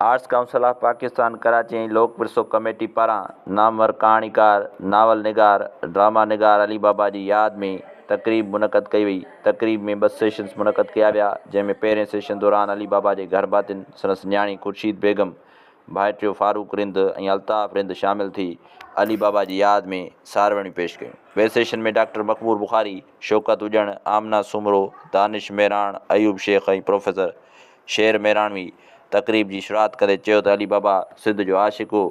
Arts council of Pakistan Karachi ऐं लोक विरसो committee पारां नामवर कहाणीकार, नावल निगार, ड्रामा निगार अली बाबा जी यादि में तक़रीब मुनक़द कई वई। तक़रीब में 2 सेशन्स मुनक़द कया विया, जंहिंमें पहिरें सेशन दौरान अली बाबा जे घर भातियुनि संदसि न्याणी खुर्शीद बेगम, भाइटियो फारूक रिंद ऐं अल्ताफ़ रिंद शामिल थी अली बाबा जी यादि में सारवणी पेश कयूं। ॿिए सेशन में डॉक्टर मक़बूल बुखारी, शौकत उजण, आमना सुमरो, दानिश मेराण, अयूब शेख ऐं प्रोफेसर शेर मेराणवी तक़रीब जी शुरूआत करे चयो त अली बाबा सिंध जो आशिक़ हो।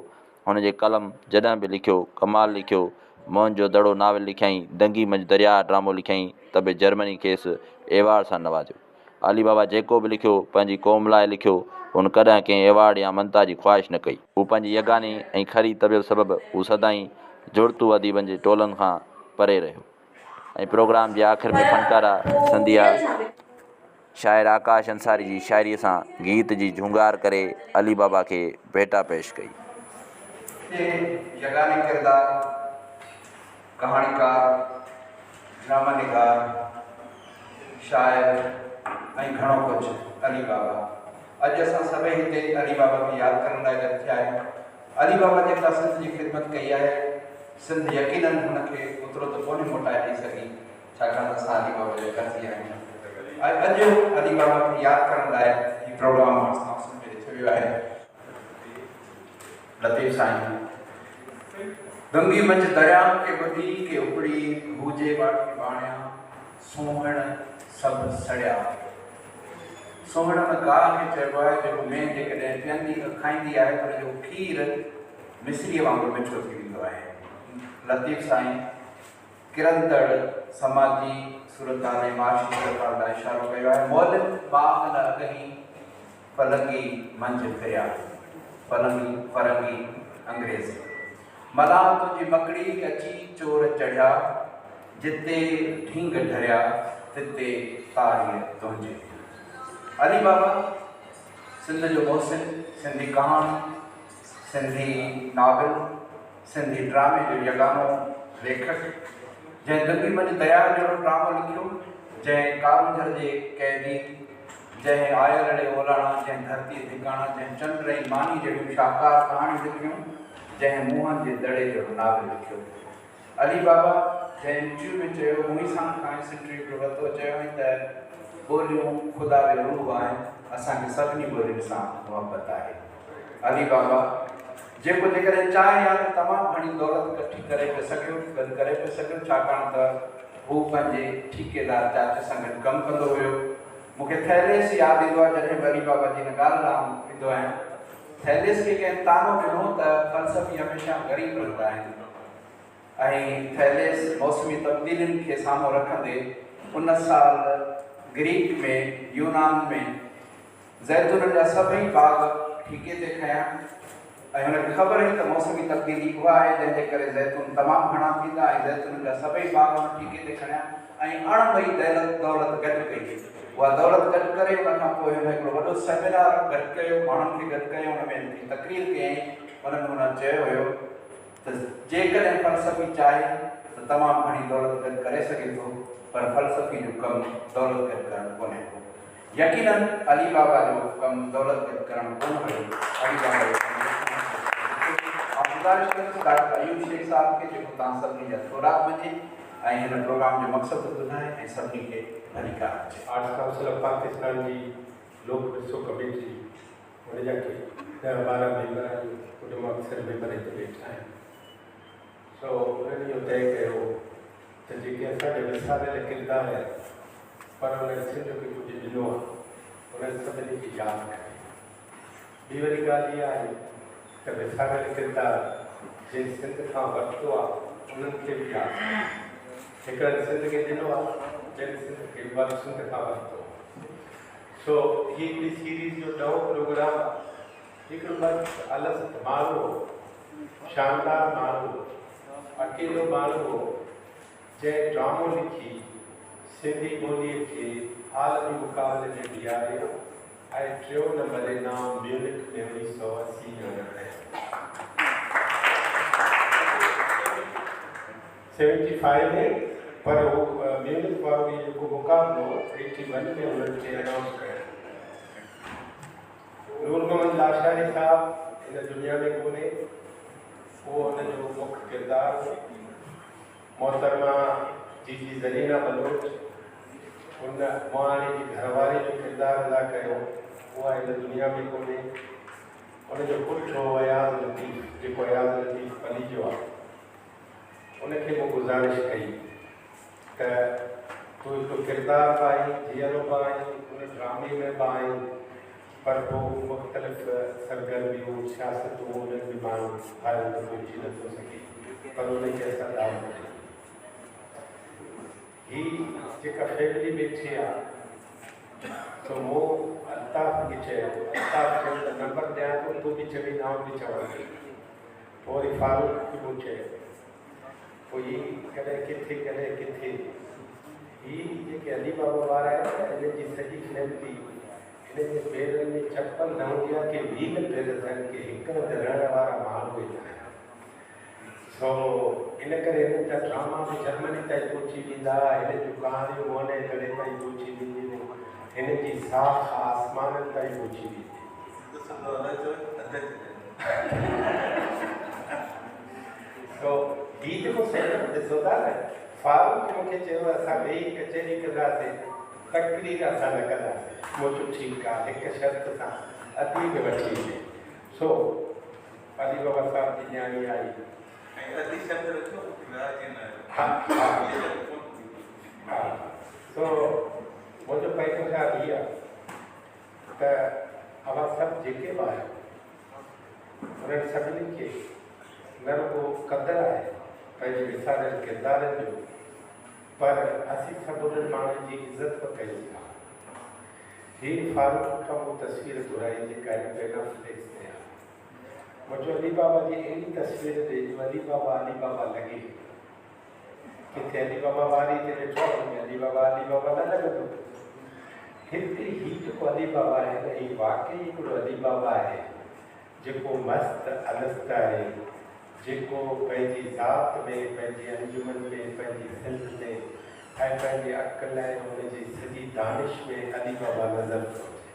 हुनजे कलम जॾहिं बि लिखियो, कमाल लिखियो, मोहन जो दड़ो नाविल लिखियईं, दंगी मंझि दरिया ड्रामो लिखियईं, त बि जर्मनी खेसि एवार्ड सां नवाज़ियो। अली बाबा जेको बि लिखियो पंहिंजी क़ौम लाइ लिखियो, हुन कॾहिं कंहिं एवार्ड या मनता जी ख़्वाहिश न कई। हू पंहिंजी यगानी ऐं खरी तबियत सबबि हू सदाईं जुड़तू अदीबनि जे टोलनि खां परे रहियो। ऐं प्रोग्राम जे आख़िर में फनकारा संधिया शाइर आकाश अंसारी जी शाइरीअ सां गीत जी झूंगार करे अली बाबा खे भेटा पेश कई। यगानी किरदार, कहाणीकार, ड्रामा निगार, शाइर ऐं घणो कुझु अली बाबा। अॼु असां सभई हिते अली बाबा खे यादि करण लाइ गॾु थिया आहियूं। अली बाबा जेका सिंध जी ख़िदमत कई आहे, सिंध यकीनन हुनखे ओतिरो त कोन्हे मोटाए ॾेई सघी, छाकाणि त असां अली बाबा जे कर्ज़ी आहियूं। अॼु अली बाबा खे यादि करण लाइ हीउ प्रोग्राम में ॾिठो वियो आहे। लतीफ़ साईं गंगी मंझि दरिया के ॿुधी के उबड़ी हुजे वाटी बाणिया, सोहण सभु सड़िया। सोहण में गाह खे चइबो आहे जेको मेंह जेकॾहिं पीअंदी खाईंदी आहे त हुनजो खीरु मिश्रीअ वांगुरु मिठो थी वेंदो आहे। लतीफ़ साईं किरंदड़ समाजी सूरत ऐं माशी सूरत लाइ इशारो कयो आहे। मोल बाग न अगही फलंगी मंझि फिरिया, फलंगी फरंगी अंग्रेज़। मलाम तुंहिंजी मकड़ी अची चोर चढ़िया, जिते ढींग ढरिया तिते तारीअ तुंहिंजे। अली बाबा सिंध जो मोहसिन, सिंधी कहाणी, सिंधी नाविल, सिंधी ड्रामे जो यगानो लेखक, जंहिं दंगी मंझि दरिया जहिड़ो ड्रामो लिखियो, जंहिं कारूंझर जे क़ैदी, जंहिं आयल रे ओलाणा, जंहिं धरती ठिकाणा, जंहिं चंड ऐं मानी जहिड़ियूं शाहकार कहाणियूं लिखियूं, जंहिं मुंहं जे दड़े जो नाविल लिखियो। अली बाबा जंहिं इंटरव्यू में चयो, मुंहिं सां खाइस इंटरव्यू जो वरितो, चयो त ॿोलियूं ख़ुदा जो रूह आहिनि, असांखे सभिनी ॿोलियुनि सां मुहबत आहे। अली बाबा जेको जेकॾहिं चाहे या त तमामु घणी दौलत इकठी करे पियो सघियो, गॾु करे पियो सघियो, छाकाणि त हू पंहिंजे ठेकेदार चाचे सां गॾु कमु कंदो हुयो। मूंखे थैलेस यादि ईंदो आहे जॾहिं अली बाबा जी हिन ॻाल्हि लाइ ईंदो आहियां। थैलेस खे कंहिं तानो ॾिनो त फ़लसफ़ी हमेशह ग़रीब रहंदा आहिनि, ऐं थैलेस मौसमी तब्दीलियुनि खे साम्हूं रखंदे उन साल ग्रीक में, यूनान में ज़ैतून जा सभई बाग ठीके ते खयां, ऐं हुनखे ख़बर हुई त मौसमी तब्दीली उहा आहे जंहिंजे करे ज़ैतून तमामु घणा थींदा, ऐं ज़ैतून जा सभई बाग हुन ठीके ते खणिया ऐं अणवई दौलत गॾु कई। उहा दौलत गॾु करे उन खां पोइ हुन हिकिड़ो वॾो सेमिनार गॾु कयो, माण्हुनि खे गॾु कयो, हुन में तक़रीर कयईं। हुन में हुन चयो हुयो त जेकॾहिं फ़लसफ़ी चाहे त तमामु घणी दौलत गॾु करे सघे थो, पर फ़लसफ़ी जो कमु दौलत गॾु करणु कोन्हे को। यकीनन अली बाबा जो कमु दौलत गॾु करणु कोन हुयो। अली बाबा जो गुज़ारिश कंदुसि डॉक्टर अयूब शेख साहब खे, जेको तव्हां सभिनी जा थोराक मञे ऐं हिन प्रोग्राम जो मक़सदु ॿुधाए ऐं सभिनी खे अधिकार अचे। आर्ट्स काउंसिल ऑफ पाकिस्तान जी लोक विरसो कमेटी हुनजा के 10-12 मेंबर आहिनि, उन मां अक्सर मेंबर हिते वेठा आहिनि। सो उन्हनि इहो तइ कयो त जेके असांजे विसारियल किरदार आहिनि, पर उन्हनि सिंध खे कुझु ॾिनो आहे, उन्हनि सभिनी खे यादि करे। ॿी वरी ॻाल्हि इहा आहे त विसारियल किरदार जंहिं सिंध खां वरितो आहे उन्हनि खे बि यादि करे। हिकिड़नि सिंध खे ॾिनो आहे, जंहिं सिंध खे सिंध खां वरितो। सो हीअ हिकिड़ी सीरीज़ जो नओं प्रोग्राम आहे। हिकिड़ो बसि अलॻि माण्हू, शानदार माण्हू, अकेलो माण्हू जंहिं ड्रामो लिखी सिंधी ॿोलीअ खे आलमी मुक़ाबले में बीहारियो ऐं 3 नंबर इनाम म्यूनिख में 1980 में खयो। 75 में, पर वो म्यूनिख वारो इहो जेको मुक़ाबलो 81 में उन्हनि खे अनाउंस कयो। नूर मोहम्मद लाशारी साहब इन दुनिया में कोन्हे, वो उनजो मुख्य किरदारु मोहतरमा जीजी ज़रीना बलोच उन मुआनी जी घरवारी जो किरदारु अदा कयो, उहा इन दुनिया में कोन्हे। उनजो पुटु हो अयाज़ लतीफ़, जेको अयाज़ लतीफ़ पली जो आहे, उनखे मूं गुज़ारिश कई त तूं हिकु किरदारु बि आहीं, धीअरो बि आहीं, उन ड्रामे में बि आहीं, पर पोइ मुख़्तलिफ़ सरगर्मियूं सियासतूं उन्हनि में माण्हू ॿाहिरि त पहुची नथो सघे, पर उनखे असां दावत ॾियूं। हीअ जेका फैमिली वेठी आहे, तो मूं अल्ताफ़ खे चयो, अल्ताफ़ चयो त नंबर ॾियां थो, तूं बि चवी नाम बि चवंदी। पोइ वरी फारूक खे मूं चयो, पोइ हीअ कॾहिं किथे कॾहिं किथे, हीअ जेके अली बाबा वारा आहिनि न, हिन जी सॼी फैमिली, हिन जे पेरनि में चप्पल न हूंदी आहे की व्हील पेर अथनि, की हिकु हंधि रहण वारा माण्हू ई न आहिनि। सो इन करे हिननि जा ड्रामा बि जर्मनी ताईं पहुची वेंदा, हिन जूं कहाणियूं मोने गले ताईं पहुची वेंदियूं, हिन जी साख आसमाननि ताईं पहुची वेंदी। सो हीअ जेको सेटअप ॾिसो था न, फारूक मूंखे चयो असां ॿई कचहरी कंदासीं, तकरीर असां न कंदासीं। मूं चयो ठीकु आहे, हिकु शर्त सां अती बि वठी वञे। सो अली बाबा साहिब जी न्याणी आई, हा हा हा। सो मुंहिंजो पंहिंजो ख़्यालु इहा त अवां सभु जेके बि आहियो, उन्हनि सभिनी खे न रुगो क़दुरु आहे पंहिंजे विसारियल किरदारनि जो, पर असीं सभु उन्हनि माण्हुनि जी इज़त बि कयूं था। हीअ फारूक खां मूं तस्वीर घुराई जेका पेनाफ्लेक्स ते आहे। मुंहिंजो अली बाबा जी अहिड़ी तस्वीर ॾे जो अली बाबा लॻे, किथे अली बाबा वारी ते ॾिठो में अली बाबा न लॻंदो। हिते हीउ जेको अली बाबा आहे न, हीउ वाक़ई हिकिड़ो अली बाबा आहे जेको मस्तु अलस्त आहे, जेको पंहिंजी ज़ात में, पंहिंजी अंजुमन में, पंहिंजी सिंध में ऐं पंहिंजे अक़ल ऐं हुनजी सॼी दानिश में अली बाबा नज़र थो अचे।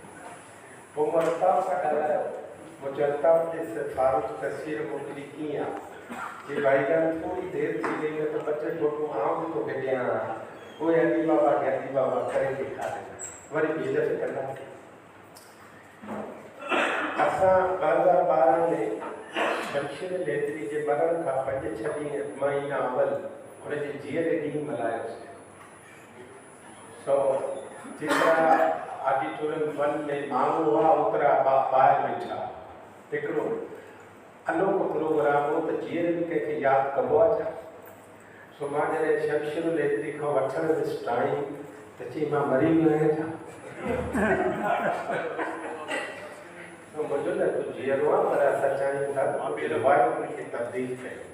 पोइ मां अल्ताफ़ सां ॻाल्हायो, मुंहिंजो अल्ताफ़ ॾिस फारूक तस्वीर मोकिली कीअं आहे, जे भाई जान थोरी देरि थी वई न त 2 फोटूं आउं बि तोखे ॾियां, उहे अली बाबा खे अली बाबा करे ॾेखारे, वरी ॿिए दफ़े कंदासीं। असां 2012 में शमशीर लेदरी जे मरण खां 5-6 महीना अवल हुनजी जीअरे ॾींहुं मल्हायोसीं। सो जेतिरा ऑडिटोरियम 1 में माण्हू हुआ, ओतिरा ॿाहिरि वेठा। हिकिड़ो अनोखो प्रोग्राम हो त जीअरे बि कंहिंखे यादि कबो आहे छा। सो मां जॾहिं शमशीर लेदरी खां वठण वियुसि टाइम, त चई मां मरी वियो आहियां छा। मुंहिंजो न तूं जीअरो आहे, पर असां चाहियूं था त रिवायतुनि खे तब्दील कयूं।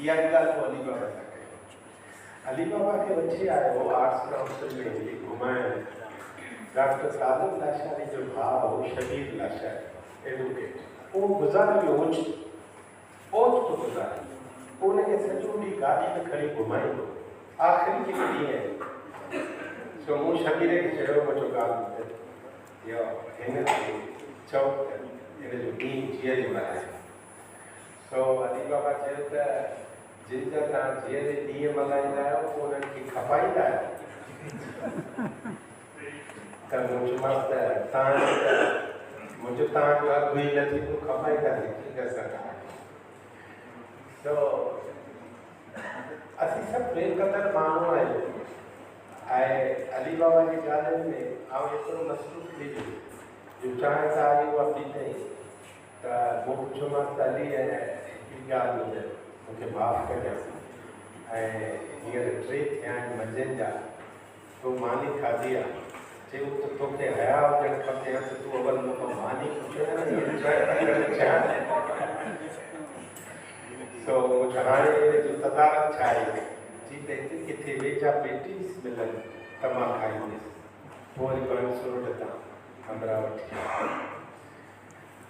इहा ई ॻाल्हि पोइ अली बाबा सां कई। अली बाबा खे वठी आयो आर्ट्स काउंसिल में वञी घुमाइण। डॉक्टर सादिक लाशारी जो भाउ हो शबीर लाशारी, एडवोकेट, उहो गुज़ारे वियो ओच तो गुज़ारे। उनखे सॼो ॾींहुं गाॾी में खणी घुमाईंदो, आख़िरी हिकु ॾींहुं सो मूं शबीर खे चयो, मुंहिंजो ॻाल्हि इहो हिन खे चओ त हिन जो ॾींहुं जीअरे मल्हाए। सो अली बाबा चयो त जिन जा तव्हां जीअरे ॾींहुं मल्हाईंदा आहियो, पोइ उन्हनि खे खपाईंदा आहियो। त मूं चयोमांसि त मुंहिंजो तव्हांजो अघु ई न थींदो, खपाईंदासीं कीअं असां। सो असीं सभु बेक़दर माण्हू आहियूं, ऐं अली बाबा जी ॻाल्हियुनि में आउं एतिरो मसरूफ़ थी वियुसि जो चांहि त आई उहा पीतई, त मूं पुछियोमांसि त अली हिकिड़ी ॻाल्हि ॿुधाए, मूंखे माफ़ु कजांइ, ऐं हींअर 3 थिया आहिनि मंझंदि जा, तूं मानी खाधी आहे, चयो त तोखे हया हुजणु खपे त तूं अवल मूंखां मानी पुछो न। सो मूंखे हाणे जो तदारत छा आहे, जी त हिते किथे वेझा पेटीस मिलनि त मां खाईंदुसि। पोइ वरी 500 रुपए तां अमरावती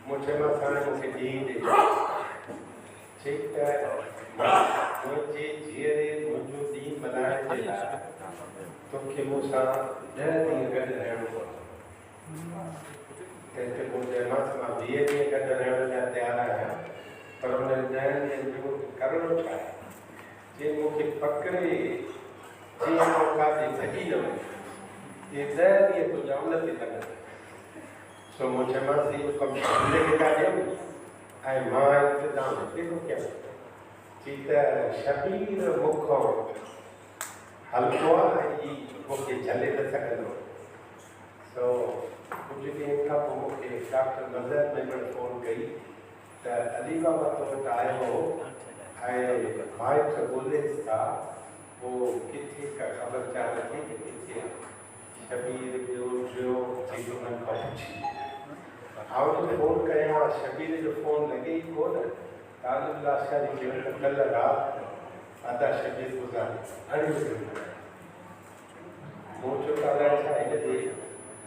मूं चयोमांसि हाणे मूंखे ॾींहुं ॾे। चई त मुंहिंजे जीअरे मुंहिंजो ॾींहुं मल्हाइण जे लाइ तोखे मूंसां 10 ॾींहं गॾु रहणो पवंदो। हिते मूं चयोमांसि मां 20 ॾींहं गॾु रहण लाइ तयारु आहियां, पर हुन 10 ॾींहंनि में मूंखे करिणो छा आहे? जे मूंखे पकिड़े जीअं काथे भॼी न वञे, इहे 10 ॾींहं तुंहिंजा उन ते लॻंदा। सो मूं चयोमांसि इहो कमु हिन खे था ॾियूं ऐं मां इंतज़ाम हिते थो कयां। चई त शबीर मूंखां हल्को आहे ऐं हीउ मूंखे झले न सघंदो। सो कुझु ॾींहंनि खां पोइ मूंखे डॉक्टर नज़र मेमण फ़ोन कई त अली बाबा तो वटि आयो हो ऐं माइट ॻोल्हेसि था, उहो किथे का ख़बरचार रखे कि किथे शबीर ॿियो टियों जेको हुननि खां पुछी। हुनखे फ़ोन कयां, शबीर जो फ़ोन लॻे ई कोन। तालिब लाशा जी चयो त कल्ह राति अदा शबीर गुज़ारे 2 बजे। मूं चयो ॻाल्हाइण छा हिन जे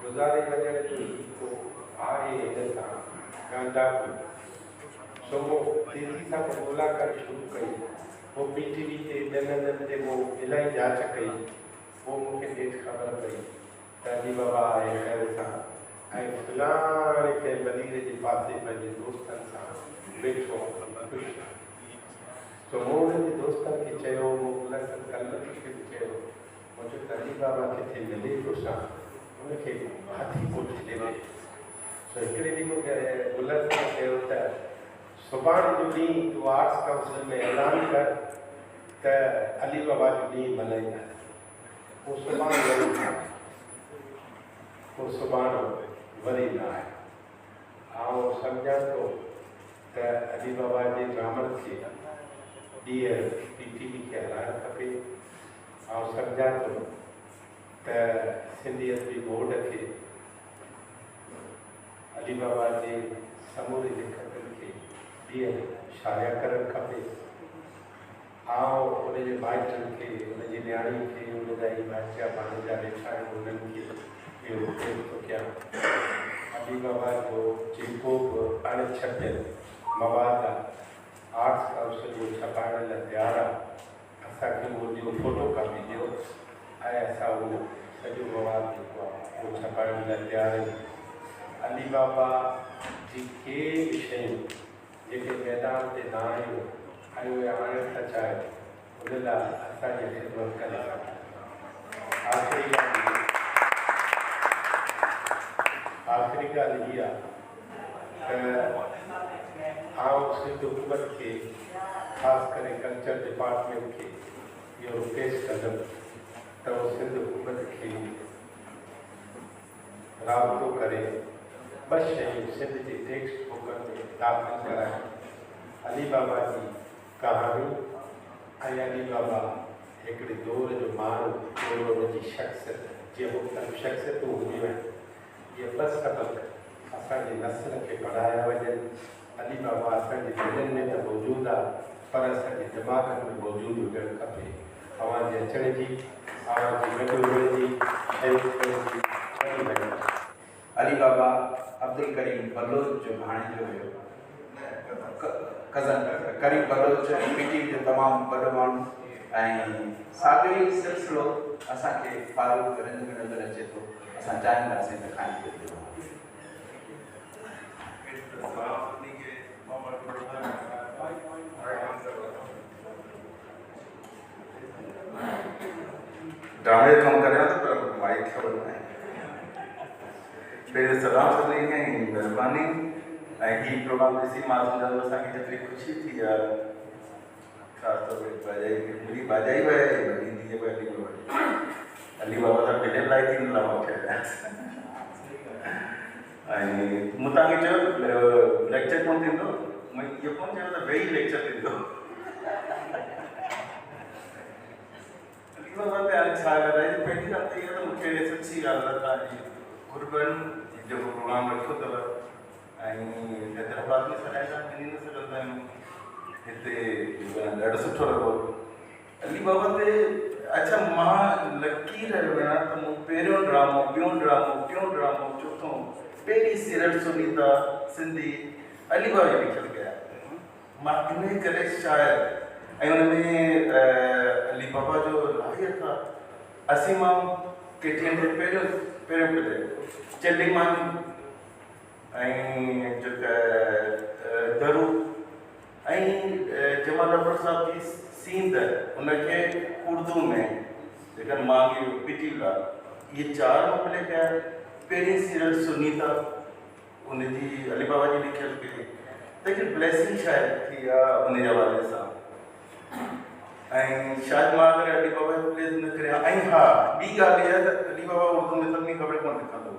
गुज़ारे वञण जो को आहे हिन सां कांटाक्ट। सो मूं तेज़ी सां ॻोल्हा करणु शुरू कई। पोइ PTV ते ॿियनि हंधनि ते मूं इलाही जांच कई। पोइ मूंखे नेठि ख़बर पई त अली बाबा आहे ख़ैर सां ऐं फलाणे खे मदीने जे पासे पंहिंजे दोस्तनि सां वेठो ख़ुशि। सो मूं हुनजे दोस्तनि खे चयो, मूं मुलसिन कल्लत खे बि चयो, मूं चयो त अली बाबा किथे मिले तोसां, उनखे हाथी कोठी ॾिने। सो हिकिड़े ॾींहुं मूंखे मुलसिन चयो त सुभाणे जो ॾींहुं तूं आर्ट्स काउंसिल में ऐलान कर त अली बाबा जो ॾींहुं मल्हाईंदा। पोइ सुभाणे वरी न आहे, पोइ सुभाणे वरी न आहे। आउं सम्झां थो त अली बाबा जे ड्रामनि खे ॾींहुं PTV खे हलाइणु खपे। आउं सम्झां थो त सिंधियत जी बोर्ड खे अली बाबा जे समूरे लिखतनि खे ॾींहुं शाया करणु खपे। आउं उनजे माइटनि खे, उनजी न्याणी खे, उनजा ई भाइचा भाणेजा वेठा आहिनि, उन्हनि खे इहो उपदेश थो कयां। अली बाबा जो जेको बि अणछपियल मवाद आर्ट्स काउंसिल जो छपाइण लाइ तयारु आहे, असांखे उहो ॾियो, फोटो कॉपी ॾियो ऐं असां उहो सॼो मवाद जेको आहे उहो छपाइण लाइ तयारु आहियूं। अली बाबा जी के बि शयूं जेके मैदान ते न आहियूं ऐं उहे आणणु था चाहिनि, उन लाइ असांजी ख़िदमत करे आख़िरी ॻाल्हि इहा त आउं सिंध हुकूमत खे, ख़ासि करे कल्चर डिपार्टमेंट खे इहो रिक्वेस्ट कंदुमि त उहो सिंध हुकूमत खे राब्तो करे 2 शयूं सिंध जे टेक्स्ट बुकनि में दाख़िल कराइनि। अली बाबा जी कहाणी ऐं अली बाबा हिकिड़े दौर जो माण्हू, दौर जी शख़्सियत, जीअं मुख़्तलिफ़ शख़्सियतूं हूंदियूं आहिनि, इहे 2 सबक़ असांजे नस्ल खे पढ़ाया वञनि। अली बाबा असांजे दिलनि में त मौजूदु आहे, पर असांजे दिमाग़नि में मौजूदु हुजणु खपे। अवां जे अचण जी, अवां जे गॾु हुजण जी, अली बाबा अब्दुल करीम बलोच जो भाणेजो हुयो, कज़न करीम बलोच PTV जो तमामु वॾो माण्हू। ऐं साॻियो ई सिलसिलो असांखे फारूक रंज में नज़र अचे थो। असां चाहींदासीं त खाई ड्रामे जो कमु करियां थो, पर माइक ख़बर न आहे। पहिरियों सलाम सभिनी खे ऐं महिरबानी। ऐं हीउ प्रोग्राम ॾिसी मां सम्झां थो असांखे जेतिरी ख़ुशी थी आहे, ख़ासि तौर ते भाॼाई मुंहिंजी भाॼाई बि आहे, वॾी धीअ बि अली बाबा अली बाबा सां मिलण लाइ थी न लॻो थिया। ऐं मूं तव्हांखे चयो लेक्चर कोन थींदो, मूं इहो कोन चयो त वेही लेक्चर थींदो। अली बाबा ते हाणे छा ॻाल्हाए, पहिरीं ॻाल्हि त इहा त मूंखे सची ॻाल्हि आहे, तव्हांजी गुरबनि जेको प्रोग्राम रखियो अथव ऐं हैदराबाद में सॾाए था वञी न सघंदा आहियूं, हिते ॾाढो सुठो लॻो। अली बाबा ते अच्छा मां लकी रहियो आहियां त मूं पहिरियों ड्रामो, ॿियों ड्रामो, टियों ड्रामो, चोथों, पहिरीं सीरियल सुनीता सिंधी अली बाबा लिखियल कया। मां इन करे शायदि ऐं हुन में अली बाबा जो लाहियत आहे। असीं मां केतिरनि ॾींहंनि पहिरियों पिले चेल्ली मां ऐं जेका दरू ऐं जमाल डॉक्टर साहब जी सींद उनखे उर्दू में जेका मांगी पिटीला ये 4 मोकिले पिया। पहिरीं सीरियल सुनीता उनजी अली बाबा जी लिखियल हुई, लेकिन ब्लेसिंग शायद थी आहे उन हवाले सां। ऐं शायदि मां अगरि अली बाबा जो प्लेस न करियां। ऐं हा ॿी ॻाल्हि इहा त अली बाबा उर्दू में सभिनी ख़बर कोन लिखंदो,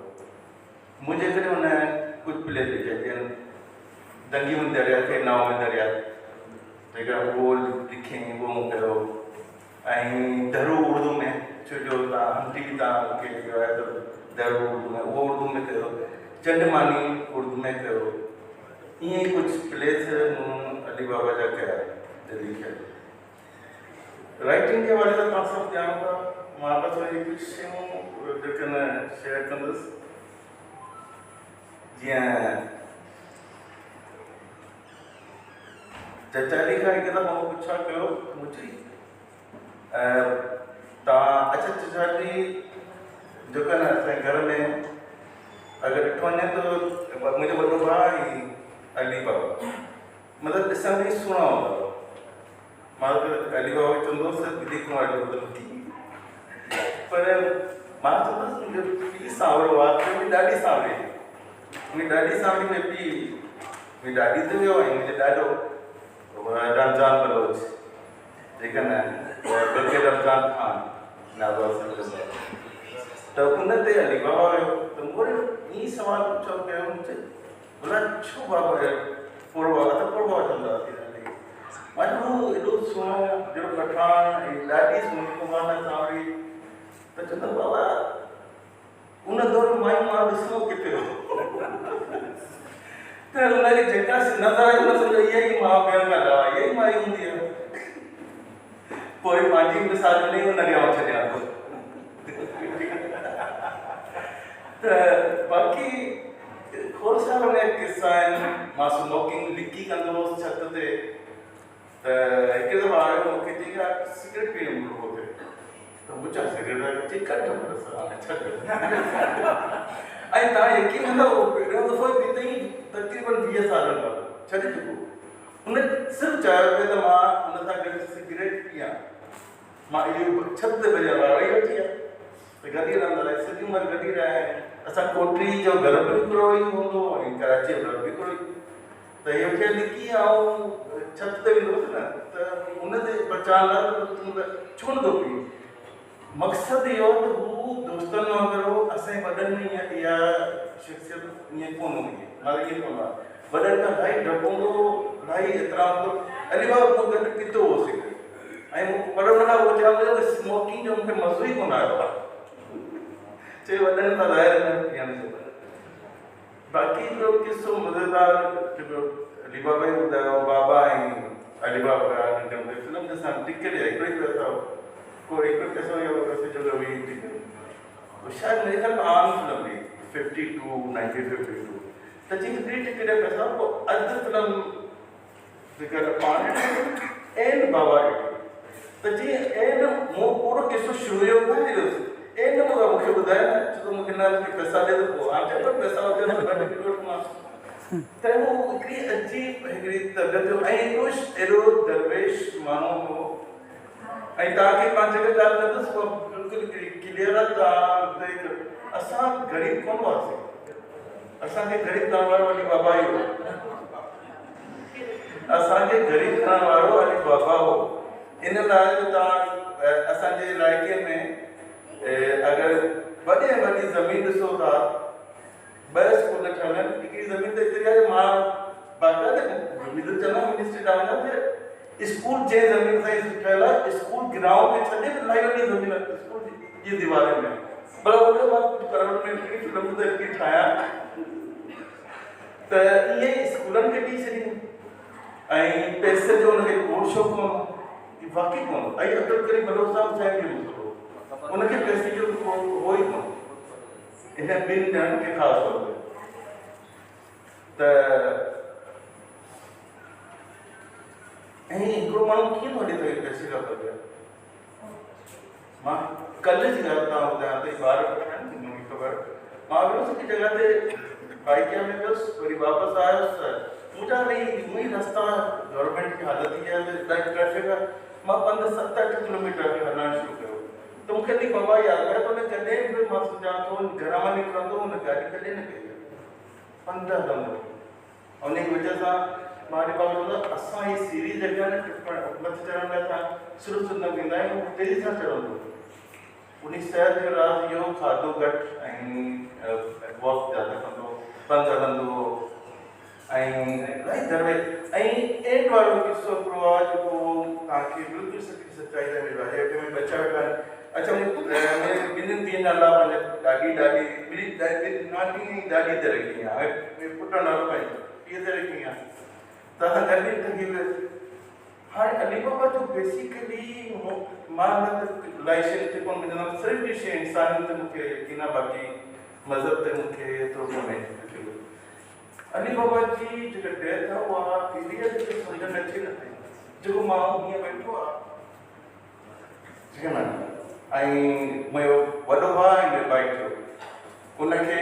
मुंहिंजे करे हुन कुझु प्लेस लिखिया आहिनि। दंगी में दरिया खे नाव में दरिया जेका उहो लिखियईं उहो मूं कयो। ऐं दरू उर्दू में छो जो तव्हां हम्टी बि तव्हांखे कयो आहे त दरू उर्दू में उहो उर्दू में कयो। चंडमानी उर्दू में कयो। ईअं ई कुझु प्लेस मूं अली बाबा जा कया लिखियल। राइटिंग के हवाले सां तव्हां सभु ॼाणो था। मां बसि वरी कुझु शयूं जेके न शेयर कंदुसि। जीअं चचाली खां हिकु दफ़ो मूं पुछा कयो मुझी तव्हां अच्छा चचाली जेका न असांजे घर में अगरि ॾिठो वञे त मुंहिंजो वॾो भाउ ऐं अली बाबा मतिलबु ॾिसण में सुहिणा हूंदा हुआ। मां त अली बाबा खे चवंदुसि दीदी को अली बाबा पर मां चवंदुसि मुंहिंजो पीउ सांवरो आहे त मुंहिंजी ॾाढी सांवरी मुंहिंजी ॾाढी सांवरी में पीउ मुंहिंजी ॾाढी त वियो ऐं मुंहिंजो ॾाढो रमज़ान बलोच जेका न रमज़ान खान नाज़ो त उन ते अली बाबा वियो त मूं ईअं सवाल पुछो कयो मुंहिंजे भला छो बाबा पोड़ो बाबा त पोड़ो बाबा चवंदा हुआसीं। मां चयो एॾो सुहिणो जहिड़ो पठान ऐं ॾाढी सुहिणी कुमार सांवरी त चवंदा बाबा उन दौर में मायूं मां ॾिसणो किथे हो त हुनखे जेका नज़र आई न सम्झो इहा ई मां ॿियनि खां अलावा इहा ई माई हूंदी आहे। पोइ पंहिंजी मिसाल ॾिनी हुनखे आउं छॾियां थो। त बाक़ी खोड़ सारा हुन किसा आहिनि। मां स्मोकिंग लिकी कंदो हुउसि छत ते त हिकु दफ़ो आयो मूंखे चई सिगरेट पीअण घुरिबो थिए त मूं चयो सिगरेट चई कट छॾ ऐं तव्हां यकीन कंदव पहिरियों दफ़ो पीतई तक़रीबन 20 सालनि खां छॾे चुको। हुन सिर्फ़ु चयो पियो त मां हुन सां गॾु सिगरेट पीआं। मां इहो छत ते भॼण वारो ई वठी आहे त गॾु ई रहंदा रहिया सॼी उमिरि गॾु ई रहिया आहिनि। असां कोटरी जो घर बि हिकिड़ो ई हूंदो ऐं कराची जो घर बि हिकिड़ो ई त इहो खे लिकी ऐं छत ते वेंदोसि न त हुन ते बचाइण लाइ छो नथो पीउ। मक़सदु इहो त हू दोस्तनि वांगुरु असांजे वॾनि में इहा शख़्सियत ईअं कोन हूंदी आहे। मां ईअं कोन आहे वॾनि खां इलाही डपंदो इलाही एतिराम कंदो। अली बाबा मूं गॾु पीतो हो सिगरेट ऐं वॾा वॾा उहो चवंदा स्मोकिंग जो मूंखे मज़ो ई कोन आयो आहे। चई वॾनि खां ज़ाहिर न थियण जो। बाक़ी हिकिड़ो किसो मज़ेदार जेको अली बाबा ई ॿुधायो बाबा ऐं अली बाबा फिल्म ॾिसां टिकट हिकिड़ो ई पैसा को हिकिड़ो पैसो इहो पैसे जो हुई टिकट शायदि मुंहिंजे ख़्याल में आम फिल्म हुई 1952 त चई हिकिड़ी टिकट जा पैसा पोइ अधु फिल्म जेका पाण एन बाबा त चई एन मूं पूरो किसो शुरू जो ॿुधायोसि एन बाबा मूंखे ॿुधाए न छो त मूंखे न पैसा ॾे त पोइ हाणे चयो पैसा हुजे त गॾु वठमांसि त उहो हिकिड़ी अजीब हिकिड़ी तबियत जो ऐं एॾो दरवेश माण्हू हो। ऐं तव्हांखे मां जेका ॻाल्हि कंदुसि उहा बिल्कुलु क्लियर आहे। तव्हां असां ग़रीब कोन हुआसीं, असांखे ग़रीब करण वारो अली बाबा ई हो। असांखे ग़रीब करण वारो अली बाबा हो। इन लाइ तव्हां असांजे इलाइक़े में अगरि वॾे वॾी ज़मीन ॾिसो था 2 स्कूल ठहियल आहिनि। हिकिड़ी ज़मीन त एतिरी आहे मां बाक़ाइदा चवंदा मिनिस्ट्री ॾांहुं वेंदा स्कूल जे ज़मीन सां ठहियल आहे। स्कूल ग्राउंड खे छॾे इलाही वॾी ज़मीन आहे स्कूल जी दीवारनि में भला उहो मां करण में हिकिड़ी फिल्म त हिकिड़ी ठाहियां त ईअं ई स्कूलनि खे ॾेई छॾींदी ऐं पैसे जो हुनखे कोन शौक़ु कोन वाक़ई कोन। ऐं अब्दुल करीम बलोच साहब साहिब खे ॾिसो हुनखे पैसे जो हो ई कोन। इन ॿिनि ॼणनि खे ख़ासि तौर ते त ऐं हिकिड़ो माण्हू कीअं थो हले त पैसे खां बग़ैर। मां कल्ह जी ॻाल्हि तव्हां ॿुधायां त ॿार मूंखे ख़बर मां वियोसि हिकु जॻह ते बाइक में बस वरी वापस आयो मुझा नहीं रास्ता गवर्नमेंट की हालत ही है ट्रैफिक है मां 15-7 किलोमीटर के हलण शुरू कयो तो मूंखे नहीं बाबा यार मैं तो कॾहिं बि मां सोचां थो घर मां निकिरंदो हुन गाॾी कॾहिं न कई 15 हलंदो उन जी वजह सां मां बाबा असां ही सीढ़ी जॻह न मथे चढ़ण लाइ तव्हां सुरु न वेंदा आहियूं तेज़ी सां चढ़ंदो उन शहर जो राज़ इहो खाधो घटि ऐं वॉक ज़्यादा कंदो पंधु हलंदो ऐं दरवे ऐं एंड वारो किसो हिकिड़ो आहे जेको तव्हांखे बिल्कुलु सच्चाई था मिलियो आहे जेके में बचा वेठा आहिनि अच्छा ॿिन्हिनि ॾींहंनि नाला पंहिंजे ॾाढी ॿिनी ॾाढी तरक़ी आहे पुटु नालो पंहिंजो इहा तरक़ी आहे त ॾाढी तकलीफ़ हाणे अली बाबा जो बेसिकली मां न त लाइसेंस ते कोन मिलंदमि सिर्फ़ु ॾिसे इंसान ते मूंखे यकीन आहे बाक़ी मज़हब ते मूंखे एतिरो कोन्हे अली बाबा जी जेका डेथ आहे उहा इंडिया जे सम्झ में अचे न पई जेको माण्हू हीअं वेठो आहे ठीकु आहे न ऐं मुंहिंजो वॾो भाउ ऐं मुंहिंजो भाई थियो उनखे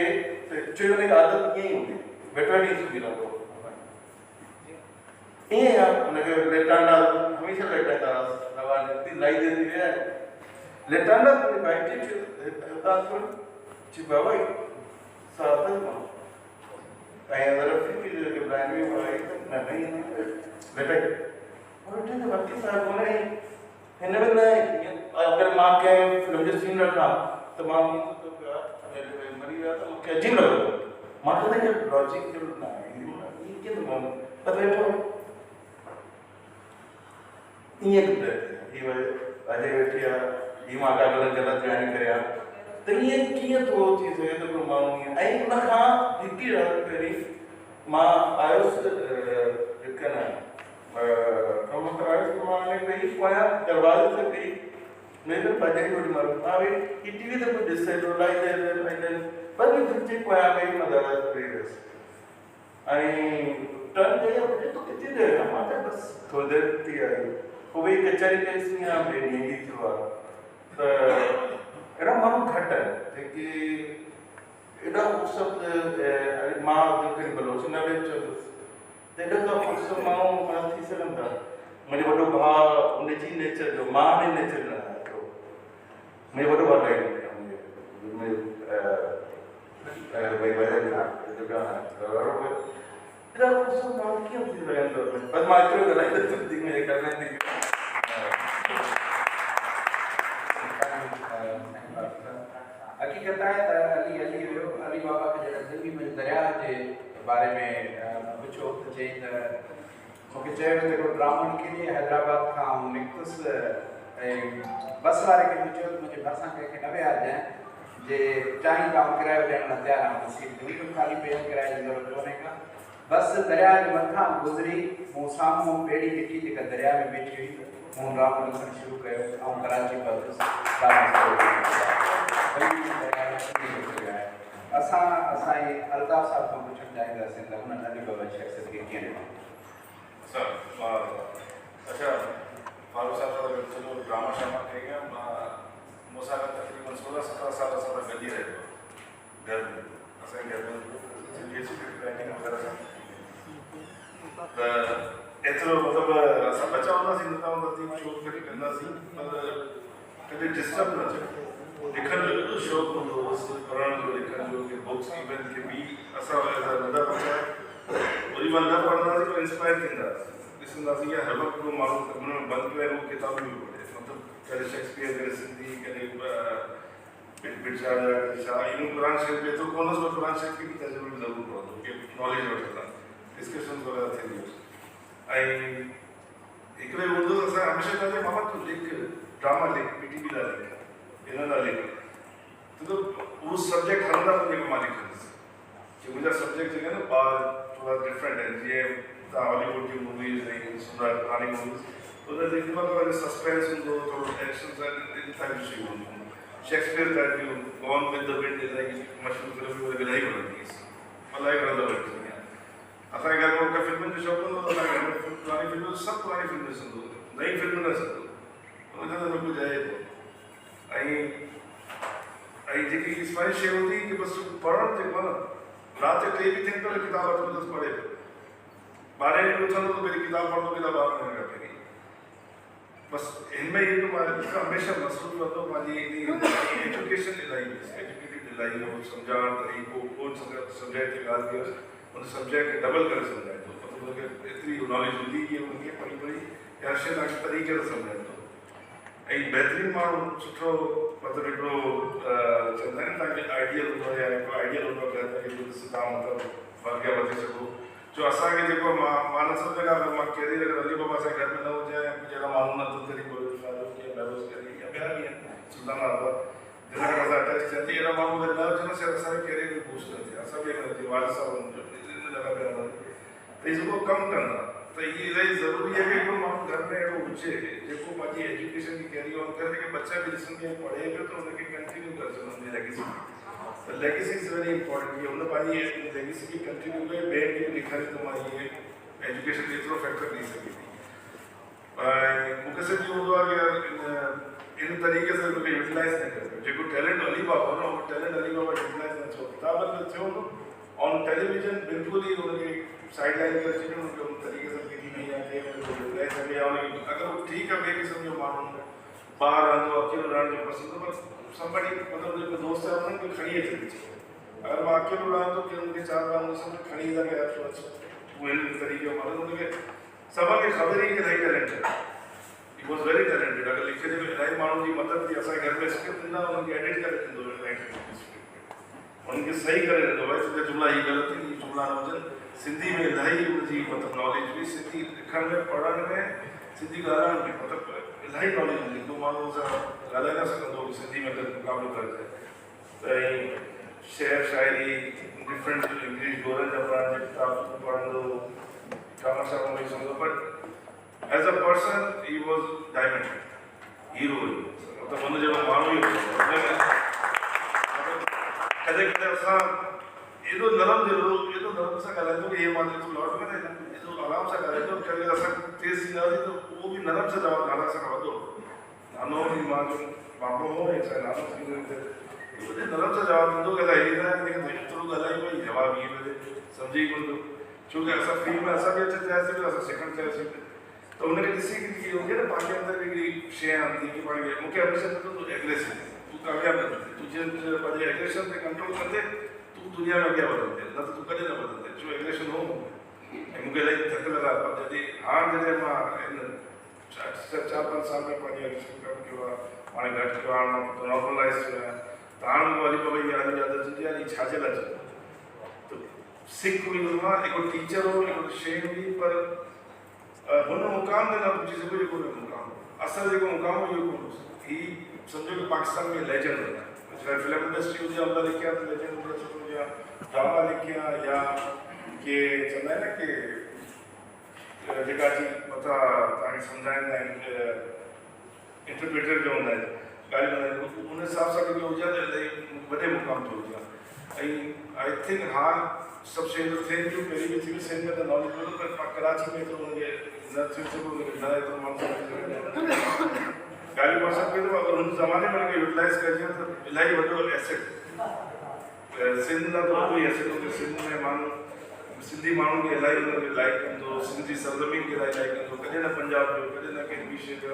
चयो हुनजी आदत ईअं ई हूंदी वेठो ॾींहुं सुधी रहंदो ईअं आहे हुनखे लेटांडा हमेशह लेटाईंदा हुआसीं लाई देती विया लेटांडा भाई चयो चई बाबा सादत मां ऐं रफ़ी की ब्रांड में आई त नहीं बेटा और ठीक है बाकी साहब बोले हिन में न अगर मां के फिल्म जो सीन रखा तो मां तो मरी गया तो मुझे अजीब लगा मां तो नहीं लॉजिक जो ना ये के तो पता है ये अजय वेठिया ये मां का गलत बयान करया तो ये कीअं थो थी सघे त को माण्हू ऐं उन खां हिकु राति पहिरीं मां आयुसि हिकु न कमु करायुसि मां हाणे वेही पोयां दरवाज़े ते वेही मेरे बजे थोड़ी मारो मां वेही ही टीवी ते कुझु ॾिसे थो लाइट पर तुंहिंजे पोयां वेही मां दरवाज़े ते वेही रहियुसि ऐं टर्न कई मुंहिंजे तो किथे रहियो मां त बसि थोरी देरि थी आई पोइ वेही कचहरी कईसीं या ॿिए ॾींहं ई थियो आहे त अहिड़ा माण्हू घटि आहिनि जेके एॾा फ़ुर्सत मां जेके बलोच न वेही चयोसि त एॾो त फ़ुर्सत माण्हू कान थी सघनि था मुंहिंजो वॾो भाउ उनजी नेचर जो मां बि नेचर न आहियां मुंहिंजो वॾो भाउ एॾा फ़ुर्सत माण्हू कीअं थी सघंदो बसि मां एतिरो ॻाल्हाईंदुसि हकीकत है अली बाबा के जरा दिल्ली में दरिया के बारे में पूछो तो चई त मूंखे चयो त हिकिड़ो ड्रामो लिखी हैदराबाद खां निकितुसि ऐं बस वारे खे चयो त मुंहिंजे भरिसां कंहिंखे न विहारिजांइ जे चाहीं काम किरायो ॾियण लाइ तयारु आहियां सीट बिल्कुलु ख़ाली पई किराए जी ज़रूरत कोन्हे का बस दरिया जे मथां गुज़री मूं साम्हूं ॿेड़ी ॾिठी जेका दरिया में बीठी हुई मूं ड्रामो लिखणु शुरू कयो ऐं कराची पहुतुसि असांजे अल्ताफ़ साहब खां पुछणु चाहींदासीं त हुन अली बाबा शख़्सियत खे कीअं ॾिठो अच्छा फारूक साहब चलो ड्रामा शामा कई गया मूंसां तक़रीबन 16-17 साल असां गॾु ई रहियो घर में असांजे घर में राइटिंग वग़ैरह सां त एतिरो मतिलबु असां बचा हूंदासीं नंढा हूंदासीं शौक़ु कॾहिं कंदासीं पर कॾहिं डिस्टर्ब न थियो लिखण जो एॾो शौक़ु हूंदो हुओ पढ़ण जो लिखण जो की बुक्स इवन की ॿी असां नंढा बचा वरी मां न पढ़ंदासीं पर इंस्पायर थींदासीं ॾिसंदासीं या हर वक़्तु उहो माण्हू हुन में बंदि पियो आहे उहो किताबूं बि पढ़े मतिलबु कॾहिं शेक्सपियर कॾहिं सिंधी कॾहिं बिरशाद छा इहो क़ुरान शरीफ़ एतिरो कोन हुओ क़ुरान शरीफ़ खे बि तर्जुमो ज़रूरु पवंदो की नॉलेज वठंदा डिस्कशन वग़ैरह थींदी ऐं हिकिड़े हूंदो असां हमेशह चवंदा मामा तूं लिख ड्रामा लिख PTV लाइ लिख हिन लाइ लिख तो उहो सब्जेक्ट हलंदा जेको मां लिखंदुसि की मुंहिंजा सब्जेक्ट जेके न ॿार थोरा डिफरेंट आहिनि जीअं तव्हां हॉलीवुड जी मूवीज़ ऐं सुंदर पुराणी मूवीज़ उन ते हिकु सस्पेंस हूंदो थोरो एक्शन इन टाइप जी शयूं हूंदियूं शेक्सपियर टाइप जूं गॉन विद द विंड इलाही मशहूरु फिल्म इलाही वणंदी इलाही वणंदो वठंदी असांजे घर में मूंखे फिल्मुनि जो शौक़ु हूंदो असांजे घर में पुराणी फिल्मूं सभु पुराणी फिल्म ॾिसंदो नई फिल्म न ॾिसंदो उनखे त न कुझु आहे ऐं जेकी इंस्पायरिंग शइ हूंदी कि बसि पढ़णु जेको आहे न रात जो टे भी थियनि पियो किताब हथ में पढ़े पियो 12 ॾींहं उथंदो त पहिरीं किताब पढ़ंदो किताब ॿार पहिरीं बस इनमें ये तो हमेशा मसरूफ़ रहंदो पंहिंजी एजुकेशन इलाही एजुकेटेड इलाही हो सम्झाइण तरीक़ो कोन सम्झाए थी ॻाल्हि खे उन सम्झाए खे डबल करे सम्झाए थो मतिलबु हुनखे एतिरी नॉलेज हूंदी की हुनखे पढ़ी पढ़ी हर शइ तव्हांखे तरीक़े सां सम्झाए थो ऐं बहितरीनु माण्हू सुठो मतिलबु हिकिड़ो चवंदा आहिनि तव्हांखे आइडियल हूंदो आहे या हिकिड़ो आइडियल हूंदो आहे तव्हांखे तव्हां मतिलबु अॻियां वधी सघो जो असांखे जेको मां न सम्झंदा मां कहिड़ी अगरि अली बाबा असांजे घर में न हुजे जहिड़ा माण्हू न तरी बेरोज़गारी या ॿिया बि आहिनि सुल्ताना जिन खां असां अटैच थियनि थी अहिड़ा माण्हू अगरि न हुजनि शायदि असांखे कहिड़े बि बूस्ट न थिए असां बि अगरि वारिस साहिब इन जॻह ते रहंदा त इहे जेको कमु कंदा त इहे इलाही ज़रूरी आहे कि हिकिड़ो माण्हू घर में अहिड़ो हुजे जेको पंहिंजी एजुकेशन खे कैरी ऑन करे कि बच्चा बि ॾिसंदे पढ़े पियो त हुनखे कंटिन्यू करे सघंदो लेगेसी त लेगेसी इज़ वेरी इंपॉर्टेंट कि हुन पंहिंजी लेगेसी खे कंटिन्यू करे ॿियनि खे बि ॾेखारे त मां इहे एजुकेशन एतिरो फैक्टर ॾेई सघे थी मूंखे सिर्फ़ु इहो हूंदो आहे कि इन तरीक़े सां हुनखे यूटिलाइज़ न कयो जेको टैलेंट अली बाबा हो न उहो टैलेंट अली बाबा यूटिलाइज़ न थियो किताबनि में थियो न ऑन टेलीविजन बिल्कुलु ई हुनखे साइड लाइन करे छॾियो हुनखे उन तरीक़े सां किनी नहीं आहे कि यूटिलाइज़ करे या हुनखे अगरि उहो ठीकु आहे ॿिए क़िस्म जो माण्हू ॿाहिरि रहंदो अकेलो रहण जो पसंदि पर somebody मतलब जेको दोस्त आहे उन्हनि खे खणी अचे अगरि मां अकेलो रहां थो की हुनखे चार बार हुन सां खणी ईंदा कि अचो अचो उहो हिन तरीक़े मतिलबु हुनखे सभु खे ख़बर ई कि इलाही talented he was very talented अगरि लिखे में इलाही माण्हुनि जी मदद थी असांजे घर में स्क्रिप्ट ॾींदा हुनखे एडिट करे ॾींदो उनखे सही करे ॾींदो भाई तुंहिंजा जुमिला ही ग़लति आहिनि जुमिला न हुजनि सिंधी में इलाही हुनजी मतिलबु नॉलेज हुई सिंधी लिखण में पढ़ण में सिंधी ॻाल्हाइण में मतिलबु इलाही नॉलेज हूंदी हिंदू माण्हू सां ॻाल्हाए न सघंदो सिंधी में अगरि मुक़ाबिलो करे त शेर शाइरी डिफरेंट इंग्लिश गोरनि जा पढ़ण जा किताब पढ़ंदो ठाणा साहिब में सम्झो but as a person he was diamond hero मतिलबु हुन जेको माण्हू ई कॾहिं कॾहिं असां एॾो नरम सां ॻाल्हाईंदो कि इहे मां जेको लॉट में एॾो आराम सां ॻाल्हाईंदो कॾहिं असां तेज़ थींदासीं त उहो बि नरम सां जवाबु नाला सां वधो नानो बि मां जो बाबो हो नानो थी नरम सां जवाबु ॾींदो कि एतिरो ॻाल्हाई भई जवाबु इहे मिले सम्झी कोन थो छो कि असां फील्ड में असां बि अची चाहियासीं असां सिखणु चाहियासीं त हुनखे ॾिसी की हुजे न पंहिंजे अंदरि हिकिड़ी शइ आंदी कि पाण मूंखे हमेशह पतो तूं एग्रेसिव तूं कामयाबु न थींदे तूं जीअं पंहिंजे एग्रेशन ते कंट्रोल कंदे तूं दुनिया में अॻियां वधंदे न त तूं कॾहिं न वधंदे छो एग्रेशन हो ऐं मूंखे इलाही थक लॻा पर जॾहिं हाणे जॾहिं मां इन 4-5 साल में पंहिंजी एग्रेशन कमु कयो आहे हाणे घटि कयो आहे हाणे नॉर्मलाइज़ थियो आहे त हाणे मूंखे वरी पोइ भई यादि यादि अची आहे छाजे लाइ चयो त सिख हुई हुनमां हिकिड़ो टीचर हो हिकिड़ो शइ हुई पर हुन मुक़ाम ते न पुॼी सघो जेको हुन मुक़ाम असल जेको मुक़ाम हो इहो कोन ही सम्झो कि पाकिस्तान में लेजेंड हुया चाहे फिल्म इंडस्ट्री हुजे अमला लिखिया त लेजेंड हुजे या ड्रामा लिखिया या के चवंदा आहिनि न कि जेका अची मथां तव्हांखे सम्झाईंदा आहिनि इंटरप्रेटर जो हूंदा आहिनि ॻाल्हि उन हिसाब सां कंहिंजो हुजे त इलाही वॾे मुक़ाम ते हुजे ऐं आई थिंक हाणे सभु शयूं त थियनि थियूं पहिरीं बि थी सिंध में त नॉलेज मिलो पर कराची में त हुनखे न थी सघो न एतिरो माण्हू ॻाल्हि मां सभु कयो अगरि हुन ज़माने में हुनखे यूटिलाइज़ कजे त इलाही वॾो एसेट सिंध न त वॾो ई एसेट हुजे सिंध में माण्हू सिंधी माण्हुनि खे इलाही हुनखे लाइक कंदो सिंधी सरज़मीन खे इलाही लाइक कंदो कॾहिं न पंजाब जो कॾहिं न कंहिं ॿी शइ जो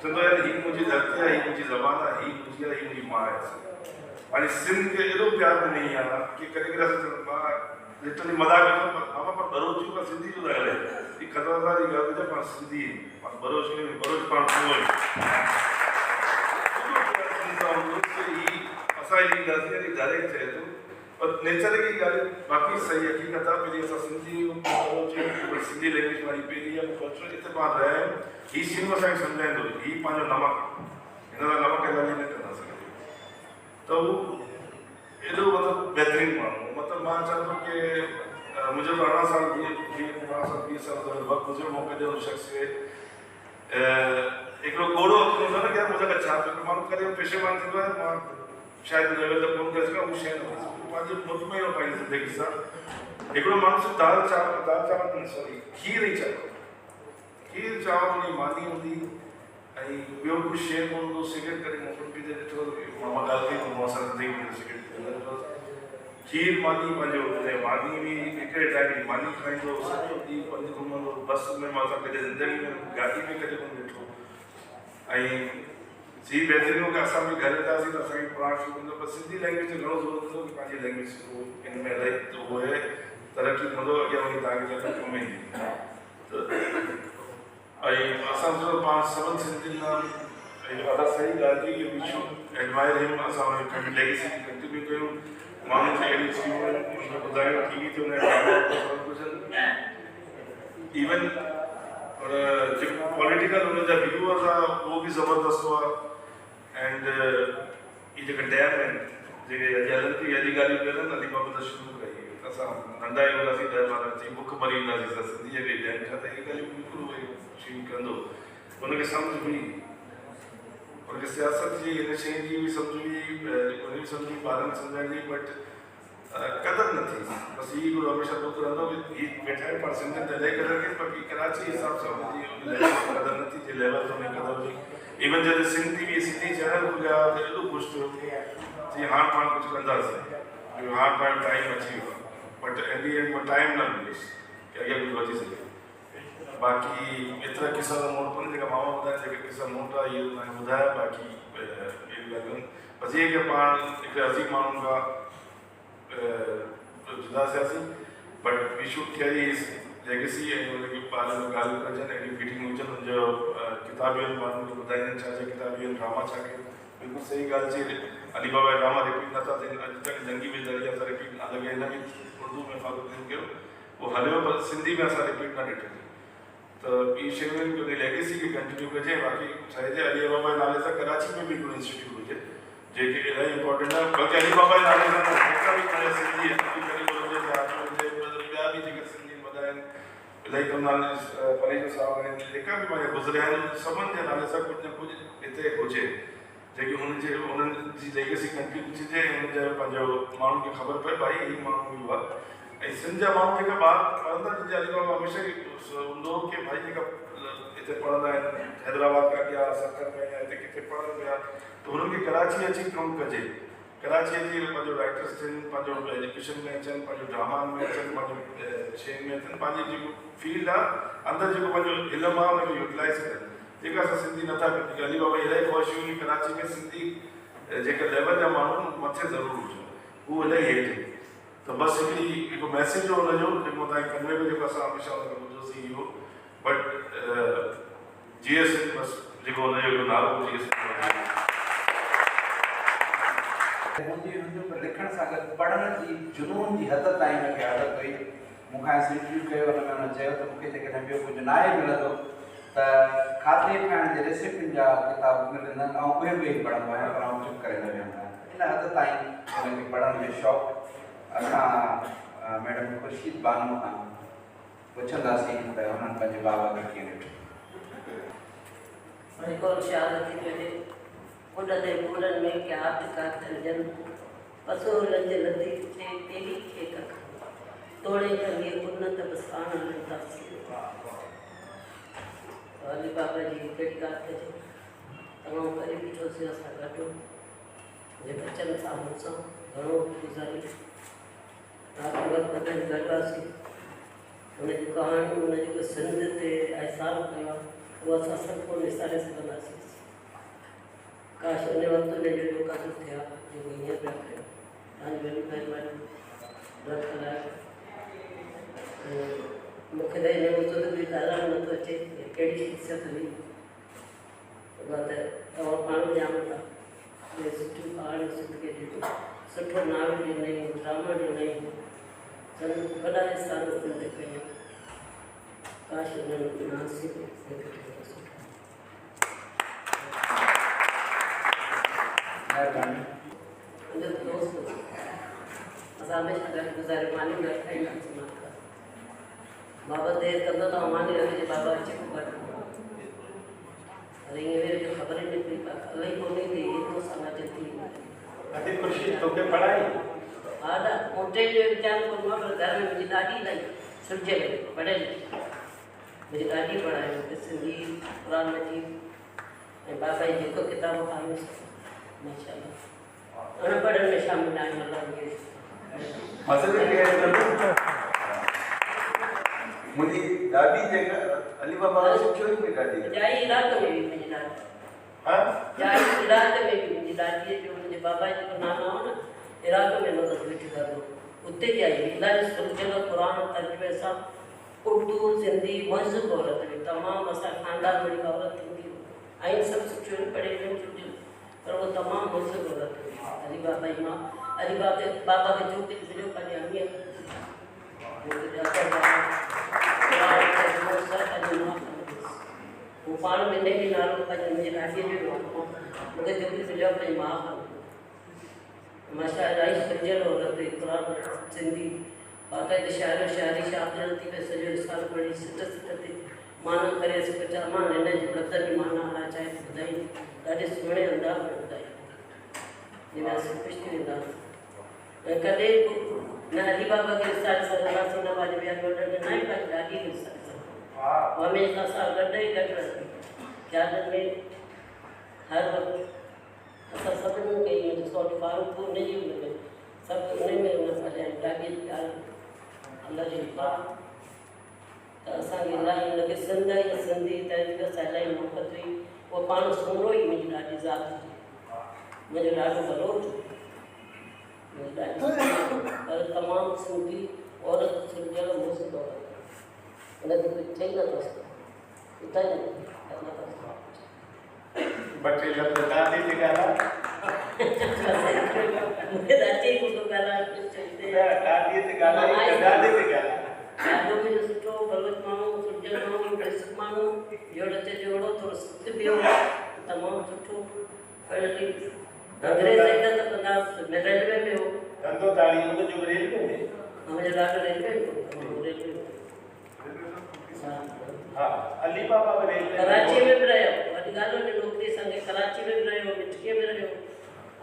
चवंदो आहे हीअ मुंहिंजी धरती आहे हीअ मुंहिंजी ज़बान आहे हीअ मुंहिंजी आहे हीअ मुंहिंजी माउ आहे पंहिंजी सिंध खे एॾो प्यारु ॾिनी आहे कि कॾहिं कॾहिं असां मां लिटरली मज़ाक कंदो मामा पर बरोच जो सिंधी जो न ॻाल्हाए हीअ ख़तरनाक जी ॻाल्हि आहे पाण सिंधी पाण बरोच में बरोच पाण असांजी ॻाल्हि डायरेक्ट चए थो पर नेचर की ॻाल्हि बाक़ी सही हक़ीक़त आहे पहिरीं असां सिंधी सिंधी लैंग्वेज वारी पहिरीं आहे कल्चर हिते पाण रहिया आहियूं हीअ सिंध असांखे सम्झाईंदो हीअ पंहिंजो नमक हिन लाइ नमक ॻाल्हि न कंदासीं त उहो एॾो मतिलबु बहितरीनु माण्हू मतिलबु मां चवां थो की मुंहिंजो 18 साल 20 साल वक़्तु गुज़रियो मौक़े ॾियो शख़्स खे हिकिड़ो घोड़ो हूंदो न की मुंहिंजा छा थियो माण्हू कॾहिं पेशेमान थींदो आहे मां शायदि लेवल ते कोन करे सघां उहा शइ न पंहिंजे मुल्क में पंहिंजी ज़िंदगी सां हिकिड़ो माण्हू सिर्फ़ु दाल चांवर सॉरी खीर ई खीर चांवर हुनजी मानी हूंदी ऐं ॿियो कुझु शइ कोन हूंदो सिगरेट करे मोकिल पी ते ॾिठो मां ॻाल्हि कई मां असां ज़िंदगी में सिगरेट खीर मानी पंहिंजो मानी बि हिकिड़े टाइम जी मानी खाईंदो, सॼो ॾींहुं पंधु घुमंदो, बस में मां सां कॾहिं ज़िंदगी में गाॾी में कॾहिं कोन ॾिठो। ऐं जी बहितरीन की असां बि घर ईंदासीं त असांखे पढ़णु शुरू कंदो, पर सिंधी लैंग्वेज जो घणो ज़रूरत हूंदो की पंहिंजी लैंग्वेज इन में इलाही उहो आहे तरक़ी कंदो, अॻियां वञी तव्हांखे जॾहिं कमु ईंदी। ऐं असां जो पाण सभिनि सिंधियुनि लाइ ॾाढा सही ॻाल्हि थी वी शुड एडमायर हिम, असां हुनजी लेगेसी कंटिन्यू कयूं। माण्हुनि खे अहिड़ी शयूं ॿुधायूं टीवी ते हुन इवन जेको पॉलिटिकल हुन जा व्यूअर्स आहे उहो बि ज़बरदस्त हुआ। एंड इहे जेके डैम आहिनि जेके हलनि थी अॼु ॻाल्हियूं कनि अली बाबा त शुरू कई, असां नंढा ई हूंदासीं 10-12 अची बुख भरी ईंदासीं त सिंधीअ खे डैम ठाहे, त इहे ॻाल्हियूं बिल्कुलु शुरू कंदो, हुनखे सम्झ हुई, हुनखे सियासत जी हिन शइ जी बि सम्झ हुई, हुन बि सम्झी ॿारनि सम्झाइण जी, बट कदर न थी। बसि इहो हिकिड़ो हमेशह दुख रहंदो की हीअ वेठा आहिनि पाण सिंधियुनि ते इलाही कदर कई, बाक़ी कराची जे हिसाब सां हुनजी कदर न थी, जे लेवल ते हुनजी कदर हुई। इवन जॾहिं सिंधी चैनल खुलिया त एॾो ख़ुशि थियो जी हाणे पाण कुझु कंदासीं, हाणे पाण टाइम अची वियो आहे, बट एट दी एंड में टाइम न मिलियुसि की अॻियां कुझु वधी सघे। बाक़ी एतिरा किसा त मूं वटि जेका माण्हू ॿुधाइनि, जेके किसा मूं वटि इहे तव्हांखे ॿुधाया, बाक़ी अहिड़ी ॻाल्हियूं बसि इहे की पाण हिकिड़े अज़ीम माण्हुनि खां जुदा थियासीं, बट वी शुड कैरी हिज लेगेसी ऐं हुनखे ॿारनि में ॻाल्हियूं कजनि, अहिड़ी मीटिंग हुजनि, हुनजो किताबियुनि माण्हुनि खे ॿुधाईंदा छा छा किताबियूं ड्रामा छा कयो। बिल्कुलु सही ॻाल्हि चई, अली बाबा जा ड्रामा रिपीट नथा थियनि, अॼु तक जंगी में ज़रिया सां रिपीट न लॻे, हिन बि उर्दू में फारूक़ीन कयो उहो हलियो, पर सिंधी में असां रिपीट न ॾिठी। त ॿी शयूं आहिनि की हुन लेगेसी खे कंटिन्यू कजे। बाक़ी छा अली बाबा जे नाले सां कराची में बि हिकिड़ो इंस्टीट्यूट हुजे जेके इलाही इंपॉर्टेंट आहे, बल्कि अली बाबा जे नाले सां जेका बि खणे सिंधी ॿिया बि जेके सिंधी वॾा आहिनि इलाही कंदा आहिनि, परेश साहब आहिनि, जेका बि पंहिंजा गुज़रिया आहिनि, सभिनि जे नाले सां कुझु न कुझु हिते हुजे जेकी हुननि जी लेगेसी कंटिन्यू थिए, हुनजा पंहिंजो माण्हुनि खे ख़बर पए भाई हीअ माण्हू बि हुआ। ऐं सिंध जा माण्हू जेका ॿार पढ़ंदा, जंहिंजे अली बाबा हमेशह हूंदो की भाई जेका हिते पढ़ंदा आहिनि, हैदराबाद खां अॻियां सखर में या हिते किथे पढ़नि पिया, त हुननि खे कराची अची कमु कजे, कराची अची पंहिंजो राइटर्स थियनि, पंहिंजो एजुकेशन में अचनि, पंहिंजो ड्रामानि में अचनि, पंहिंजो शयुनि में अचनि, पंहिंजी जेको फील्ड आहे अंदरि जेको पंहिंजो इल्मु आहे हुनखे यूटिलाइज़ कनि, जेका असां सिंधी नथा कयूं। अली बाबा इलाही ख़्वाहिशूं हुई कराची में सिंधी जेके लेवल जा माण्हू मथे ज़रूरु हुजनि, उहो इलाही हेठि। त बसि हिकिड़ो मैसेज हो हुनजो जेको तव्हांखे कन्वे में जेको असां हमेशह हुनखे ॿुधोसीं इहो, बट GS बसि जेको हुनजो नालो GS लिखण सां गॾु पढ़ण जी जुनून जी हद ताईं मूंखे आदत हुई। मूंखां इंटरव्यू कयो, हुन में हुन चयो त मूंखे जेकॾहिं ॿियो कुझु न आहे मिलंदो त खाधे ठाहिण जे रेसिपियुनि जा किताब मिलंदा आहिनि, ऐं उहे बि पढ़ंदो आहियां, पर आउं चुप करे न वेहंदो आहियां। इन हद ताईं हुनखे पढ़ण जो शौक़ु। असां मैडम ख़ुर्शीद बानो खां पुछंदासीं त हुननि पंहिंजे बाबा खे कीअं ॾिठो। उॾंदे पूरनि में क्या काथनि पसोलनि जे लधी थे तेरी खे कख तोड़े कंगे उन्नत बसाण लंदासीं। अली बाबा जी कहिड़ी ॻाल्हि कजे, तमामु करे ॾिठोसीं असां गॾु जे बचनि सां मूंसां घणो गुज़ारी, राति वक़्तु गॾु हुआसीं। हुनजी कहाणी हुन जेको सिंध ते अहसानु कयो आहे उहो असां सभु कोन विसारे सघंदासीं। काश उन वक़्तु में जहिड़ो कदुरु थिया जेको हीअं पिया कयो। तव्हांजी वॾी महिरबानी रख लाइ। मूंखे त हिन मुज़िब बि ॻाल्हाइणु नथो अचे, कहिड़ी ख़ुशियत हुई उहा त तव्हां पाण ॼाणो था। उहे सुठियूं कहाणियूं ज़िंदगी ॾिठो, सुठो नालो ॾिनई, ड्रामा ॾिनई, चङो वॾा हिसा सिंध कयूं। काश उन्हनि नासिब मुंहिंजो दोस्त असां हमेशह गॾु गुज़ारे मानी गॾु खाईंदासीं। बाबा देरि कंदो त मानी लॻे बाबा अचे पोइ गॾु, अरे ईअं वेरे जो ख़बर ई न पई, इलाही कोन्हे थी एतिरो समाज थी। अॼु ख़ुशी तोखे पढ़ाई हा न मोटे जो वीचार कोन आहे, पर घर में मुंहिंजी ॾाढी इलाही सुठे में पढ़ियल मुंहिंजी ॾाढी पढ़ाई मूंखे सिंधी क़ुरान मजीद ऐं बाबा जी जेको किताब खायूं माशाल्लाह। अनपढ़नि में शामिल आहिनि, मतिलबु मसले के मुझे दादी जगह अली बाबा से क्यों नहीं दादी जाई इराक में भी मुझे दादी हाँ जाई इराक में भी मुझे दादी जो मुझे बाबा जी को नाना हो ना इराक में नो बैठी कर दो उत्ते जाई इलाज सुरजल कुरान तर्जुमे सा उर्दू सिंधी मज़हब औरत है तमाम असा खानदान बड़ी औरत थी आई सब सिचुएशन पढ़े हुए पर वो तमाम मज़हब औरत है अली बाबा इमाम अली बाबा के जो के वीडियो पर अहमियत वो पान में नहीं नारों का मुझे राजी जो मुझे जो भी वीडियो पर माफ माशाअल्लाह इस सजल औरत इकरार सिंधी बाकायदे शायर शायरी शादी पे सजो इंसान बड़ी सिट माना करे सचा मान ने जो कदर की माना आना चाहे खुदाई ॾाढे सुहिणे अंदाज़ में ॿुधाई जिन से कुछ नहीं अंदाज़ कदे न अली बाबा के साथ सल्लल्लाहु अलैहि वसल्लम वाले बयान वडन ने नहीं पर ॾाढी के साथ वाह हमेशा सां गॾ ई गॾ रहंदी क्या में हर वक्त असां सभिनी खे इहो सौट फारूक उन जी उन सभु उन में उन पढ़िया ॾाढी ॻाल्हि अलाह जी पाक त असांखे इलाही हुनखे सिंधी तहज़ीब सां इलाही मोहबत हुई उहो पाण सुहिणो ई मुंहिंजी ॾाढी ज़ात हुई मुंहिंजो ॾाढो भलो थियो पर तमामु सिंधी औरत सिंधियल मुस्लिम औरत हुनखे कुझु चई नथो सघे ॿुधाई बच्चे लफ्ज़ दादी से ॻाल्हाए मूंखे दादी को ॻाल्हाइण कुझु चईंदे दादी से ॻाल्हाए दादी से ॻाल्हाए ॾाढो मुंहिंजो सुठो भगवत माण्हू सुजल माण्हू बेसिक माण्हू जोड़ ते जोड़ो थोरो सुस्त पियो तमामु सुठो पर अंग्रेज़ इज़त कंदासीं मैं रेलवे में हो धंधो ताड़ी उन जो रेलवे में मुंहिंजो ॾाढो रेलवे हाँ अली बाबा में रेलवे कराची में बि रहियो वॾी ॻाल्हि हुई नौकिरी संगे कराची में बि रहियो मिठीअ में रहियो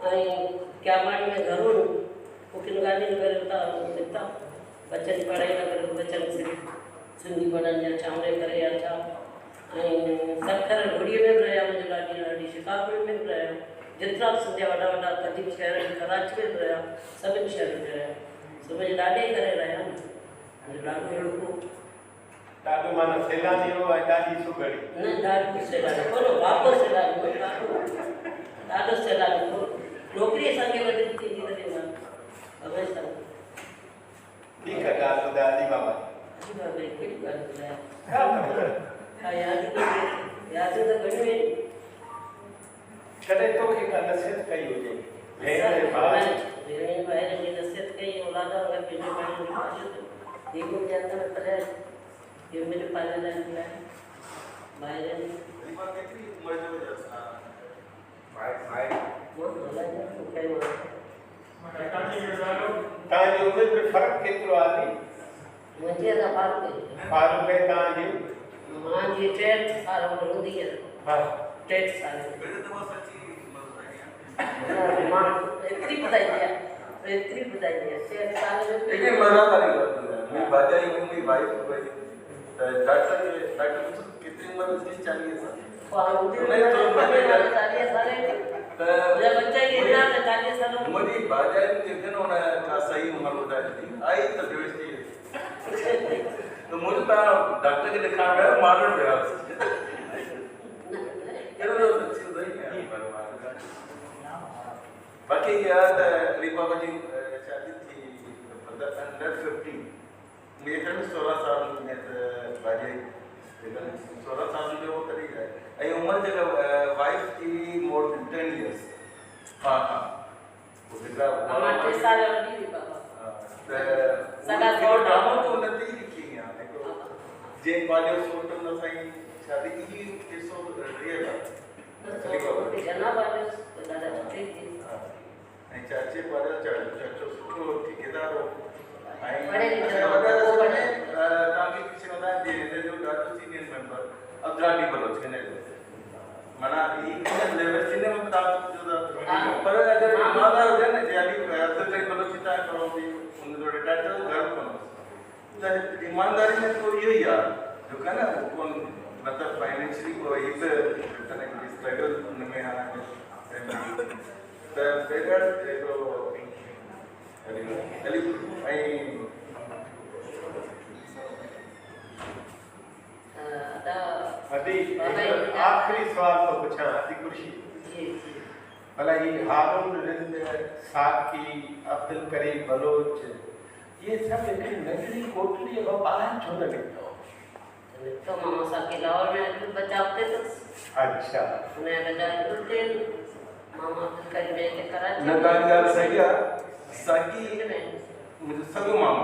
ऐं क्यामाड़ी में घर हुओ उकिल गाॾी में करे उतां निकिता बच्चनि जी पढ़ाई न करे बच्चनि सिंधी पढ़नि या चांवरे करे या छा ऐं सखर घोड़ीअ में बि रहिया मुंहिंजो ॾाढी शिकागो में बि रहिया जेतिरा बि सिंधिया वॾा वॾा क़दीम शहर आहिनि कराची में बि रहिया सभिनी शहर में रहिया सो मुंहिंजे ॾाढे करे रहिया मुंहिंजो ॾाढो अहिड़ो ॾाढो माना सैलानी हो ऐं ॾाढी सुगड़ी न ॾाढो सैलानी कोन वापसि सैलानी ॾाढो सैलानी हो नौकिरी असांखे वधीक थींदी रहे मां हमेशह ठीक है ॻाल्हि ॿुधाए अली बाबा अली बाबा कहिड़ी ॻाल्हि ॿुधायां छा यादि त घणियूं आहिनि कॾहिं तोखे का नसीहत कई हुजे भेण भाउ भेण भाइरनि जी नसीहत कई औलाद वग़ैरह पंहिंजे पाण जी पालियो हे मुंहिंजे हथ में पढ़ाए हे मुंहिंजे पाले लाइ घुराए ॿाहिरि केतिरी उमिरि जो हुयसि तव्हांजी उमिरि में फ़र्क़ु केतिरो आहे मुंहिंजी त फारूक ऐं तव्हांजी मुंहिंजी 63 साल उमिरि हूंदी आहे हा 63 साल मां एतिरी ॿुधाईंदी आहे एतिरी ॿुधाईंदी आहे 63 साल जो लेकिन मज़ा वाली बात है मेरी भाजाई मेरी वाइफ भाई डॉक्टर कितनी उम्र थी 40 साल मुझे बाजाई में देखने होना का सही उम्र होता है आई तो व्यवस्थित तो मुझे तो डॉक्टर के दिखा गया मालूम है बाकी याद बाबा जी शादी थी अंडर 50 मेरे घर में 16 साल में बाजाई 16 साल जो करी है आई उम्र जगह वाइफ की मोर देन 10 इयर्स हां हां वो बिगड़ा हमारे 3 साल वाली भी बाबा सगा छोड़ ड्रामा तो उन्नति लिखी है देखो जे वाले फोटो न सही शादी की किसो रियल तो जना वाले दादा ठीक है ऐं चाचे पर चाचो सुठो ठेकेदार हो बड़े ताकि किसी ने बताया दे जो डाटो सीनियर मेंबर अब जाटी बलोच के नहीं मना ये लेवल सीनियर में बता जो पर अगर मादा हो जाए ना जाली अब्दुल करीम बलोचिता करो भी उन जो डाटा घर को तो ईमानदारी में तो यही यार जो है ना कौन मतलब फाइनेंशियली को एक तरह की स्ट्रगल में आना है तो फिगर देखो आखिरी सवाल तो पूछा अदी खुशी जी जी भला ये हारून रिंद साकी अब्दुल करीम बलोच ये सब एक नगरी कोटली और बाहर छो न निकलो तो मामा साहब के लाहौर में खुद बचाते तो अच्छा मैं बजा दूते मामा अब्दुल करीम में कराची नगार सही है साकी में मुझे सगो मामो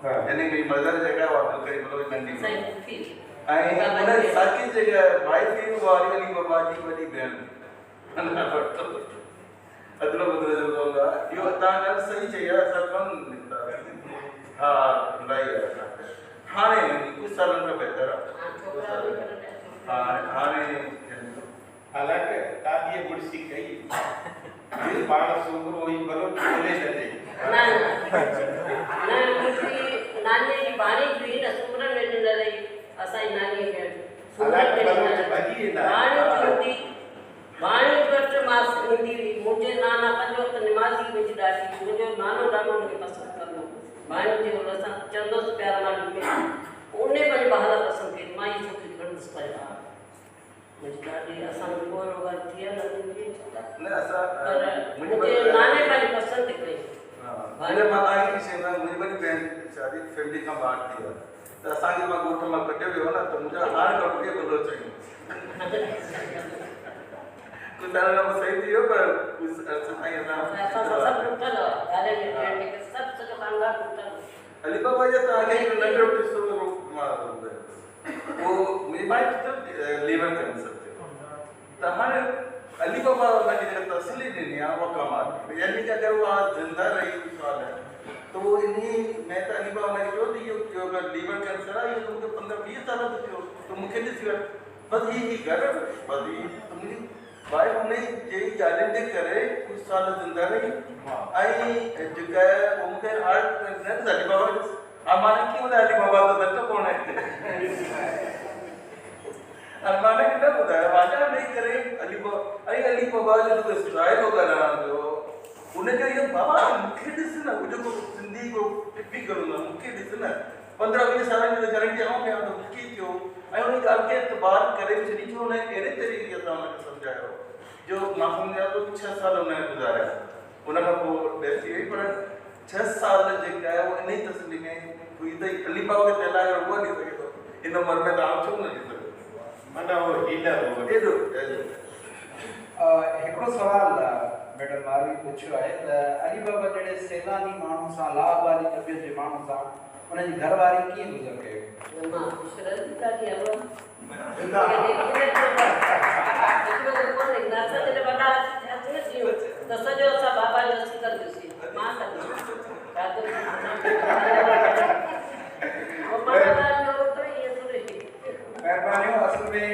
यानी मेरी मदर जगह और अब्दुल करीम बलोच नंदी सही फिर ऐं उन साकी जगह वाइफ ही वारी वाली बाबा जी वॾी भेण अदलो बदलो जो होगा यो तव्हां ॻाल्हि सही चई आहे असां कमु निकिता हा भई हाणे कुझु सालनि खां बहितर आहे हाणे हालांकि दादी गुड़सी कई ये बाण सुंदर वही बलोच बोले जाते ना ना मुझे नानी की बाणी भी न सुमरन में न रही असाई नानी के हालांकि बलोच बजी ना बाणी घट मास हिंदी मुझे नाना पंज वक्त नमाज़ी मुझे ॾाढी मुझे नानो ॾाढो मुझे पसंद करनो बाणी जो असां चंदोस प्यार मां उन्हें पंज बहाना पसंद के माई छोकरी खंडस पाया मुझे ॾाढी असां को रोगा थी न असां मुझे नाने पंज पसंद कई मेरे माता की सेवा मुझे बड़ी बहन शादी फैमिली का बाहर थी तो असांखे मां ॻोठ मां कढियो वियो न त मुंहिंजा हाणे कढ के बोलो चई कुछ साल में सही थी हो पर कुछ अर्थ ताईं असां सब टुटल गाले में ट्रेन के सब सॼो खानदान टुटल अली बाबा जो तव्हांखे हिकु नंढो किस्सो मां वो मुंहिंजी माइट त लीवर कैंसर थियो त हाणे अली बाबा उनखे जेका तसली ॾिनी आहे उहा कमाल यानी कि अगरि उहा ज़िंदा रही साल तो वो इन्हीं मैं तो अली बाबा ने जो दी जो अगर लीवर कैंसर है ये तो मुझे 15-20 साल तो थियो तो मुझे ॾिसी वठ बस ही घर बस ही तुमने वाइफ ने जे जालिम दे करे कुछ साल जिंदा रही आई जेका वो मुझे हार्ट न अली बाबा अमाने की उधर अली बाबा तो दत्त कौन है अरमाने के ना बताया वाजा नहीं करे अली बाबा जो तो स्ट्राइक होगा ना जो उन्हें जो ये बाबा मुख्य दिसना वो जो जिंदगी को टिप्पी करूँगा मुख्य दिसना 15-20 साल में गारंटी आऊँ मैं तो मुख्य क्यों आई उन्हें गाल के इतबार करे चली जो उन्हें तेरे तरीके के सामने समझाया जो मासूम ने तो 6 साल उन्हें गुजारा उन्हें वो डेथ हुई पर 6 साल जेका है वो इन्हीं तस्वीर में हुई तो अली बाबा के तेला है वो नहीं सके तो इन उम्र में तो आप क्यों नहीं सके माना वो हीलर हो ये दो हिकिड़ो सवाल मैडम मारवी पुछियो आहे त अली बाबा जहिड़े सैलानी माण्हू सां लाभ वारी तबियत जे माण्हू सां उनजी घरवारी कीअं गुज़र कयो मां ख़ुशि रहंदी काठी हलो त सॼो असां बाबा जो अची कंदासीं मां महिरबानी असल में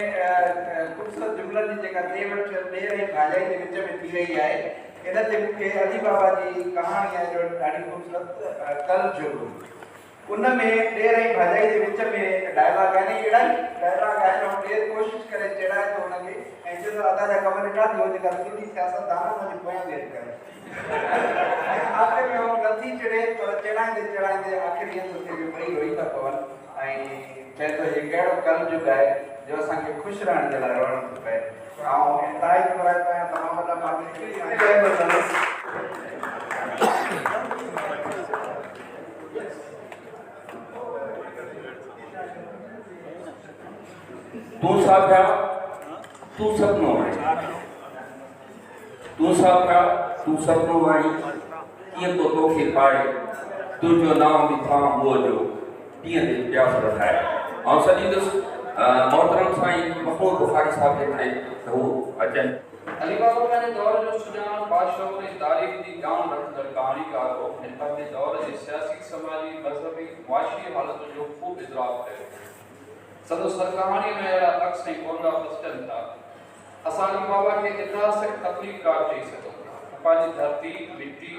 ख़ूबसूरत जुमलनि जी जेका ॾे वठि ॾेर ऐं भाॼाई जे विच में थी रही आहे इन ते मूंखे अली बाबा जी कहाणी आहे जो ॾाढी ख़ूबसूरत कल जुग उन में ॾेर ऐं भाॼाई जे विच में डायलॉग आहिनि अहिड़ा डायलॉग आहिनि ऐं ॾेर कोशिशि करे चढ़ाए थो हुनखे ऐं चए थो अदा जा कम ॾिठा थी हो जेका सिंधी सियासतदान हुनजे पोयां वेठ करे ऐं आख़िर में उहो नथी चढ़े पर चढ़ाईंदे चढ़ाईंदे आख़िर ईअं थो थिए ॿई रोई था पवनि ऐं चए थो हीउ कहिड़ो कल जुग आहे जो असांखे ख़ुशि रहण जे लाइ रोअणो थो पए ऐं तारीफ़ कराए पिया तमामु वॾा माण्हू तू साफा तू सपनो तू साफा तू सपनो वारी कीअं तो तोखे पाए तुंहिंजो नाम बि था उहो जो कीअं ते प्यास रखाए ऐं सॼींदुसि मोहतरम साईं महमूद बुखारी साहब जे थे त हू अचनि अली बाबा पंहिंजे दौर जो सुञाण बादशाह ऐं तारीख़ जी ॼाण रखंदड़ कहाणीकार हो ऐं पंहिंजे दौर जे सियासी समाजी मज़हबी मुआशी हालतुनि जो ख़ूब इज़राब कयो संदसि हर कहाणी में अहिड़ा अक्स ऐं कोंडा पसटनि था असां अली बाबा खे इतिहासिक तकलीफ़कार चई सघूं पंहिंजी धरती मिट्टी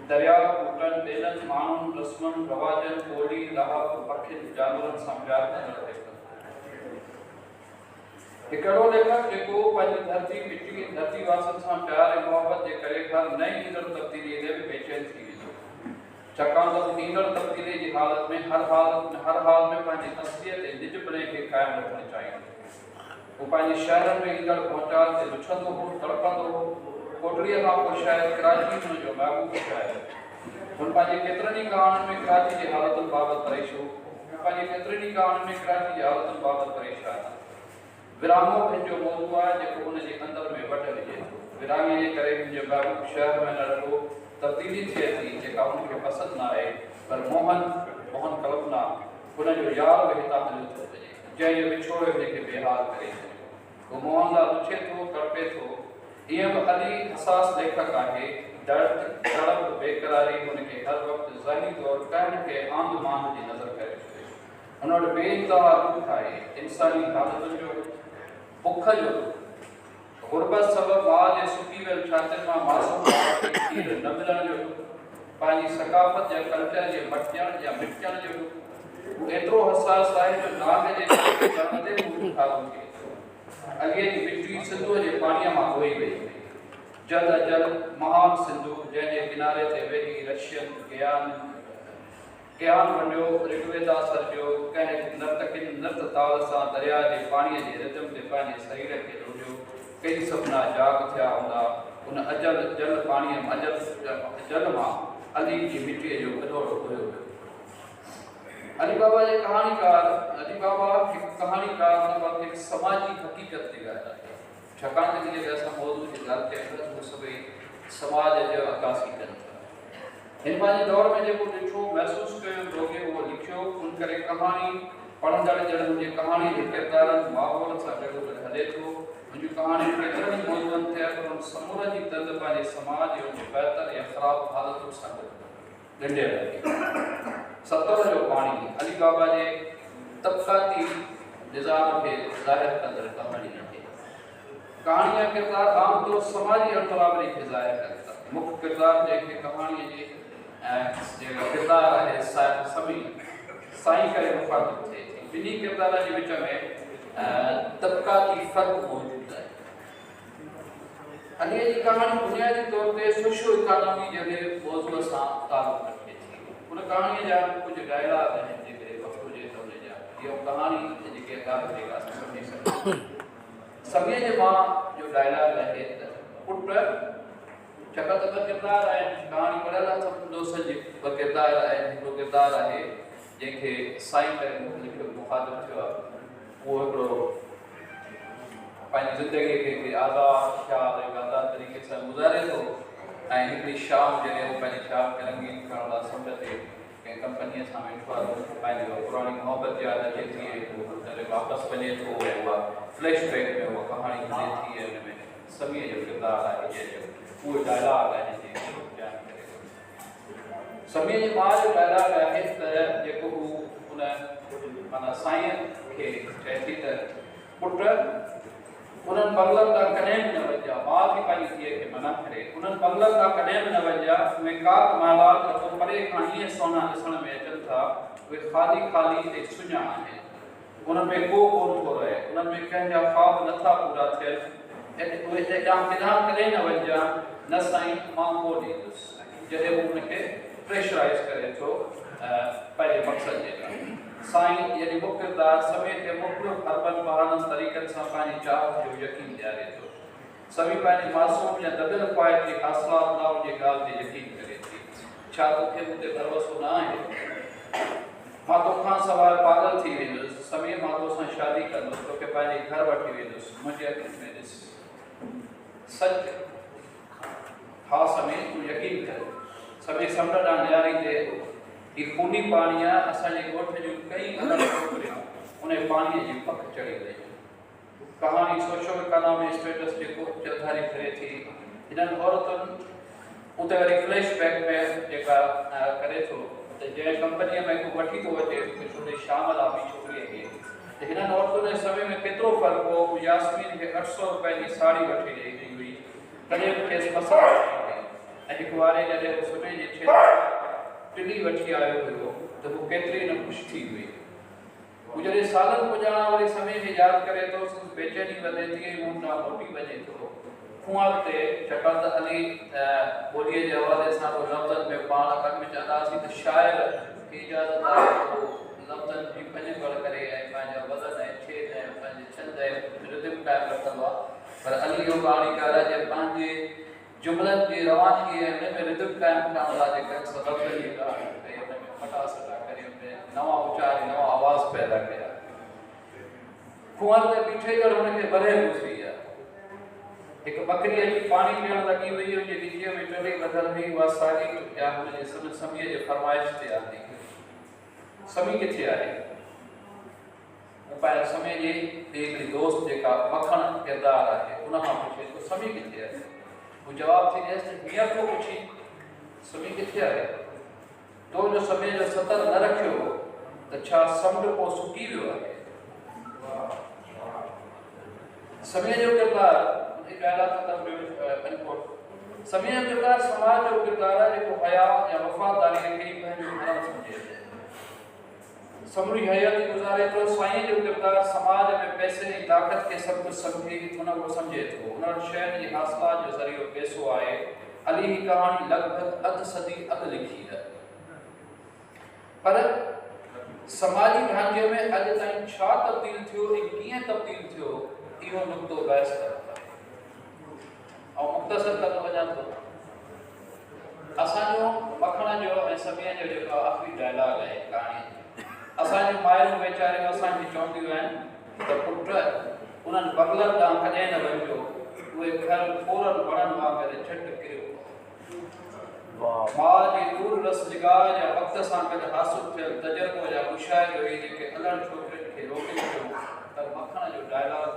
दरिया ॿूटनि ॿेलनि माण्हुनि रस्मनि रवाजनि ॿोली लहाब पखियुनि जानवरनि सां प्यार कंदड़ लेखक हिकिड़ो लेखक जेको पंहिंजी धरती मिट्टी धरती वासनि सां प्यार ऐं मोहबत जे करे हर नई इज़त तब्दीली ते बि बेचैन थी वेंदो छाकाणि त ईंदड़ तब्दीली जी हालत में हर हाल में पंहिंजी असलियत ऐं निजपणे खे क़ाइमु रखणु चाहींदो। वो पंहिंजे शहरनि में ईंदड़ पहुचाल ते लुछंदो हो, तड़पंदो हो। कोटड़ीअ खां पोइ शायदि कराची में हुनजो महबूब शाइर हुन पंहिंजे केतिरनि ई कहाणियुनि में कराची जी हालतुनि बाबति परेशान विरामो पंहिंजो मौज़ू आहे जेको हुनजे अंदर में वढ विझे थो। विरामीअ जे करे मुंहिंजो महबूब शहर में न रुॻो तब्दीली थिए थी जेका हुनखे पसंदि न आहे, पर मोहन कल्पना हुनजो यार बि हितां हलियो थो वञे, जंहिंजो विछोड़े हुनखे बेहाल करे छॾियो। हू मोहनलाल लुछे थो, तड़पे थो। ईअं बि अली हसास लेखक आहे। दर्द, तड़प, बेकरारी हुनखे हर वक़्तु ज़ाहिरी तौरु कंहिं न कंहिं आंद मान जी नज़र करे छॾे। हुन वटि बेइंतहा दुख आहे, इंसानी हालतुनि जो, बुख जो, गुरबत सबबु माउ जे सुकी वियल छातियुनि मां मासूम खे खीर न मिलण जो दुख, पंहिंजी सकाफ़त या कल्चर जे मटिजण या मिटजण जो दुख। हू एतिरो हसास आहे जो नाग जे चढ़ंदे हू ठारो थिए थो। अॻे जी मिटी सिंधूअ जे पाणीअ मां ॻोई वई हुई। जल अजल महान सिंधु जंहिंजे किनारे ते वेही रशियन ज्ञान वंडियो, ऋग्वेदा सर्जियो, कंहिं नर्तकिन नृत ताल सां दरिया जे पाणीअ जे रिदम ते पंहिंजे शरीर खे रुढ़ियो। कई सपना जाग थिया हूंदा उन अजल जल पाणीअ जल मां अली जी मिटीअ जो कदोड़ो हुयो। अली बाबा हिकु कहाणीकार न हिकु समाजी हक़ीक़त ते ॻाल्हि आहे। छाकाणि त जीअं असां मौज़ू जी ॻाल्हि कयूं उहे सभई समाज जो अकासी कनि था। हिन पंहिंजे दौर में जेको ॾिठो महसूसु कयो लोगे उहो लिखियो। उन करे कहाणी पढ़ंदड़ ॼण मुंहिंजी कहाणी जे किरदारनि माहौल सां गॾोगॾु हले थो। मुंहिंजी कहाणी केतिरनि ई मौज़ूअनि ते पर उन समूर जी तंद पंहिंजे समाज जो बहितर या ख़राबु हालतुनि सां गॾु ॻंढियल आहे। 70 जो पाणी अली बाबा जे तबक़ाती निज़ाम खे ज़ाहिर कंदड़ कहाणी आहे। कहाणी जा किरदार आमतौर समाजी अणबराबरी खे ज़ाहिर कनि था। मुख्य किरदार जंहिंखे कहाणीअ जे जेका किरदार आहे साईं करे मुखातिब थिए थी। ॿिन्ही किरदारनि जे विच में तबक़ाती फ़र्क़ु मौजूदु आहे। अलीअ जी कहाणी बुनियादी तौर ते सोशो इकोनॉमी जहिड़े मौज़ूअ सां तालुक़ु रखे थी। उन कहाणीअ जा कुझु डायलॉग आहिनि जेके वक़्तु हुजे त उन जा इहो कहाणी जेके ॻाल्हि जेका असां सम्झी सघूं। सभीअ जे मां जो डायलॉग आहे त पुट छाकाणि त ॿ किरदार आहिनि। कहाणी पढ़ियल आहे सभु दोस्तनि जी ॿ किरदार आहिनि। हिकिड़ो किरदारु आहे जंहिंखे साईं करे मुखातिब थियो आहे। उहो हिकिड़ो पंहिंजी ज़िंदगीअ खे आज़ादु ख़्याल ऐं आज़ादु तरीक़े सां गुज़ारे थो ऐं हिकिड़ी शाम जॾहिं उहो पंहिंजी शाम खे रंगीन करण लाइ समुंड ते कंहिं कंपनीअ सां वेठो आहे, पंहिंजी पुराणी मोहबत यादि अचे थी, जॾहिं वापसि वञे थो ऐं उहा फ्लैशबैक में उहा कहाणी हले थी ऐं हुन में समीअ जो किरदारु आहे जंहिंजो उहे डायलॉग आहिनि जेके बयानु करे थो। समीअ जी माउ जो डायलॉग आहे त जेको हू हुन माना साईं खे चए थी त पुट उन्हनि बंगलनि खां कॾहिं बि न वञा। माउ थी पंहिंजी धीअ खे मना करे उन्हनि बंगलनि खां कॾहिं बि न वञा। उहे का मालात रखो परे खां ईअं सोना ॾिसण में अचनि था। उहे ख़ाली ते सुञा आहिनि। उन में को कोन थो रहे। उन्हनि में कंहिंजा ख़्वाब नथा पूरा थियनि। उहे किथां कॾहिं न वञा। न साईं मां उहो ॾींदुसि जॾहिं हू हुनखे प्रेशराइज़ करे थो पंहिंजे मक़सद जे लाइ। साईं यानी मुख्य किरदार समय के मुख़्तलिफ़ अरबन बहाननि तरीक़नि सां पंहिंजी चाहत जो यकीन ॾियारे थो। सभी पंहिंजी मासूम या दबियल ख्वाहिश जी हासिलात नाव जी ॻाल्हि ते यकीन करे थी। छा तोखे मूं ते भरोसो न आहे? मां तोखां सवाइ पागल थी वेंदुसि। समय मां तोसां शादी कंदुसि, तोखे पंहिंजे घर वठी वेंदुसि। मुंहिंजे अखियुनि में ॾिस सच। हा समय तूं यकीन कर। समय समुंड ॾांहुं निहारींदे ही खूनी पाणी आहे। असांजे ॻोठ जूं कई अलॻि छोकिरियूं उन पाणीअ जी पक चढ़ी वई। कहाणी सोशो इकोनॉमी स्टेटस जेको चौधारी करे थी। हिननि औरतुनि उते वरी फ्लैशबैक में जेका करे थो त जंहिं कंपनीअ में को वठी थो अचे छोकिरी शामिल आहे ॿी छोकिरीअ खे त हिननि औरतुनि जे समय में केतिरो फ़र्क़ु हो। यास्मीन खे 800 रुपए जी साड़ी वठी ॾेई हुई। तॾहिं बि खेसि मसालो ऐं हिकु वारे जॾहिं सुने जे क्षेत्र टिली वठी आयो हुयो त हू केतिरी न ख़ुशि थी हुई। हू जॾहिं सालनि पुॼाणा वरी समय खे यादि करे थो बेचैनी वधे थी ऐं मुंहुं ॾांहुं मोटी वञे थो कुंवर ते छाकाणि त अली ॿोलीअ जे हवाले सां पोइ लफ़्ज़नि में पाण अॻ में चवंदासीं त शाइर खे इजाज़त आहे लफ़्ज़नि जी पंहिंजे कर करे ऐं पंहिंजा वज़न ऐं छेद ऐं पंहिंजे छंद ऐं रिदम क़ाइमु रखंदो आहे पर अली इहो कहाणीकार आहे जे पंहिंजे जुमलनि जी रवानगी ऐं हुन में रिदम क़ाइमु करण लाइ जेका लफ़्ज़ जी ॻाल्हि कई हुन में खटास अदा करे हुन में नवां उचार नवां आवाज़ पैदा कया कुंवर ते बीठे करे हुनखे बरे गुज़री आहे हिकु बकरी अची पाणी पीअण लॻी वई हुनजे ॾिजीअ में टोली ॿधल हुई उहा साॻी या हुनजे समीअ जे फरमाइश ते आंदी समी किथे आहे पंहिंजे समय जी हिकिड़ी दोस्त जेका मखण किरदारु आहे उन खां पुछे थो समी किथे आहे हू जवाबु थी ॾियसि हीअं को पुछी समी किथे आहे तो जो समय जो सतर न रखियो त छा समुंड पोइ सुकी वियो आहे समय जो किरदारु समय जो किरदारु समाज जो किरदारु आहे जेको हया या वफ़ादारी खे पंहिंजो धर्म सम्झे समूरी हयाती गुज़ारे थो साईं जो किरदारु समाज में पैसे जी ताक़त खे सभु कुझु सम्झी उन को सम्झे थो उन शयुनि जी हासिलात जो ज़रियो पैसो आहे अली ही कहाणी लॻभॻि अधु सदी अॻु लिखी आहे पर समाजी ढांचे में अॼु ताईं छा तब्दील थियो ऐं कीअं तब्दील थियो इहो नुक़्तो बहस करणु ऐं मुख़्तसर कंदो वञा थो असांजो मखण जो ऐं समीअ जो जेको आख़िरी डायलॉग आहे कहाणी असांजी मायूं वीचारियूं असांखे चवंदियूं आहिनि त पुट उन्हनि बगलनि ॾांहुं कॾहिं न वञिजो उहे घर फोरन वणनि वांगुरु झटि किरियो माउ जी दूर रस जिगार या वक़्त सां गॾु हासिलु थियल तजुर्बो या मुशाहिदो जेके हलण छोकिरियुनि खे रोके छॾियो त मखण जो डायलॉग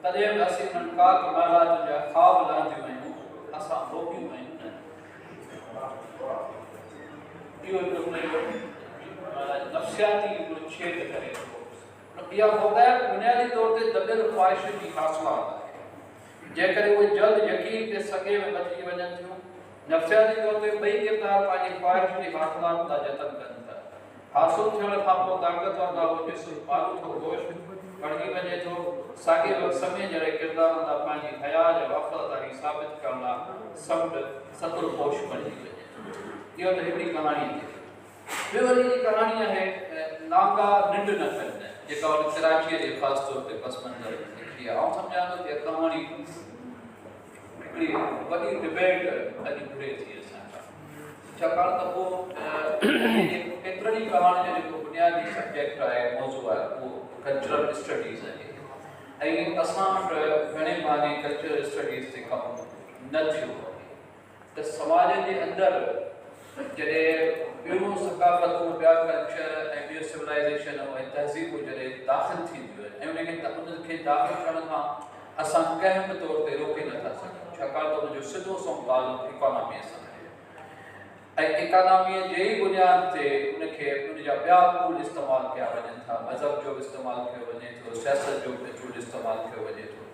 तॾहिं बि असीं उन्हनि काक महिलातुनि जा ख़्वाब लहंदियूं आहियूं असां रोकियूं आहियूं न इहो हिकिड़ो नफ़्सियाती छेद करे थो इहा ग़ैर बुनियादी तौर ते दबियल ख़्वाहिशुनि जी हासिलात आहे जेकॾहिं उहे जल्द यकीन ते सॻे में बदिली वञनि थियूं नफ़्सियाती तौर ते ॿई किरदार पंहिंजी ख़्वाहिश जी हासिलात लाइ जतन कनि था हासिल थियण खां पोइ ताक़तवर लाइ जिस्म पालू थो गोश बढ़ी वञे थो साॻे वक़्तु समय जहिड़े किरदारनि लाइ पंहिंजी हया या वफ़ादारी साबित करण लाइ समुंड सतुरपोश बणिजी वञे इहो त हिकिड़ी कहाणी आहे ॿियो वरी जी कहाणी आहे नागा निंड न कनि जेका उन कराचीअ जे ख़ासि तौर ते पसमंज़र लिखी आहे आउं सम्झां थो त कहाणी हिकिड़ी वॾी डिबेट अॼु घुरे थी असांखां छाकाणि त पोइ केतिरनि ई कहाणी जो जेको बुनियादी सब्जेक्ट आहे मौज़ू आहे उहो कल्चरल स्टडीज़ आहे ऐं असां वटि घणे माने कल्चरल स्टडीज़ ते कमु न थियो त समाज जे अंदरि जॾहिं ॿियूं सकाफ़तूं ॿिया कल्चर ऐं ॿियूं सिविलाइज़ेशन ऐं तहज़ीबूं जॾहिं दाख़िल थींदियूं आहिनि ऐं उनखे दाख़िल करण खां असां कंहिं बि तौर ते रोके नथा सघूं छाकाणि त उनजो सिधो सो तालुक़ु इकोनॉमीअ सां आहे ऐं इकोनॉमीअ जे ई बुनियाद ते उनखे उनजा ॿिया टूल इस्तेमालु कया वञनि था मज़हब जो बि इस्तेमालु कयो वञे थो सियासत जो बि टूल इस्तेमालु कयो वञे थो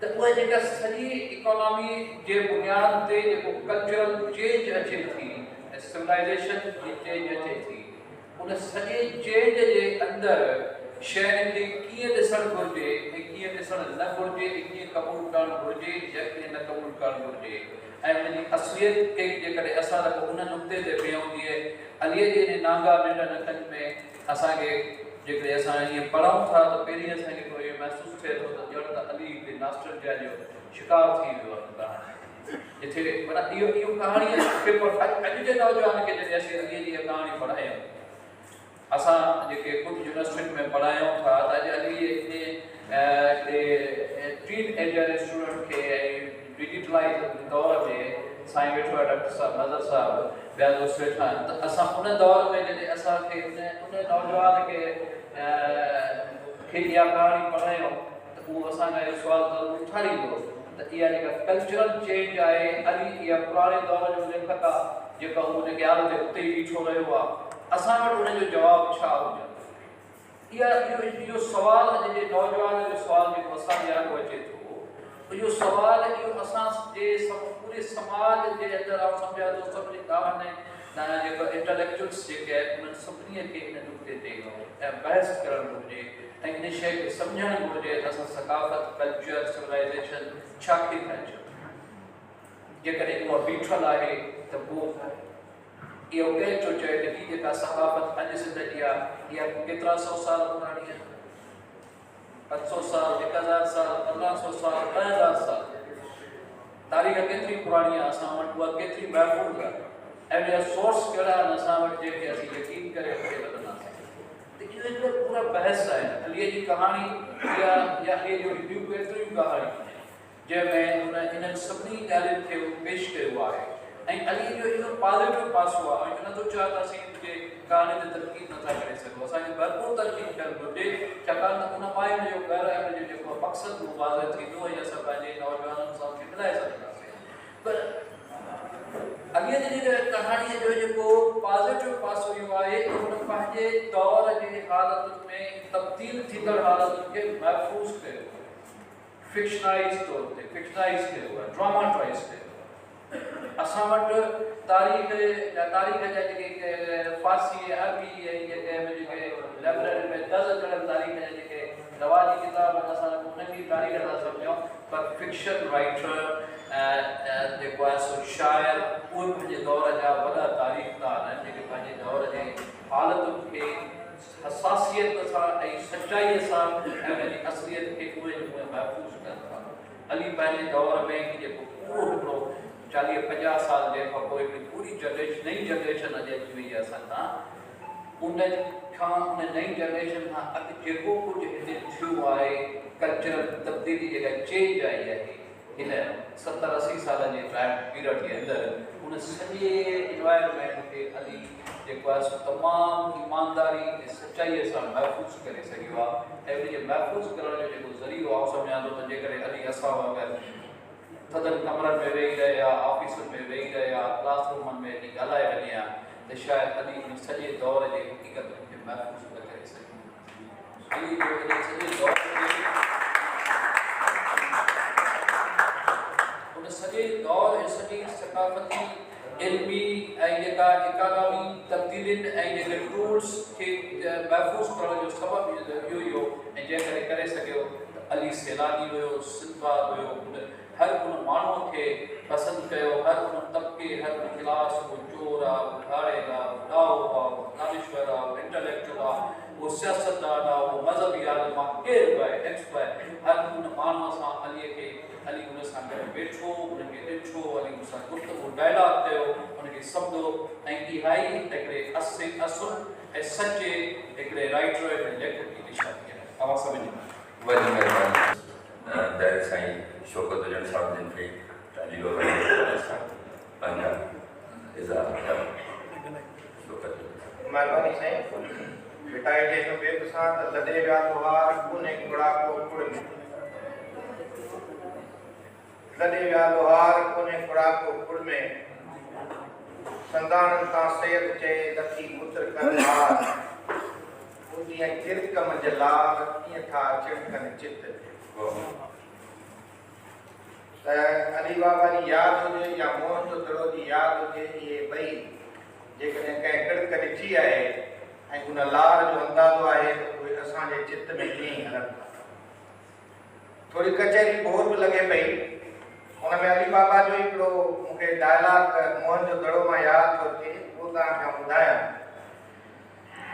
त उहा जेका सॼी इकोनॉमी जे बुनियाद ते जेको कल्चरल चेंज अचे थी सिविलाइज़ेशन जी चेंज अचे थी उन सॼे चेंज जे अंदरि शयुनि खे कीअं ॾिसणु घुरिजे ऐं कीअं ॾिसणु न घुरिजे ऐं कीअं क़बूलु करणु घुरिजे या कीअं न क़बूलु करणु घुरिजे ऐं उनजी असलियत खे जेकॾहिं असां त उन नुक़्ते ते वेहूं जीअं अलीअ जे नागा निंड नखनि में असांखे जेकॾहिं असां ईअं पढ़ूं था त पहिरीं असांखे थोरो इहो महसूसु थिए थो त ॼण त अली हिकिड़ी नास्टल्जिया जो शिकार थी वियो आहे कहाणी जिथे माना इहो कहाणी खे अॼु जे नौजवान खे जॾहिं असीं अलीअ जी कहाणी पढ़ायूं असां जेके ख़ुदि यूनिवर्सिटी में पढ़ायूं था त अॼु अलीअ टीन एजर स्टूडेंट खे डिजिटलाइज़ दौर में साईं वेठो आहे डॉक्टर साहब नज़र साहब ॿिया दोस्त वेठा आहिनि त असां उन दौर में जॾहिं असांखे उन नौजवान खे इहा कहाणी पढ़ायूं त उहो असांजा इहो सुवाल ज़रूरु उथारींदो त इहा जेका कल्चरल चेंज आहे अली इहा पुराणे दौर जो लेखक आहे जेका उन ॻाल्हि ते उते ई बीठो रहियो आहे असां वटि उनजो जवाबु छा हुजंदो इहो सुवालु अॼु जे नौजवान जो सुवालु जेको असांजे आॻो अचे थो इहो सुवालु इहो असां जे पूरे समाज जे अंदरि आउं सम्झां थो सभिनी ॻाल्हि जेको इंटेलेक्चुअल्स जेके आहिनि उन्हनि सभिनी खे इन नुक़्ते ते बहस करणु घुरिजे ऐं इन शइ खे सम्झणु घुरिजे त असां सकाफ़त कल्चर सिविलाइज़ेशन छा खे था चऊं जेकॾहिं उहा बीठल आहे त पोइ इहो केरु थो चए त हीअ जेका सकाफ़त अॼु सिंध जी आहे इहा केतिरा सौ साल पुराणी आहे? 500 साल, 1000 साल, 1500 साल, 2000 साल। तारीख़ केतिरी पुराणी आहे असां वटि, उहा केतिरी महफ़ूज़ आहे, ऐं उनजा सोर्स कहिड़ा आहिनि असां वटि जेके असीं यकीन करे वठी वठंदासीं। त इहो हिकिड़ो पूरा बहस आहे। अलीअ जी कहाणी इहा या इहे जो ॿियूं केतिरियूं कहाणियूं जंहिंमें हुन इन्हनि सभिनी ॻाल्हियुनि खे पेश कयो आहे। ऐं अलीअ जो इहो पॉज़िटिव पासो आहे। ऐं नथो चाहे त असीं हुनजे कहाणी ते तनक़ीद नथा करे सघूं, असांखे भरपूर तनक़ीद करणु घुरिजे, छाकाणि त उन मां हुनजो घर ऐं हुनजो जेको मक़सदु उहो वाज़ह थींदो ऐं असां पंहिंजे नौजवाननि सां मिलाए सघंदासीं। पर अलीअ जी जेका कहाणीअ जो जेको पॉज़िटिव पासो इहो आहे त हुन पंहिंजे दौर जे हालतुनि में तब्दील थींदड़ हालतुनि खे महफ़ूज़ कयो, फिक्शनाइज़ तौर ते फिक्शनाइज़ कयो आहे, ड्रामाटाइज़ कयो। असां वटि तारीख़ जा जेके फ़ारसी अरबी ऐं जेके लाइब्रेरी में दर्ज कयल तारीख़ जा जेके रवाजी किताब आहिनि असां उनजी तारीख़ था सम्झूं, पर फिक्शन राइटर जेको आहे सो शाइर उहे पंहिंजे दौर जा वॾा तारीख़दार आहिनि जेके पंहिंजे दौर जे हालतुनि खे हसासियत सां ऐं सचाईअ सां ऐं उनजी असलियत खे उहे महफ़ूज़ कनि था। अली पंहिंजे दौर में जेको पूरो हिकिड़ो 40-50 साल जे खां पोइ हिकिड़ी पूरी जनरेशन, नई जनरेशन अॼु अची वई आहे असां खां। उन नई जनरेशन खां अॻु जेको कुझु हिते थियो आहे, कल्चरल तब्दीली जेका चेंज आई आहे हिन 70-80 साल जे टाइम पीरियड जे अंदरि, उन सॼे इन्वायरमेंट खे अली जेको आहे सो तमामु ईमानदारी ऐं सचाईअ सां महफ़ूज़ करे सघियो आहे। ऐं उनजे महफ़ूज़ करण जो जेको ज़रियो आहे सम्झां थो त जेकॾहिं अली असां वांगुरु थधनि कमरनि में वेही रहिया, ऑफिसुनि में वेही रहिया, क्लासरूमनि में हली ॻाल्हाए वञे हा त शायदि अली उन सॼे दौर जे हक़ीक़तुनि खे महफ़ूज़ न करे सघे। अली जो हिन सॼे दौर उन सॼे दौर ऐं सॼी सकाफ़ती इल्मी ऐं जेका इकानमी तब्दीलियुनि ऐं जेके टूल्स खे महफ़ूज़ करण जो सबबु इहो ऐं जंहिं करे सघियो त अली सैलानी हुयो, सिंधवाद हुयो, हर उन माण्हूअ खे पसंदि कयो, हर उन तबिके, हर उन क्लास, उहो चोर आहे, उहो धाड़ेल आहे, उहो ॾाओ आहे, उहो दानिश्वर आहे, उहो इंटेलेक्चुअल आहे, उहो सियासतदान आहे, उहो मज़हबी आलिम आहे, केरु बि आहे, एक्स बि आहे, हर उन माण्हूअ सां अलीअ खे अली उन सां गॾु वेठो, उनखे ॾिठो, अली उन सां गुफ़्तगू डायलॉग कयो, उनखे सम्झो ऐं इहा ई हिकिड़े असुल ऐं सचे हिकिड़े राइटर ऐं लेखक जी निशानी आहे। तव्हां सभिनी वॾी महिरबानी दर साईं शौकत हुजण साहिब जिन खे अली बाबा सां पंहिंजा इज़ार महिरबानी साईं मिटाई जे सफेद सां त लॾे विया लोहार कोन्हे घोड़ा को कुड़ में, लॾे विया लोहार कोन्हे घोड़ा को कुड़ में, संदाननि तां सैयद चए लथी पुत्र कर हार, उन्हीअ किरक मंझ लाल कीअं था चिड़कनि चित। अली बाबा जी यादि हुजे या मोहन जो दड़ो जी यादि हुजे, इहे ॿई जेकॾहिं कंहिं किड़क ॾिठी आहे ऐं उन लार जो अंदाज़ो आहे त उहे असांजे चित में ईअं ई हलनि था। थोरी कचहरी बोर बि लॻे पई, हुन में अली बाबा जो हिकिड़ो मूंखे डायलॉग मोहन जो दड़ो मां यादि थो थिए, उहो तव्हांखे ॿुधायां।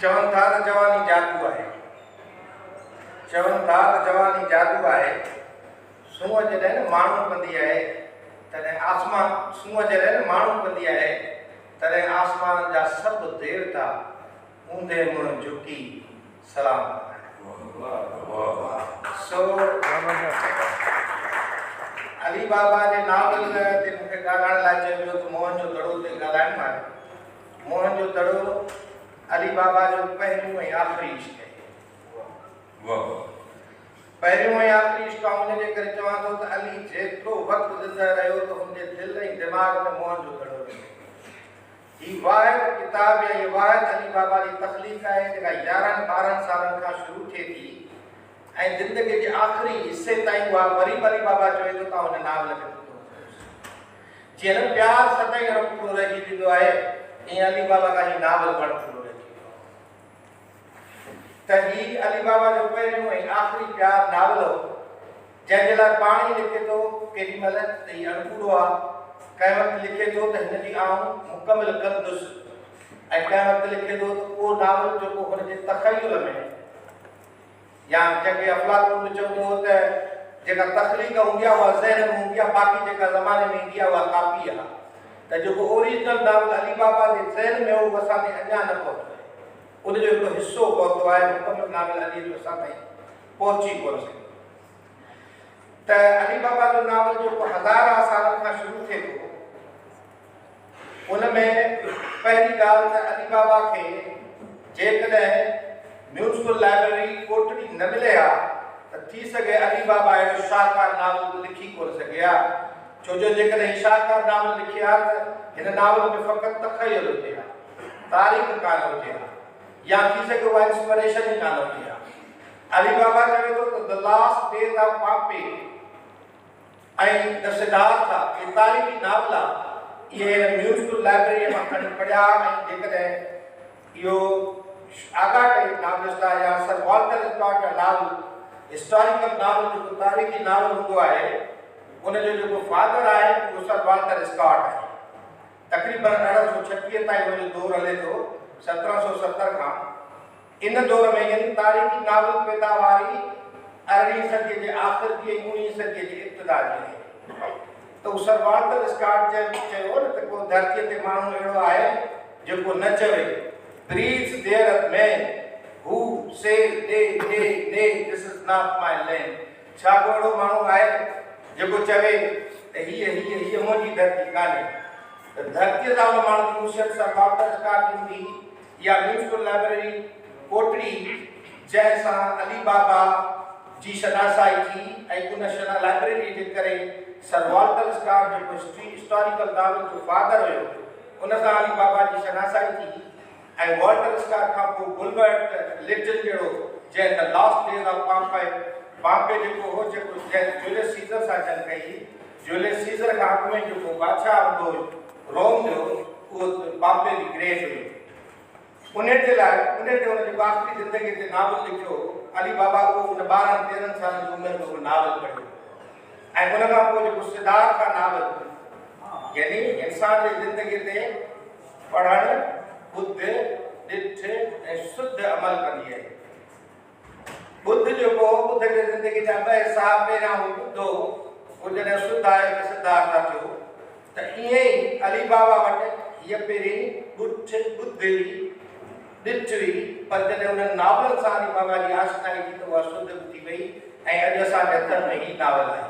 चवनि था त जवानी जादू आहे, चवनि था त जवानी जादू आहे, सूंहं जॾहिं न माण्हू कंदी आहे तॾहिं आसमान, सूंहं जॾहिं न माण्हू कंदी आहे तॾहिं आसमान जा सभु देवता ऊंधे मुंहुं झुकी सलाम कंदा आहिनि। सो अली बाबा जे नावल ते मूंखे ॻाल्हाइण लाइ चयो वियो त मोहन जो दड़ो ते ॻाल्हाइण महिल मोहन जो दड़ो अली बाबा जो पहिरियों ऐं आख़िरी इश्क़ आहे। पहिरियों ऐं आख़िरी इश्क़ आहे, हुनजे करे चवां थो त अली जेतिरो वक़्तु ज़िंदा रहियो त हुनजे दिलि ऐं दिमाग़ में मोहन जो दड़ो रहियो। हीअ वाहिद किताब या हीअ वाहिद अली बाबा जी तख़लीक़ आहे जेका 11-12 सालनि खां शुरू थिए थी ऐं ज़िंदगी जे आख़िरी हिसे ताईं उहा वरी अली बाबा चवे थो तव्हां हुन नावल खे जीअं न प्यार सदाईं पूरो रहिजी वेंदो आहे, ईअं अली बाबा खां हीअ नावल पिणु पूरो रहिजी वेंदो। त हीअ अली बाबा जो पहिरियों ऐं आख़िरी प्यार नावल हो, जंहिंजे लाइ पाण ई लिखे थो केॾी महिल त हीअ अणपूरो आहे, कंहिं वक़्तु लिखे थो त हिन जी आऊं मुकमिल कंदुसि ऐं कंहिं वक़्तु लिखे थो त उहो नावल जेको हुनजे तख़युल में या जंहिंखे अफ़लातून चवंदो हो त जेका तख़लीक़ हूंदी आहे उहा ज़हन में हूंदी आहे, बाक़ी जेका ज़माने में ईंदी आहे उहा कापी आहे। त जेको ओरिजिनल नावल अली बाबा जे ज़हन में हो उहो असां ताईं अञा न पहुतो आहे, उनजो हिकिड़ो हिसो पहुतो आहे, मुकमिल नावल अली जो असां ताईं पहुची कोन सघियो। त अली बाबा जो नावल जेको हज़ार सालनि खां शुरू थिए थो, उन में पहिरीं ॻाल्हि त अली बाबा खे जेकॾहिं म्यूनिसिपल लाइब्रेरी कोटड़ी न मिले हा त थी सघे अली बाबा अहिड़ो शाहकार नावल लिखी कोन सघे हा, छो जो जेकॾहिं शाहकार नावल लिखी हा त हिन नावल में फ़क़ति तख़य्युल हुजे हा, तारीख़ कान हुजे हा, या थी सघे उहा इंस्पिरेशन ई कान हुजे हा। अली बाबा चवे थो त द लास्ट डेज ऑफ पापे ऐं द सिद्धार्थ इहे तारीख़ी नावल आहे, इहे म्यूनिसिपल लाइब्रेरी मां खणी पढ़िया। ऐं जेकॾहिं इहो आगाह नावलिस्ट आहे या सर वॉल्टर स्कॉट जो नावल हिस्टोरिकल नावल जेको तारीख़ी नावल हूंदो आहे, उनजो जेको फादर आहे उहो सर वॉल्टर स्कॉट आहे। तक़रीबन 1836 ताईं उनजो दौर हले थो, 1770 खां। इन दौर में यानी तारीख़ी नावल पैदावारी 18वीं सदी जे आख़िर जी ऐं 19वीं सदी जे इब्तिदा जी आहे। त उहो सर वॉल्टर स्कॉट चयो न त को धरतीअ ते माण्हू अहिड़ो आहे जेको न चवे breathes there a man who says nay this is not my land। छा अहिड़ो माण्हू आहे जेको चवे त हीअ मुंहिंजी धरती कान्हे। त धरतीअ सां उन माण्हू जी मुशियत सर वॉल्टर स्कॉट ईंदी या म्यूनिसिपल लाइब्रेरी कोटड़ी जंहिंसां अली बाबा जी शनासाई थी ऐं उन लाइब्रेरी जे करे सर वॉल्टर स्कॉट जेको हिस्टोरिकल नावल जो फादर हुयो उन सां अली बाबा जी शनासाई थी। ऐं वॉल्टर स्कॉट खां पोइ गुलबर्ट लिटन जहिड़ो जंहिं द लास्ट डेज ऑफ पाम्पे जेको हो जेको जंहिं जूलियस सीज़र सां जंग कई, जूलियस सीज़र खां अॻु में जेको बादशाह हूंदो हुयो रोम जो, उहो पाम्पे जी ग्रेट हुयो। उन जे लाइ उन ते हुन जेको आख़िरी ज़िंदगी ते नावल लिखियो अली बाबा, उहो उन 12-13 साल जी उमिरि में उहो नावल पढ़ियो। ऐं उन खां पोइ जेको सिद्धार्थ का नावल यानी इंसान जी ज़िंदगी ते पढ़णु बुद्ध ॾिठ ऐं शुद्ध अमल कंदी आहे। बुद्ध जेको बुद्ध जी ज़िंदगी जा ॿ हिसा, पहिरियां हू ॿुधो, उहो जॾहिं शुद्ध आहे त सिद्धार्थ थियो। त ईअं ई अली बाबा वटि हीअ पहिरीं बुद्ध हुई, ॾिठ हुई, पर जॾहिं उन्हनि नावलनि सां अली बाबा जी आशनाई थी त उहा शुद्ध बि थी वई ऐं अॼु असांजे हथनि में ई नावल आहे।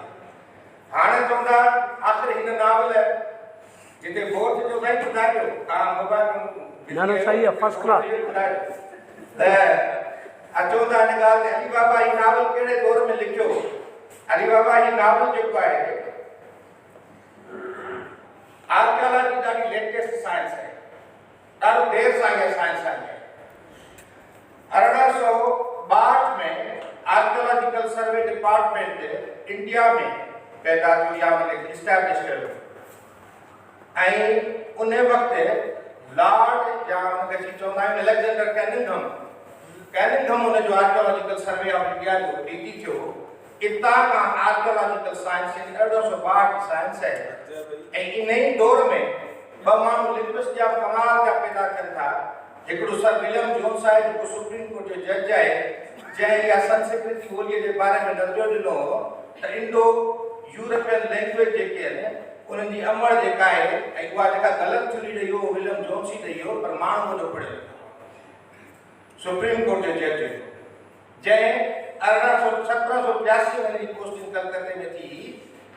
हाणे चवंदा आख़िर हिन नावल जिते बोर्ड जो साईं ॿुधायो तव्हां मोबाइल न सही आहे, फर्स्ट क्लास। त अचो था हिन ॻाल्हि ते अली बाबा ही नावल कहिड़े दौर में लिखियो। अली बाबा ही नावल जेको आहे आर्कियोलॉजी ॾाढी लेटेस्ट साइंस आहे, ॾाढो देर सां इहा साइंस आई आहे। 1862 में आर्कियोलॉजिकल सर्वे डिपार्टमेंट इंडिया में पैदा थियो या उनखे इस्टेब्लिश कयो ऐं उन वक़्तु लॉर्ड या उनखे चवंदा आहियूं अलेक्जेंडर कैनिंघम हुनजो आर्कियोलॉजिकल सर्वे ऑफ इंडिया जो डीटी थियो। इतां खां आर्कियोलॉजिकल साइंस 1862 साइंस आहे ऐं इन ई दौर में ॿ माण्हू लिंग्विस्ट जा कमाल जा पैदा थियनि था। हिकिड़ो सर विलियम जोन्स आहे जेको सुप्रीम कोर्ट जो जज आहे, जंहिं इहा संस्कृत ॿोलीअ जे बारे में दर्जो ॾिनो त इंडो यूरोपियन लैंग्वेज जेके आहिनि उन्हनि जी अमड़ जेका आहे ऐं उहा जेका ग़लति थ्योरी ॾेई हो विलियम जोन्स ई ॾेई हो, पर माण्हू वॾो पढ़ियल सुप्रीम कोर्ट जो जज हुयो, जंहिं 1782 में हिनजी पोस्टिंग कलकत्ते में थी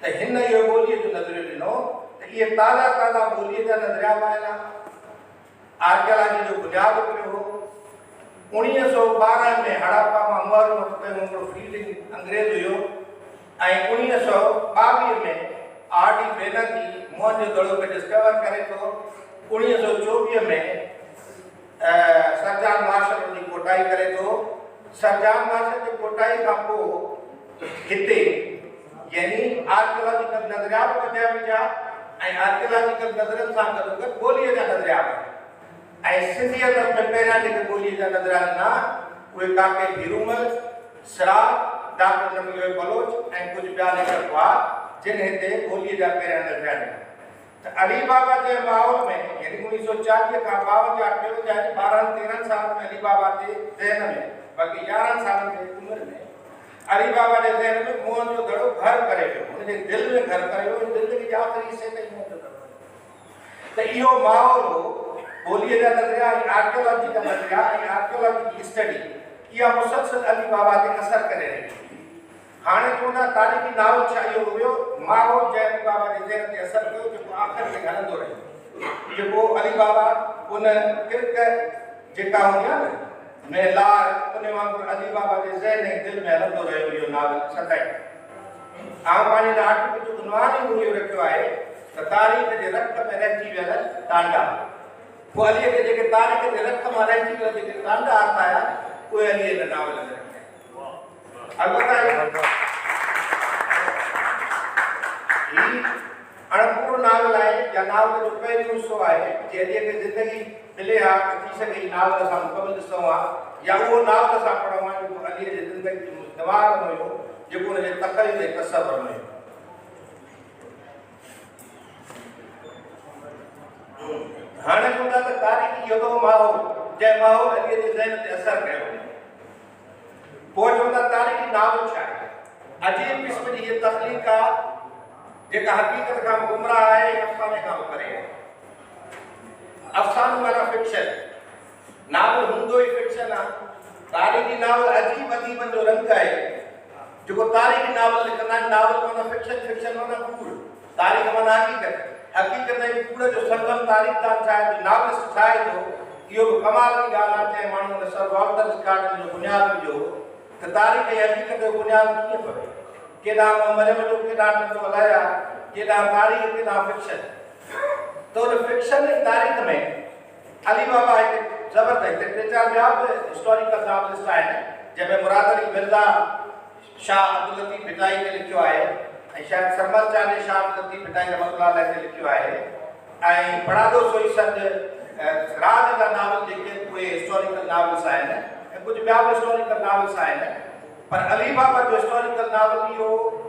त हिन इहो ॿोलीअ जो नज़रियो ॾिनो त इहे ताज़ा ॿोलीअ जा नज़रिया आयल आहे। आर्कियोलॉजी जो बुनियादु पियो हो। 1912 में हड़प्पा मां मोहर वटि कयो हिकिड़ो फील्डिंग अंग्रेज़ हुयो ऐं 1922 में आर.डी. बैनर्जी मोहनजोदड़ो खे डिस्कवर करे थो। 1924 में सर जॉन मार्शल जी कोटाई करे थो। सर जॉन मार्शल जी कोटाई खां पोइ हिते यानी आर्कियोलॉजिकल नज़रिया बि वधिया विया ऐं आर्कियोलॉजिकल नज़रनि सां गॾोगॾु ॿोलीअ जा नज़रिया बि ऐं सिंधियत में पहिरियां जेके ॿोलीअ जा नज़रिया ॾिना उहे काके भीरूमल, सिराज, डॉक्टर नबी बलोच ऐं कुझु ॿिया लेखक हुआ जिन हिते ॿोलीअ जा पहिरियां नज़रिया ॾिना। तो अली बाबा जे माहौल में यानी 1940 का 52 या 12-13 साल में अली बाबा के ज़हन में बाकी 11 साल के उम्र में अली बाबा जे ज़हन में मोहन जो दड़ो घर करे उनके दिल में घर करे दिल की आखिरी से कहीं मोहन जो तो इहो माहौल हो बोलिए जा नजरिया आर्कियोलॉजी का नजरिया आर्कियोलॉजी की स्टडी या मुसलसल अली बाबा के असर करे रही हाणे चवंदा तारीख़ी नावल छा इहो हुयो माहौल जंहिं अली बाबा जे ज़हन ते असर कयो जेको आख़िर में हलंदो रहियो जेको अली बाबा उन किरक जेका हूंदी आहे न मेलार उन वांगुरु अली बाबा जे ज़हन ऐं दिलि में हलंदो रहियो इहो नावल सदाईं आउं पंहिंजे नाटक जो उनवान ई इहो रखियो आहे त तारीख़ जे रख में रहिजी वियल टांडा पोइ अलीअ खे जेके तारीख़ जे रख मां रहिजी वियल जेके टांडा हथ आया उहे अलीअ जे नावल में अलबत्ता अणपूर्ण नावल है या नावल जो पहिरियों हिस्सो आहे जे अलीअ खे ज़िंदगी मिले हा थी सघे नावल सां मुकमल ॾिसूं हा या उहो नावल सां पढ़ूं हा जेको अलीअ जे ज़िंदगी जो दिमाग़ में हुयो जेको हुनजे तख़य्युल ऐं तसव्वुर में हुयो हाणे चवंदा त तारीख़ी इहो माहौल जंहिं माहौल अलीअ जे ज़हन ते असर कयो पोइ चवंदा तारीख़ी नावल छा आहे अजीब क़िस्म जी हीअ तख़लीक़ आहे जेका हक़ीक़त खां गुमराह आहे अफ़साने खां परे आहे अफ़सानो माना फिक्शन नावल हूंदो ई फिक्शन आहे तारीख़ी नावल अजीब अजीबनि जो रंग आहे जेको तारीख़ी नावल लिखंदा आहिनि नावल माना फिक्शन फिक्शन माना कूड़ तारीख़ माना हक़ीक़त हक़ीक़त ऐं कूड़ जो संगम तारीख़दार छा आहे नावलिस्ट छा आहे थो इहो बि कमाल जी ॻाल्हि आहे जंहिं माण्हू हुन सर वॉल्टर स्कॉट जो बुनियादु विझो त तारीख़ ऐं हक़ीक़त जो बुनियादु कीअं पवे केॾांहुं मरियम जो केॾांहुं नंढो हलाया केॾांहुं तारीख़ केॾांहुं फिक्शन तो उन फिक्शन जी तारीख़ में अली बाबा हिकु ज़बरदस्त 3-4 ॿिया बि हिस्टोरिकल नॉवलिस्ट आहिनि जंहिंमें मुराद अली मिर्ज़ा शाह अब्दुल लतीफ़ भिटाई ते लिखियो आहे ऐं शायदि सरमद चांद शाह अब्दुल लतीफ़ भिटाई रहमतुल्लाह अलैह ते लिखियो आहे ऐं पढ़ादो सोई सद राज जा नावल जेके उहे हिस्टोरिकल नॉवल्स आहिनि ऐं कुझु ॿिया बि हिस्टोरिकल नॉवल्स आहिनि पर अली बाबा जो हिस्टोरिकल नावल इहो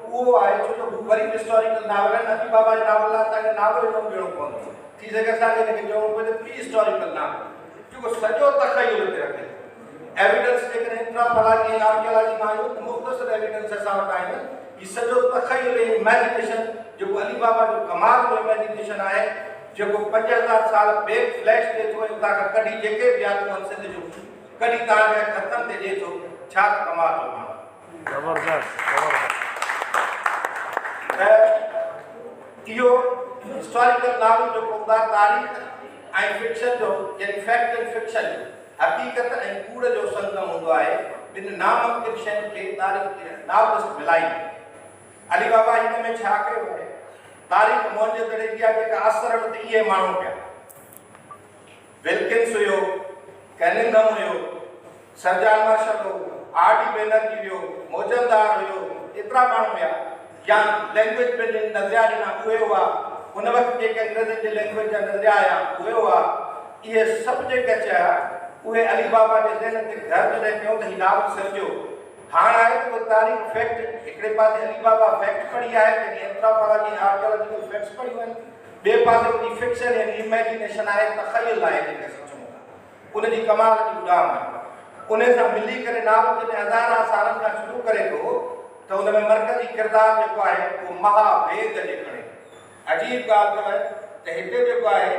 उहो आहे छो जो वरी बि हिस्टोरिकल नावल आहिनि अली बाबा जे नावल लाइ तव्हांखे नावल न ॾियणो पवंदो थी सघे असांखे हिनखे चवणो पए प्री हिस्टोरिकल नावल जेको सॼो तख़य्युल ते रखे एविडेंस जेकॾहिं एंथ्रोपोलॉजी ऐं आर्कियोलॉजी मां आहियूं त मुख़्तसर एविडेंस असां वटि आहिनि हीउ सॼो तख़य्युल ऐं इमेजिनेशन जेको अली बाबा जो कमाल जो इमेजिनेशन आहे जेको 5000 साल बैक फ्लैश ॾिए थो ऐं उतां खां कढी जेके बि आहिनि सिंध जो कढी तव्हांखे खतनि ते ॾिए थो छा कमाल जो माण्हू इहो हिस्टोरिकल नावल जो हूंदा तारीख़ ऐं फिक्शन जो यानी फैक्ट एंड फिक्शन हक़ीक़त ऐं कूड़ जो संगम हूंदो आहे ॿिनि नामुमकिन शयुनि खे तारीख़ नावलिस्ट मिलाई अली बाबा हिन में छा कयो आहे तारीख़ मुंहिंजे दड़े जी आहे जेका असर वटि इहे माण्हू पिया विल्किंस हुयो कैनिंगम हुयो सर जॉन मार्शल हो आर.डी. बैनर्जी हुयो मौजमदार हुयो एतिरा माण्हू हुया या लैंग्वेज में नज़रिया ॾिना उहे हुआ उन वक़्तु जेके अंग्रेज़नि जे लैंग्वेज जा नज़रिया आया उहे हुआ इहे सभु जेके चया उहे अली बाबा जे ज़हन ते घर जॾहिं कयूं त हीउ नावल सम्झो हाणे आहे त तारीख़ फैक्ट हिकिड़े पासे अली बाबा फैक्ट पढ़ी आहे जॾहिं एंथ्रोपोलॉजी आर्कियोलॉजिकल फैक्ट्स पढ़ियूं आहिनि ॿिए पासे उनजी फिक्शन यानी इमेजिनेशन आहे तख़य्युल आहे जेके असां चऊं था उनजी कमाल जी उॾाम आहे उन सां मिली करे नावल जॾहिं हज़ार सालनि खां शुरू करे थो त हुन में मर्कज़ी किरदारु जेको आहे उहो महावेद जे खणे अजीब ॻाल्हि अथव त हिते जेको आहे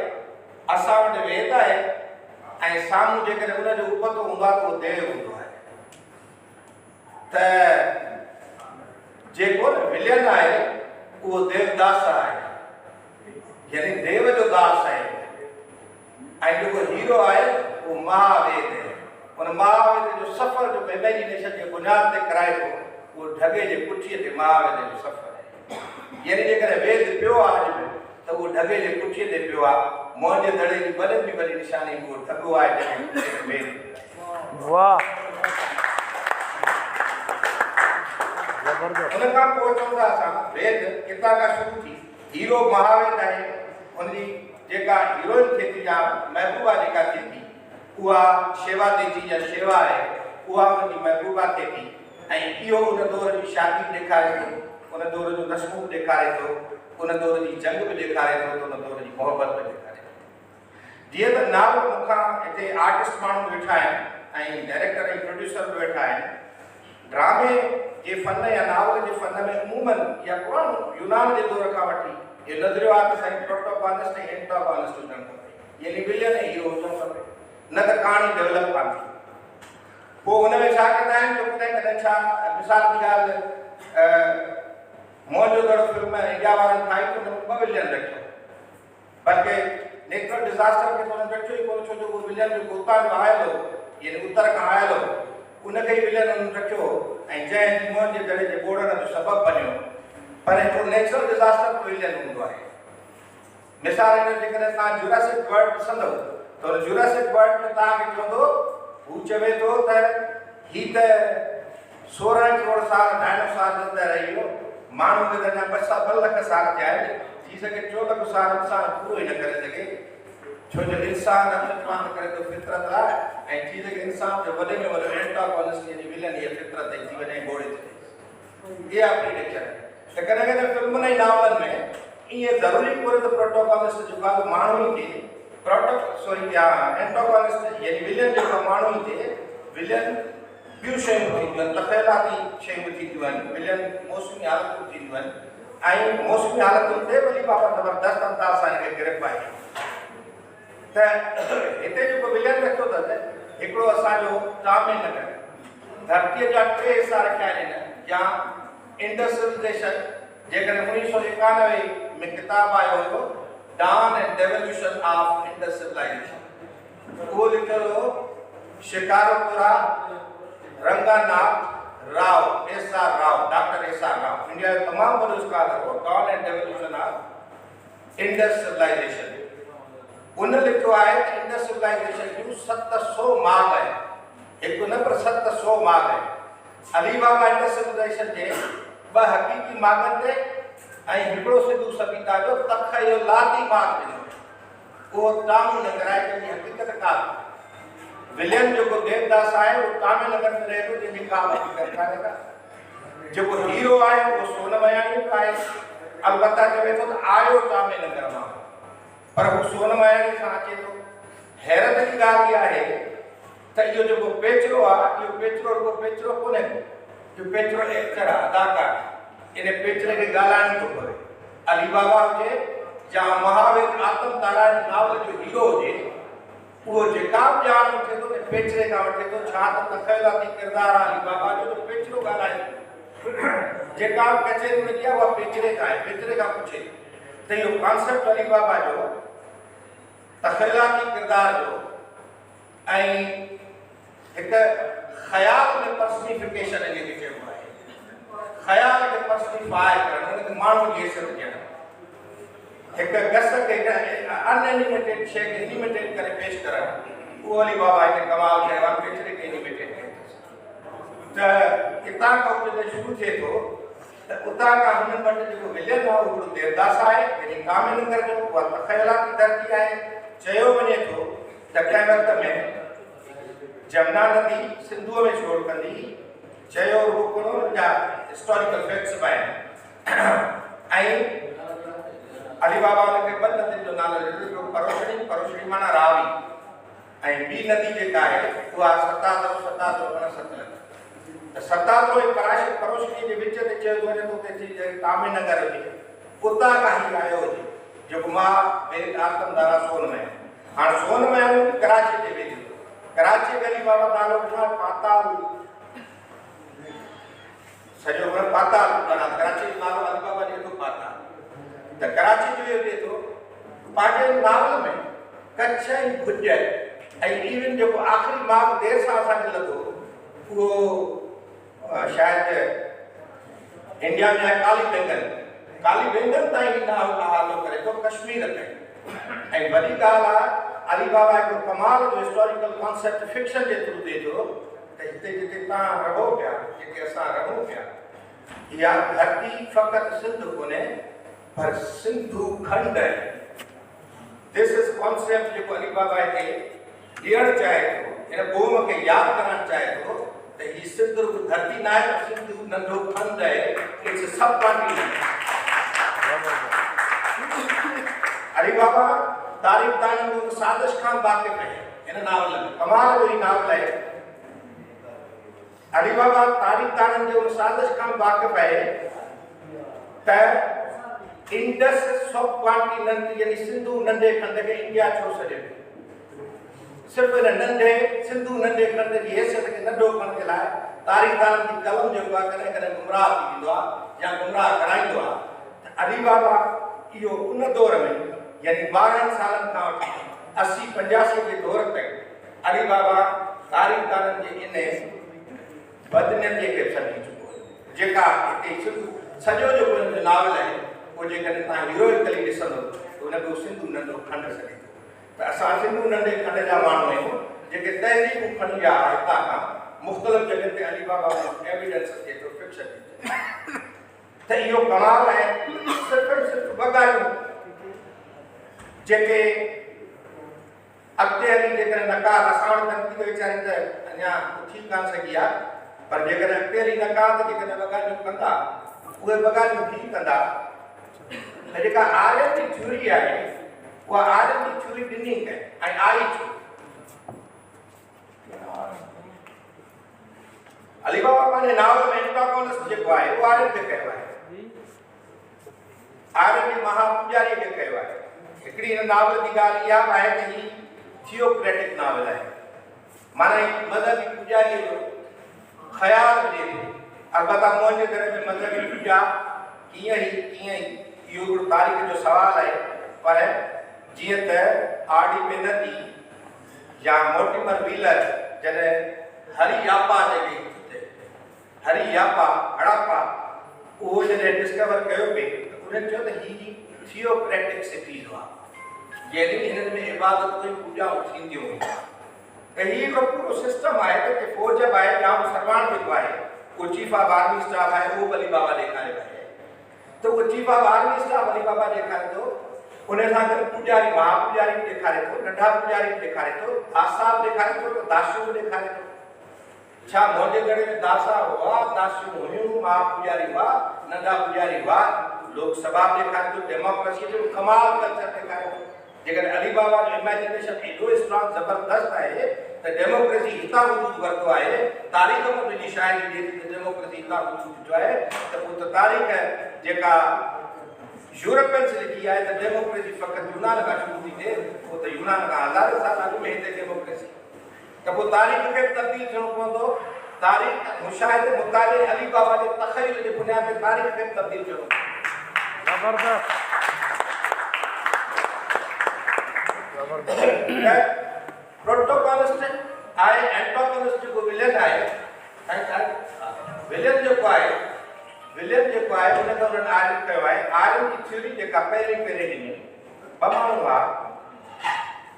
असां वटि वेद आहे ऐं साम्हूं जेकॾहिं उनजो उपतो हूंदो आहे त उहो देव हूंदो आहे त जेको न विलियन आहे उहो देवदास आहे यानी देव जो दास आहे ऐं जेको हीरो आहे उहो महावेद आहे उन महावेद जो सफ़र जो इमेजिनेशन जे बुनियाद ते कराए थो उहो ढगे जे पुठीअ ते महावेद जो सफ़र आहे यानी जेकॾहिं वेद पियो आहे अॼु त उहो ढगे जे पुठीअ ते पियो आहे मुंहिंजे दड़े जी वॾे में वॾी निशानी उहो ढगो आहे जंहिं वेद वाह उन खां पोइ चवंदा असां वेद कितां खां शुरू थी हीरो महावेद आहे हुनजी जेका हीरोइन थिए थी या महबूबा जेका थिए थी उहा शेवा देवी या शेवा आहे उहा हुनजी महबूबा थिए थी ऐं इहो उन दौर जी शादी ॾेखारे थो उन दौर जो रस्मूं ॾेखारे थो उन दौर जी जंग बि ॾेखारे थो त उन दौर जी मोहबत बि ॾेखारे थो। जीअं त नावल मूंखां हिते आर्टिस्ट माण्हू वेठा आहिनि ऐं डायरेक्टर ऐं प्रोड्यूसर बि वेठा आहिनि। ड्रामे जे फन या नावल जे फन में अमूमन या पुराणो यूनान जे दौर खां वठी इहो नज़रियो आहे त साईं प्रोटोगॉनिस्ट ऐं एंटागॉनिस्ट हुजणु खपे, यानी विलियन ऐं हीरो हुजणु खपे, न त कहाणी डेवलप कान थी। पोइ हुन में छा कंदा आहिनि जो कॾहिं छा मिसाल जी ॻाल्हि मौजो दड़ो फिल्म इंडिया वारनि ठाही त हुन में 2 विलियन रखियो, बल्कि नेचुरल डिज़ास्टर खे हुननि रखियो ई कोन, छो जो उहो विलियन जो उतां जो आयल हो, यानी उत्तर खां आयल हो, उनखे ई विलियन हुननि रखियो ऐं जंहिं मौज जे दड़े जे ॿोड़ण जो सबबु बणियो। पर हिकिड़ो नेचुरल डिज़ास्टर बि विलियन हूंदो आहे। मिसाल जेकॾहिं तव्हां जुरासिक वर्ल्ड ॾिसंदव त हुन जुरासिक वर्ल्ड में तव्हांखे चवंदो, हू चवे थो त ही त 16 करोड़ साल डायनासोर ज़िंदा रही वियो, माण्हू खे त अञा 2 लख साल थिया आहिनि, थी सघे 4 लख साल इंसान पूरो ई न करे सघे, छो जो इंसान अचुवान करे थो फितरत आहे, ऐं थी सघे इंसान जो वॾे में वॾो एंटागॉनिस्ट यानी विलन इहा फितरत थी वञे घोड़े ते। इहा प्रिडिक्शन आहे त कॾहिं कॾहिं फिल्मुनि ऐं नावलनि में ईअं ज़रूरी कोन्हे त प्रोटोगॉनिस्ट जेको आहे माण्हू ई थिए, एंटागॉनिस्ट यानी विलियन जेको माण्हू ई थिए। विलियन ॿियूं शयूं थींदियूं आहिनि, तख़यलाती शयूं बि थींदियूं आहिनि, विलियन मौसमी हालतूं थींदियूं आहिनि, ऐं मौसमी हालतुनि ते वरी बाबा ज़बरदस्त अंदाज़ सां हिनखे गिरफ़्तार आहे। त हिते जेको विलियन रखियो अथसि हिकिड़ो असांजो तामे नगर, धरतीअ जा 3 हिसा रखिया आहिनि, या इंडस्ट्रियलाइजेशन, जेकॾहिं 1991 में किताबु आयो हुयो dawn and devolution of industrialisation, उहो लिखियल हो Shikaripura Ranganath Rao, SR. Rao, doctor SR. Rao, India जो तमामु वॾो स्कॉलर हो, dawn and devolution of industrialisation. उन लिखियो आहे त इंडस्ट्रियलाइजेशन जूं 700 मार्ग आहिनि, हिकु न पर 700 मार्ग आहिनि। अलीबाबा इंडस्ट्रियलाइजेशन जे 2 हक़ीक़ी मार्गनि ते ऐं हिकिड़ो सिंधु सभ्यता जो तख़यलाती मार्ग ॾिनो, उहो तामू नगर आहे, जंहिंजी हक़ीक़त कान्हे। विलियन जेको देवदास आहे उहो तामे नगर में रहे थो, जंहिंजी का हक़ीक़त कान्हे का। जेको हीरो आहे उहो सोनमयाणी आहे, अलबत्ता चवे थो त आयो तामे नगर मां, पर हू सोनमयाणी सां अचे थो। हैरत जी ॻाल्हि इहा आहे त इहो जेको पेचरो आहे, इहो पेचरो रुगो पेचरो कोन्हे, इहो पेचरो एक्टर आहे, अदाकार, इन पेचरे खे ॻाल्हाइणो थो पवे। अलीबाबा हुजे या महावीर आतम तारा नावल जो हीरो हुजे, उहो जेका बि ॼाण वठे थो त पेचरे खां वठे थो, छा त तख़यलाती किरदारु आहे अलीबाबा जो, जो पेचरो ॻाल्हाए। जेका बि कचहरी वेंदी आहे उहा पेचरे खां आहे, पेचरे खां पुछे त इहो कॉन्सेप्ट अलीबाबा जो, तख़यलाती किरदार जो, ऐं हिकु ख़याल में पर्सनिफिकेशन इनखे चइबो आहे। ख़याल खे पर्सनिफाई करणु, उनखे माण्हू जी हैसियत ॾियणु, हिकु गस खे अनएनिमेटेड शइ खे एनिमेटेड करे पेश करणु, उहो अलीबाबा हिते कमाल कयो आहे, पेचरे खे एनिमेटेड कयो त हितां खां उते शुरू थिए थो त उतां खां हुननि वटि जेको विलियन आहे उहो देवदास आहे, यानी तामे नगर जो, उहा तख़यलाती धरती आहे। चयो वञे थो त कंहिं वक़्त में जमुना नदी सिंधूअ में छोड़ कंदी, चयो रुगो कोन जा हिस्टोरिकल फैक्ट्स बि आहिनि। ऐं अलीबाबा हुनखे 2 नदियुनि जो नालो ॾिनो, परोशणी, परोशणी माना रावी, ऐं ॿी नदी जेका आहे उहा सताद्रो माना सतलज। त सताद्रो ऐं परोशणी जे विच ते चयो वञे थो त तामे नगर हुजे, उतां खां ई आयो हुजे, जेको महावीर आतम तारा सोनमय। हाणे सोनमय कराची ते वेंदी, कराची में अलीबाबा नालो ॾिनो पाताल, सॼो पाताल, कराची जो नालो अलीबाबा ॾिनो पाताल। त कराची जो इहो थिए थो पंहिंजे नावल में कच्छ ऐं भुज, ऐं इवन जेको आख़िरी मार्ग देरि सां असांखे लॻो उहो शायदि इंडिया में आहे काली बेंगन, काली बेंगन ताईं हिन हवालो करे थो कश्मीर ताईं। ऐं वॾी ॻाल्हि आहे अलीबाबा हिकिड़ो कमाल जो हिस्टोरिकल कॉन्सेप्ट फिक्शन जे थ्रू ॾिए थो त हिते जिते तव्हां रहो पिया, जिते असां रहूं पिया, इहा धरती फ़क़ति सिंध कोन्हे पर सिंधु खंड है। दिस इज कॉन्सेप्ट जेको अलीबाबा हिते ॾियणु चाहे थो, हिन क़ौम खे यादि करणु चाहे थो त हीअ सिंधु धरती न आहे, सिंधु नंढो खंड आहे, इट्स सब कॉन्टिनेंट। अली बाबा तारीफ़ दाननि जो साज़िश खां वाक़िफ़ आहे हिन नावल में कमाल जो ई नावल आहे अली बाबा तारीफ़ दाननि जो साज़िश खां वाक़िफ़ आहे त इंडस सब कॉन्टिनेंट यानी सिंधु नंढे खंड खे इंडिया छो सॾे सिर्फ़ु हिन नंढे सिंधु नंढे खंड जी हैसियत खे नंढो करण जे लाइ तारीख़ दाननि जी कलम जेको आहे कॾहिं कॾहिं गुमराह थी वेंदो आहे या गुमराह कराईंदो आहे अली बाबा इहो उन दौर में यानी 12 सालनि खां वठी 80-85 जे दौर ताईं अली बाबा तारीख़ दाननि जे इन बदनीतीअ खे छॾी चुको आहे जेका हिते सॼो जेको हिन जो नावल आहे उहो जेकॾहिं तव्हां हीरोइकली ॾिसंदो त हुनखे सिंधु नंढो खंड सॾे थो त असां सिंधु नंढे खंड जा माण्हू आहियूं जेके तहज़ीबूं खणी विया हितां खां मुख़्तलिफ़ जॻह ते अली बाबा एविडेंस थिए थो फिक्शन त इहो कमाल आहे सिर्फ़ु ॿ ॻाल्हियूं जेके अॻिते हली जेकॾहिं नकार असां वटि तनक़ीद वीचारनि त अञा थी कान सघी आहे पर जेकॾहिं अॻिते हली नकार त जेकॾहिं ॿ ॻाल्हियूं कंदा उहे ॿ ॻाल्हियूं बि कंदा त जेका आर्यन जी थ्योरी आहे उहा आर्यन जी थ्योरी ॾिनी कंहिं ऐं आई छो अली बाबा पंहिंजे नावल में एंटागोनिस्ट जेको आहे उहो आर्यन खे कयो आहे आर्यन जी महापुजारीअ खे कयो आहे हिकिड़ी हिन नावल जी ॻाल्हि इहा बि आहे त ही थियोक्रेटिक नावल आहे माना मज़हबी पुजारीअ जो ख़्यालु ॾिए थो अलबत्ता मुंहिंजे घर में मज़हबी पूजा कीअं ई इहो हिकिड़ो तारीख़ जो सुवालु आहे पर जीअं त आरडी बेनती या मोर्टिमर व्हीलर जॾहिं हरियापा जेके हरियापा हड़प्पा उहो जॾहिं डिस्कवर कयो पिए त उन्हनि चयो त ही थियोक्रेटिक सिटीज़ हुआ यानी हिननि में इबादत कोई पूॼाऊं थींदियूं हुयूं त हीउ हिकिड़ो पूरो सिस्टम आहे त फौज बि आहे जाम सरवान जेको आहे उहो चीफ ऑफ आर्मी स्टाफ आहे उहो अली बाबा ॾेखारे पियो आहे त उहो chief of army staff Ali Baba ॾेखारे थो उन सां गॾु पुजारी महापुजारी बि ॾेखारे थो नंढा पुजारी बि ॾेखारे थो दासा बि ॾेखारे थो त दासियूं बि ॾेखारे थो छा मुंहिंजे घर में दासा हुआ दासियूं हुयूं महापुजारी हुआ नंढा पुजारी हुआ लोकसभा बि ॾेखारे थो डेमोक्रेसी जो कमाल कल्चर ॾेखारे थो जेकॾहिं अली बाबा जो इमेजिनेशन एॾो स्ट्रॉन्ग ज़बरदस्त आहे त डेमोक्रेसी हितां वजूद वरितो आहे तारीख़ में मुंहिंजी शाइरी ॾिए थी त डेमोक्रेसी हितां वजूद जो आहे त पोइ त तारीख़ जेका यूरोपियंस लिखी आहे त डेमोक्रेसी फ़क़ति यूनान खां शुरू थी थिए पोइ त यूनान खां हज़ार साल अॻु में हिते डेमोक्रेसी त पोइ तारीख़ खे तब्दील थियणो पवंदो तारीख़ मुशाहिद मुताले अली बाबा जे तख़य्युल जे बुनियाद ते तारीख़ खे तब्दील थियणो प्रोटोकॉलिस्ट आहे एंटोगोनिस्ट जेको विलेन आहे विलेन जेको आहे हुनखे उन्हनि आर्यन कयो आहे आर्यन जी थ्योरी जेका पहिरीं ॾिनी ॿ माण्हू हुआ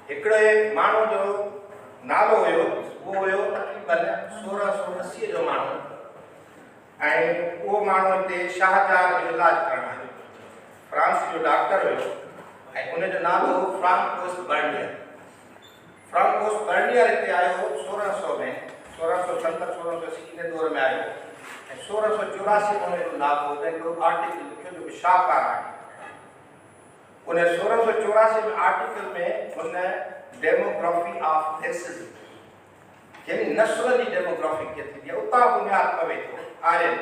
हिकिड़े माण्हू जो नालो हुयो उहो हुयो तक़रीबन 1680 जो माण्हू ऐं उहो माण्हू हिते शाहजहां जो इलाजु करणु आयो फ्रांस जो डॉक्टर हुयो ऐं उनजो नालो हो फ्रांकोस बर्नियर हिते आयो 1600 में 1670-1680 इन दौर में आयो ऐं 1684 में उनजो नालो हो हिकिड़ो आर्टिकल लिखियो जो शाहकार आहे उन 1684 में आर्टिकल में हुन डेमोग्राफी ऑफ एसिड यानी नस्ल जी डेमोग्राफी कीअं थींदी आहे उतां बुनियाद पवे थो आर्यन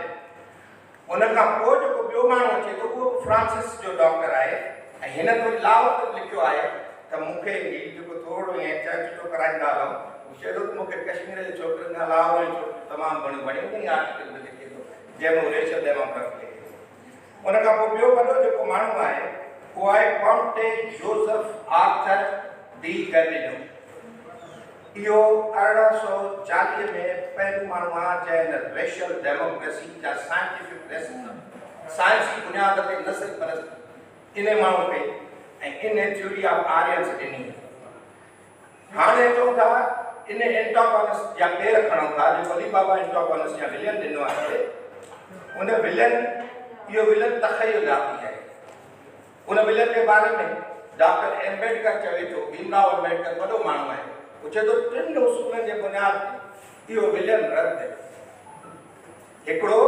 उन खां पोइ जेको ॿियो माण्हू अचे थो उहो फ्रांसिस जो डॉक्टर आहे ऐं हिन थोरी लाहौर लिखियो आहे त मूंखे जेको थोरो ईअं चर्चो कराईंदा हलूं चए थो त मूंखे कश्मीर जे छोकिरनि खां लाहौर जी छोकिरियूं तमामु घणियूं वणियूं उन आर्टिकल में लिखे थो जंहिंमें रेशियल डेमोग्राफी लिखे थो उन खां पोइ ॿियो वॾो जेको माण्हू आहे उहो आहे कॉन्टे जोसेफ आर्थर डी गैलिलियो इहो 1840 में पहिरियों माण्हू आहे जंहिं रेशियल डेमोक्रेसी या साइंटिफिक रेसिज्म साइंसी बुनियाद ते नस्ल परस्ती इन माण्हू खे ऐं इन थ्योरी ऑफ आर्यन्स ॾिनी हाणे चऊं था इन एंटोगोनिस्ट या पेर खणूं था जेको अली बाबा एंटोगोनिस्ट या विलियन ॾिनो आहे उन विलियन इहो विलियन तख़य्युलाती आहे उन विलियन जे बारे में डॉक्टर एम्बेडकर चवे थो भीमराव अम्बेडकर वॾो माण्हू आहे वो चए तो 3 उसूलनि जे बुनियाद ते इहो विलियन रद्द आहे हिकिड़ो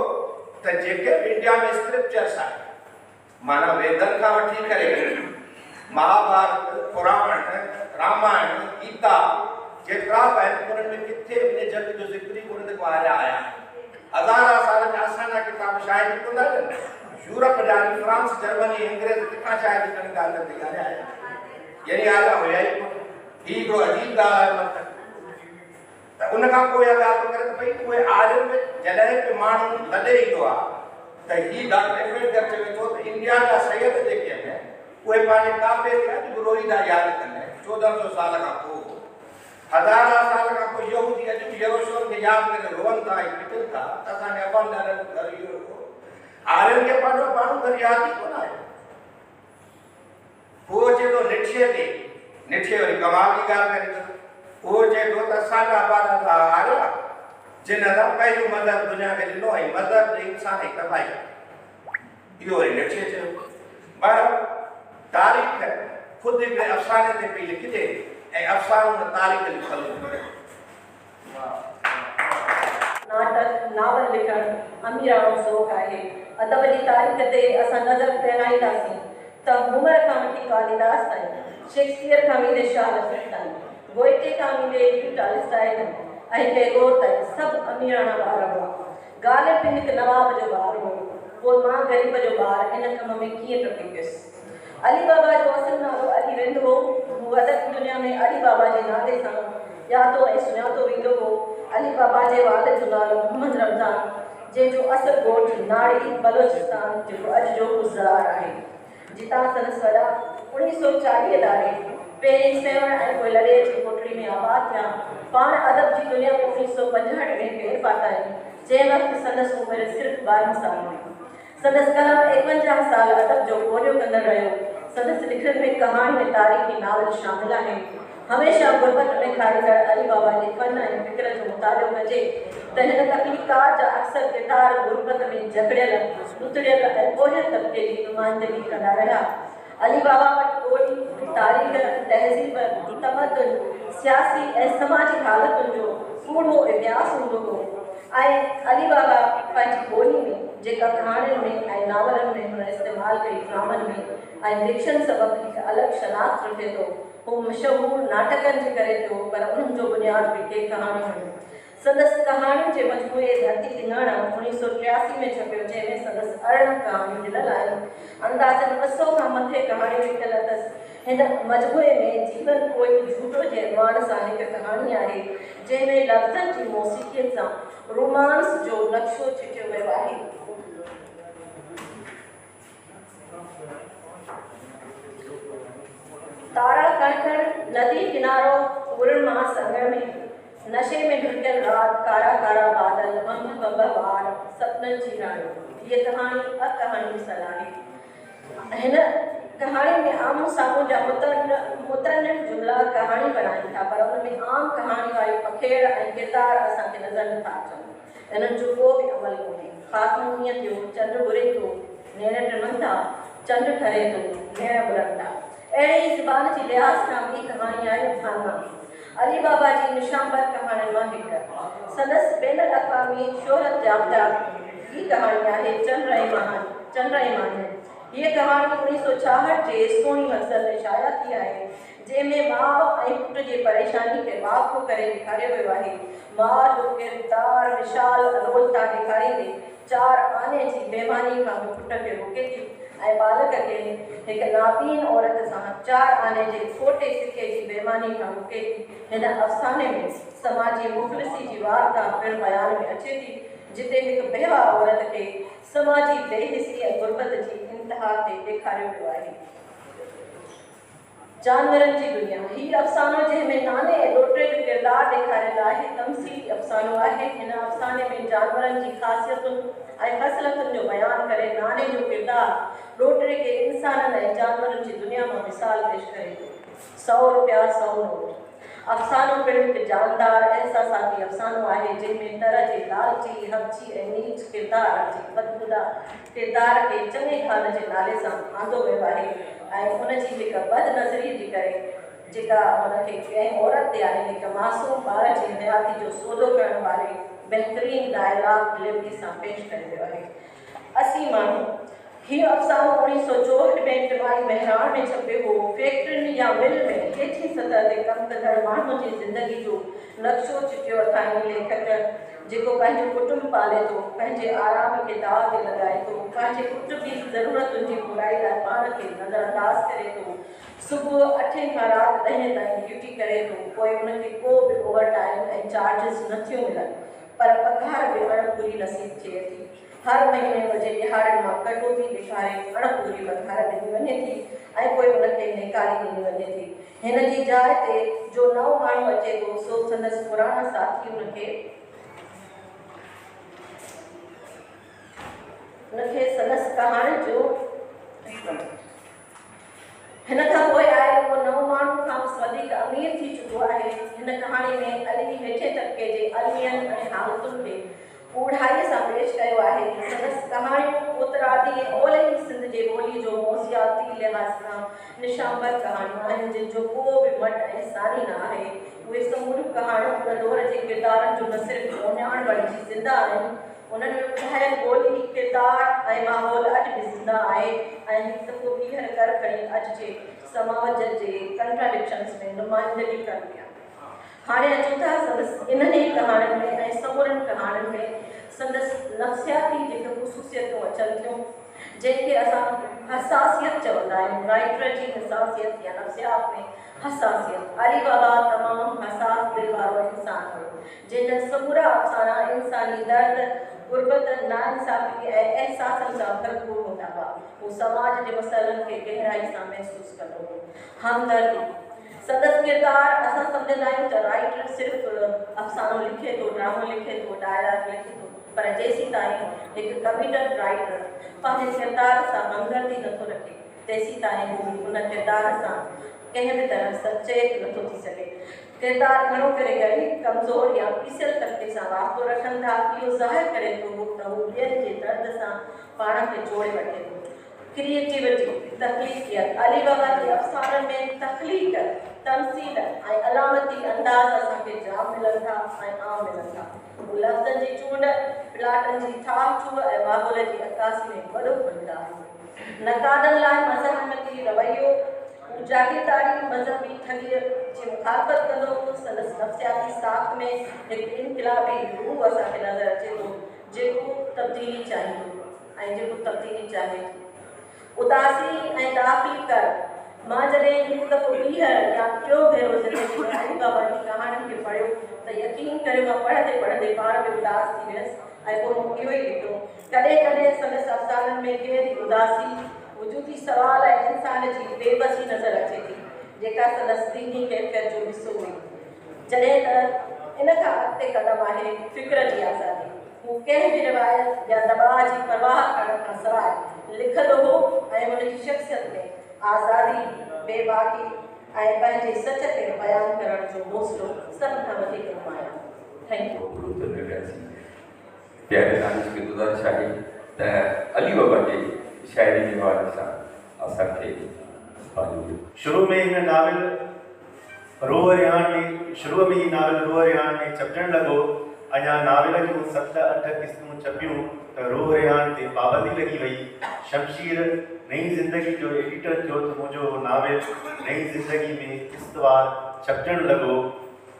त जेके इंडिया में स्क्रिप्चर्स आहे माना वेदन खां वठी करे महाभारत, पुराण, रामायण, गीता जेतिरा बि आहिनि उन्हनि में किथे इन जग जो ज़िक्र ई कोन थो आया हज़ार साल जा असांजा किताब शायदि कोन था यूरोप जा फ्रांस, जर्मनी, अंग्रेज किथां शायदि कनि ॻाल्हि न थी आया यानी आया हुया ई कोन। ही हिकिड़ो अजीब ॻाल्हि आहे मतिलबु त उन खां पोइ इहा ॻाल्हि थो करे त भई उहे आर्यन में जॾहिं बि माण्हू लॾे ईंदो आहे त ही डॉक्टर अम्बेडकर चवे थो त इंडिया जा सैयद जेके आहिनि उहे पंहिंजे काबे खे अॼु बि रोईंदा यादि कंदा आहिनि 1400 साल खां पोइ हज़ार साल खां पोइ यहूदी अॼु बि यरूशलेम खे यादि करे रोअनि था ऐं पिटनि था त असांखे अबान ॾाढो घर इहो आर्यन खे पंहिंजो माण्हू घर यादि ई कोन आहे। उहो चए थो निठे वरी कमाल जी ॻाल्हि करे थो उहो चए थो त असांजा अबा आर्या जिन था पहिरियों मदद दुनिया खे ॾिनो ऐं मदद इंसान जी तबाही इहो वरी निठे चयो। पर तारीख़ ख़ुदि हिकिड़े अफ़साने ते पई लिखिजे ऐं अफ़सानो न तारीख़ लिखल नाटक नावल लिखणु अमीराणो शौक़ु आहे। अदब जी तारीख़ ते असां नज़र फेराईंदासीं त हुमर खां वठी कालिदास ताईं, शेक्सपियर खां वींदे शाह रशीद ताईं, गोइटे खां वींदे टॉलस्टॉय ताईं ऐं टैगोर ताईं सभु अमीराणा ॿार हुआ। ॻाल्हि बि हिकु नवाब जो ॿारु हो। पोइ मां ग़रीब जो ॿारु इन कम में कीअं टुटी पियुसि। अली बाबा जो असुल नालो अली रिंद हो। हू अदब दुनिया में अली बाबा जे नाले सां यादो ऐं सुञातो वेंदो हो। अली बाबा जे वालिद जो नालो मोहम्मद रमज़ान, जंहिंजो असुल ॻोठ नाड़ी बलोचिस्तान जेको अॼु जो गुज़रार आहे, जितां संदसि वॾा 1940 दारे पहिरीं सेवण ऐं पोइ लड़े जी कोठड़ी में आबाद थिया। पाण अदब जी दुनिया में 1965 में पेर पाता आहिनि, जंहिं वक़्तु संदसि उमिरि सिर्फ़ु 12 साल हुई। संदसि कलाम 51 साल अदब जो ॻोल्हियो कंदड़ रहियो। संदसि लिखण में कहाणी ऐं तारीख़ी नावल शामिल आहिनि। हमेशह गुरबत में खाईंदड़ अली बाबा जे फन ऐं फ़िक्र जो मुतालो कजे त हिन तकलीफ़कार जा अक्सर किरदार गुरबत में जकड़ियल, उतरियल ऐं ओहियल तबिके जी नुमाइंदगी कंदा रहिया। अली बाबा वटि ॿोली, तारीख़, तहज़ीब, तमदन, सियासी ऐं समाजी हालतुनि जो कूड़ो इतिहास हूंदो हो ऐं अली बाबा पंहिंजी ॿोली में जेका कहाणियुनि में ऐं नावलनि में हुन इस्तेमालु कई, ड्रामनि में ऐं डिक्शन सबबि हिकु अलॻि शनाख़्त रखे थो। हू मशहूरु नाटकनि जे करे थियो, पर उन्हनि जो बुनियादु बि के कहाणियूं हुयूं। संदसि कहाणियुनि जे मजमूए धरती ॾिंगण 1983 में छपियो, जंहिंमें संदसि 18 कहाणियूं ॾिनल आहिनि। अंदाज़नि 200 खां मथे कहाणियूं लिखियल अथसि। हिन मजमूए में जीवन कोई झूठो जे अनवान सां हिकु कहाणी आहे, जंहिंमें लफ़्ज़नि जी मौसीक़ियुनि सां रोमांस जो नक्शो चिटियो वियो आहे। तारा कणकण, नदी किनारो, पूरन महासागर में नशे में ढुकियल रात, कारा कारा बादल, बंब वार, सपननि जी राणी। ये कहाणी अकहानी सल आहे। हिन कहाणी में आम्हूं साम्हूं जा मुतनफ़ जुमिला कहाणी बनाइनि था, पर उन में आम कहाणी वारी पखेड़ ऐं किरदार असांखे नज़र नथा अचनि। इन्हनि जो को बि अमल कोन्हे। ख़ात्मो ईअं थियो, चंड घुरे थो, नेण टिमनि था, चंड ठरे थो, नेण बुरनि था। अहिड़ी ई ज़बान जी लिहाज़ सां ॿी कहाणी आहे फाना, अली बाबा जी निशानबर कहाणियुनि मां हिकु। संदसि बैन अक़वामी शोहरत याफ़्ता हीअ कहाणी आहे चंड ऐं मानी। हीअ कहाणी 1966 जे सोणी मंज़र में शाया थी आहे, जंहिंमें माउ ऐं पुट जी परेशानी खे वाक़फ़ो करे ॾेखारियो वियो आहे। माउ जो किरदारु विशाल अलोलता ॾेखारींदे 4 आने जी बेईमानी खां पुट खे रोके थी ऐं बालक खे हिकु नाबीन औरत सां 4 आने जे खोटे सिके जी बेईमानी खां रोके थी। हिन अफ़साने में समाजी मुख़लिसी जी वारता पिणु बयान में अचे थी, जिते हिकु बेवा औरत खे समाजी बेहिसी ऐं गुरबत जी इंतिहा ते ॾेखारियो वियो आहे। जानवरनि जी दुनिया हीअ अफ़सानो जंहिंमें नाने ऐं ॾोटे जो किरदारु ॾेखारियल आहे, तमसीली अफ़सानो आहे। हिन अफ़साने में जानवरनि जी ख़ासियतुनि ऐं ख़सलतुनि जो बयानु करे नाने जो किरदारु ॾोटे खे इंसाननि ऐं जानवरनि जी दुनिया मां मिसाल पेश करे थो। 100 रुपया 100 नोट। अफ़सानो पिणु हिकु जानदार एहसासाती अफ़सानो आहे, जंहिंमें तरह जे लालची, हबची ऐं नीच किरदार जी बदबुदा किरदार खे चङे खान जे नाले सां आंदो वियो आहे ऐं उनजी हिकु बदनज़री जे करे जेका हुनखे कंहिं औरत ते आहे, हिकु मासूम ॿार जी हयाती जो सौदो करण वारे बहितरीन डायलॉग डिलीवरी सां पेश करे वियो आहे। असी माण्हू हीअ अफ़सानो 1964 में टिवाई बहराण में छपे हो। फैक्ट्रियुनि या मिल में हेठि सतह ते कमु कंदड़ माण्हू जी ज़िंदगी जो नक्शो चिटियो अथाई लेखक जेको पंहिंजो कुटुंब पाले थो, पंहिंजे आराम खे दाव ते लॻाए थो, पंहिंजे कुटुंब जी ज़रूरतुनि जी पूराई लाइ पाण खे नज़रअंदाज़ करे थो, सुबुह 8 खां राति 10 ताईं ड्यूटी करे थो, पोइ उनखे को बि ओवर टाइम ऐं चार्जिस नथियूं मिलनि, पर पघार बि अणपूरी नसीब थिए थी। हर महीने मुंहिंजे ॾिहाड़नि मां कटौती ॾेखारे अणपूरी पघार ॾिनी वञे थी ऐं पोइ उनखे निकारी ॾिनी वञे थी। हिन जी जाइ ते जो नओं माण्हू अचे थो सो संदसि पुराणा साथी उनखे संदसि कहाणी जो हिन खां पोइ आहे उहो नओं माण्हू खां वधीक अमीर थी चुको आहे। हिन कहाणी में अली हेठे तबिके जे अलमियनि ऐं हालतुनि खे ऊढ़ाईअ सां पेश कयो आहे। संदसि कहाणियूं उत्तरादी ऐं ओलही सिंध जे ॿोली जो मौज़ियाती लिहाज़ सां निशानबर कहाणियूं आहिनि जिन जो को बि मट ऐं सानी न आहे। उहे समूरियूं कहाणियूं उन दौर जे किरदारनि जो न सिर्फ़ु उञाण बणिजी ज़िंदा आहिनि, उन्हनि में ॿुधायल ॿोली किरदार ऐं माहौल अॼु बि ज़िंदा आहे ऐं हिकु दफ़ो ॿीहर कर खणी अॼु जे समाज जे कंट्राडिक्शन्स में नुमाइंदगी कनि पिया। हाणे अचूं था संदसि इन्हनि ई कहाणियुनि में ऐं समूरनि कहाणियुनि में संदसि नफ़्सियाती जेके ख़ुसूसियतूं अचनि थियूं जंहिंखे असां हसासियत चवंदा आहियूं। राइटर जी हसासियत या नफ़्सियात में हसासियत। अली बाबा तमामु हसास दिलि वारो इंसानु हुयो जंहिंजा समूरा अफ़साना इंसानी दर्द, गुरबत, नाइंसाफ़ी ऐं अहसासनि सां भरपूर हूंदा हुआ। हू समाज जे मसइलनि खे गहराई सां महसूसु कंदो हो। हमदर्दी। संदसि किरदार असां सम्झंदा आहियूं त राइटर सिर्फ़ु अफ़सानो लिखे थो, ड्रामो लिखे थो, डायलॉग लिखे थो, पर जेसीं ताईं हिकु कमिटेड राइटर पंहिंजे किरदार सां हमदर्दी नथो रखे तेसीं ताईं हू उन किरदार सां कंहिं बि तरह सचेत नथो थी सघे। किरदार घणो करे ग़रीब, कमज़ोर या पीसियल तबिके सां वास्तो रखनि था, इहो ज़ाहिर करे थो त हू ॿियनि जे दर्द सां पाण खे जोड़े वठे थो। क्रिएटिविटी, तख़लीक़ियत। अली बाबा जे अफ़साननि में तख़लीक़, तमसील ऐं अलामती अंदाज़ असांखे जाम मिलनि था ऐं आम मिलनि था। हू लफ़्ज़नि जी चूंड, प्लाटनि जी ठाह ऐं माहौल जी अक्कासी में वॾो फनकार आहे। नक़ादनि लाइ मज़हबी रवैयो, हू जागीरदारी मज़हबी ठॻीअ जी मुखालफ़त कंदो हो। संदसि नफ़्सियाती साख़्त में हिकु इनक़िलाबी रूह असांखे नज़र अचे थो जेको तब्दीली चाहींदो ऐं जेको तब्दीली चाहे थो। उदासी ऐं दाख़िली कर। मां जॾहिं हिकु दफ़ो ॿीहर या टियों भेरो ज़िंदगी में अली बाबा जी कहाणियुनि खे पढ़ियो त यकीन करे मां पढ़ंदे पढ़ंदे पाण में उदास थी वियसि ऐं पोइ मूं इहो ई लिखियो। कॾहिं कॾहिं संदसि अफ़साननि में कहिड़ी उदासी, वजूदी सवाल ऐं इंसान जी बेबसी नज़र अचे थी जेका संदसि दीनी कैफ़ियत जो हिसो हुई। जॾहिं त इन खां अॻिते क़दम आहे फ़िक्र जी आज़ादी। हू कंहिं बि रिवायत या दबाव जी परवाह करण खां सवाइ लिखंदो हो ऐं हुनजी शख़्सियत में आज़ादी, बेबाकी ऐं पंहिंजे सच खे बयानु करण जो हौसलो सभिनि खां वधीक नुमाया। Thank you. प्यारे दानिश खे गुज़ारिश आहे त अली बाबा जे शाइरी जे हवाले सां असांखे शुरू में हिन नाविल रूह रिहान में छपजण लॻो। अञा नाविल जूं 7-8 क़िस्तूं छपियूं त रूह रिहान ते पाबंदी लॻी वई। शमशीर नई ज़िंदगी जो एडिटर थियो त मुंहिंजो नाविल नई ज़िंदगी में क़िस्तवार छपजण लॻो।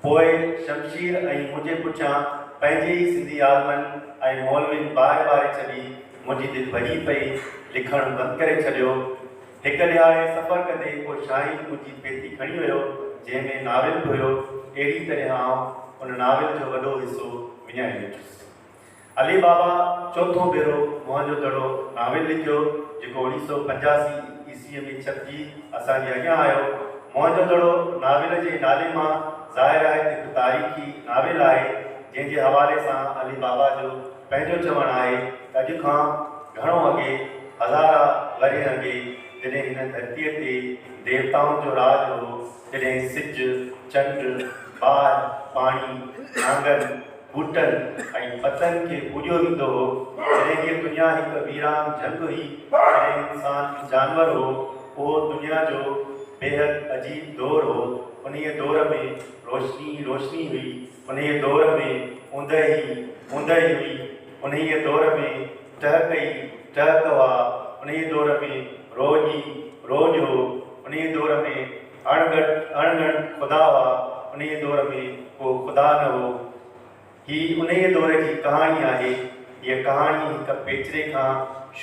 पोइ शमशीर ऐं मुंहिंजे पुठियां पंहिंजे ई सिंधी आलमनि ऐं मौलविन बारे छॾी मुंहिंजी दिलि भॼी पई। लिखणु बंदि करे छॾियो। हिकु ॾिहाड़े सफ़र कंदे को शाहीन मुंहिंजी पेती खणी वियो जंहिंमें नाविल बि हुयो। अहिड़ी तरह आउं उन नाविल जो वॾो हिसो विञाए ॾिठुसि। अली बाबा चोथों भेरो मुंहिंजो दड़ो नाविल लिखियो जेको 1985 ईस्वीअ में छपजी असांजे अॻियां आयो। मुंहिंजो दड़ो नाविल जे नाले मां ज़ाहिर आहे त हिकु तारीख़ी नाविल आहे जंहिंजे हवाले सां अली बाबा जो पंहिंजो चवणु आहे त अॼु खां घणो अॻे, हज़ारा वरे अॻे, जॾहिं हिन धरतीअ ते देवताउनि जो राज हो, जॾहिं सिज, चंड, बार, पाणी, आंगन, बूटनि ऐं पतनि खे पूॼियो वेंदो हो, जॾहिं हीअ दुनिया हिकु वीरान जंग हुई, जॾहिं इंसान जानवर हो, उहो दुनिया जो बेहद अजीब दौर हो। उन्हीअ दौर में रोशनी हुई, उन्हीअ दौर में ऊंदहि हुई, उन्हीअ दौर में टहक हुआ, उन दौर में रोज हो, उन दौर में अणगण खुदा हुआ, उन दौर में को खुदा न हो। ही उन दौर की कहानी है। ये कहानी एक पेचरे का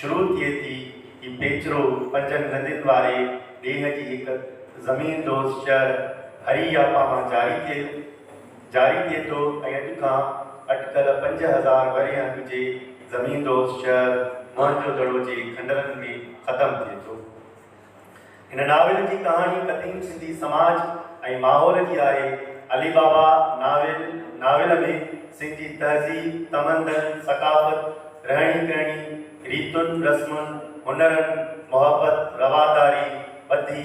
शुरू थिए थी। ये पेचरो 5 नदियुनि वारे ॾेह जी एक ज़मीन दोस्त शहर हरियापा में जारी थिए थो। अॼु खां अटकल 5000 वरियां अॻु जे ज़मीन दोस्त शहर मोहनजोदड़ो जे खंडरनि में ख़त्म थिए थो। इन नाविल की कहानी क़दीम सिंधी समाज ऐं माहौल की आहे। अली बाबा नाविल में सिंधी तहज़ीब, तमंदन, सकाफ़त, रहणी कहणी, रीतुनि, रस्मुनि, हुनरनि, मोहब्बत, रवादारी, ॿधी,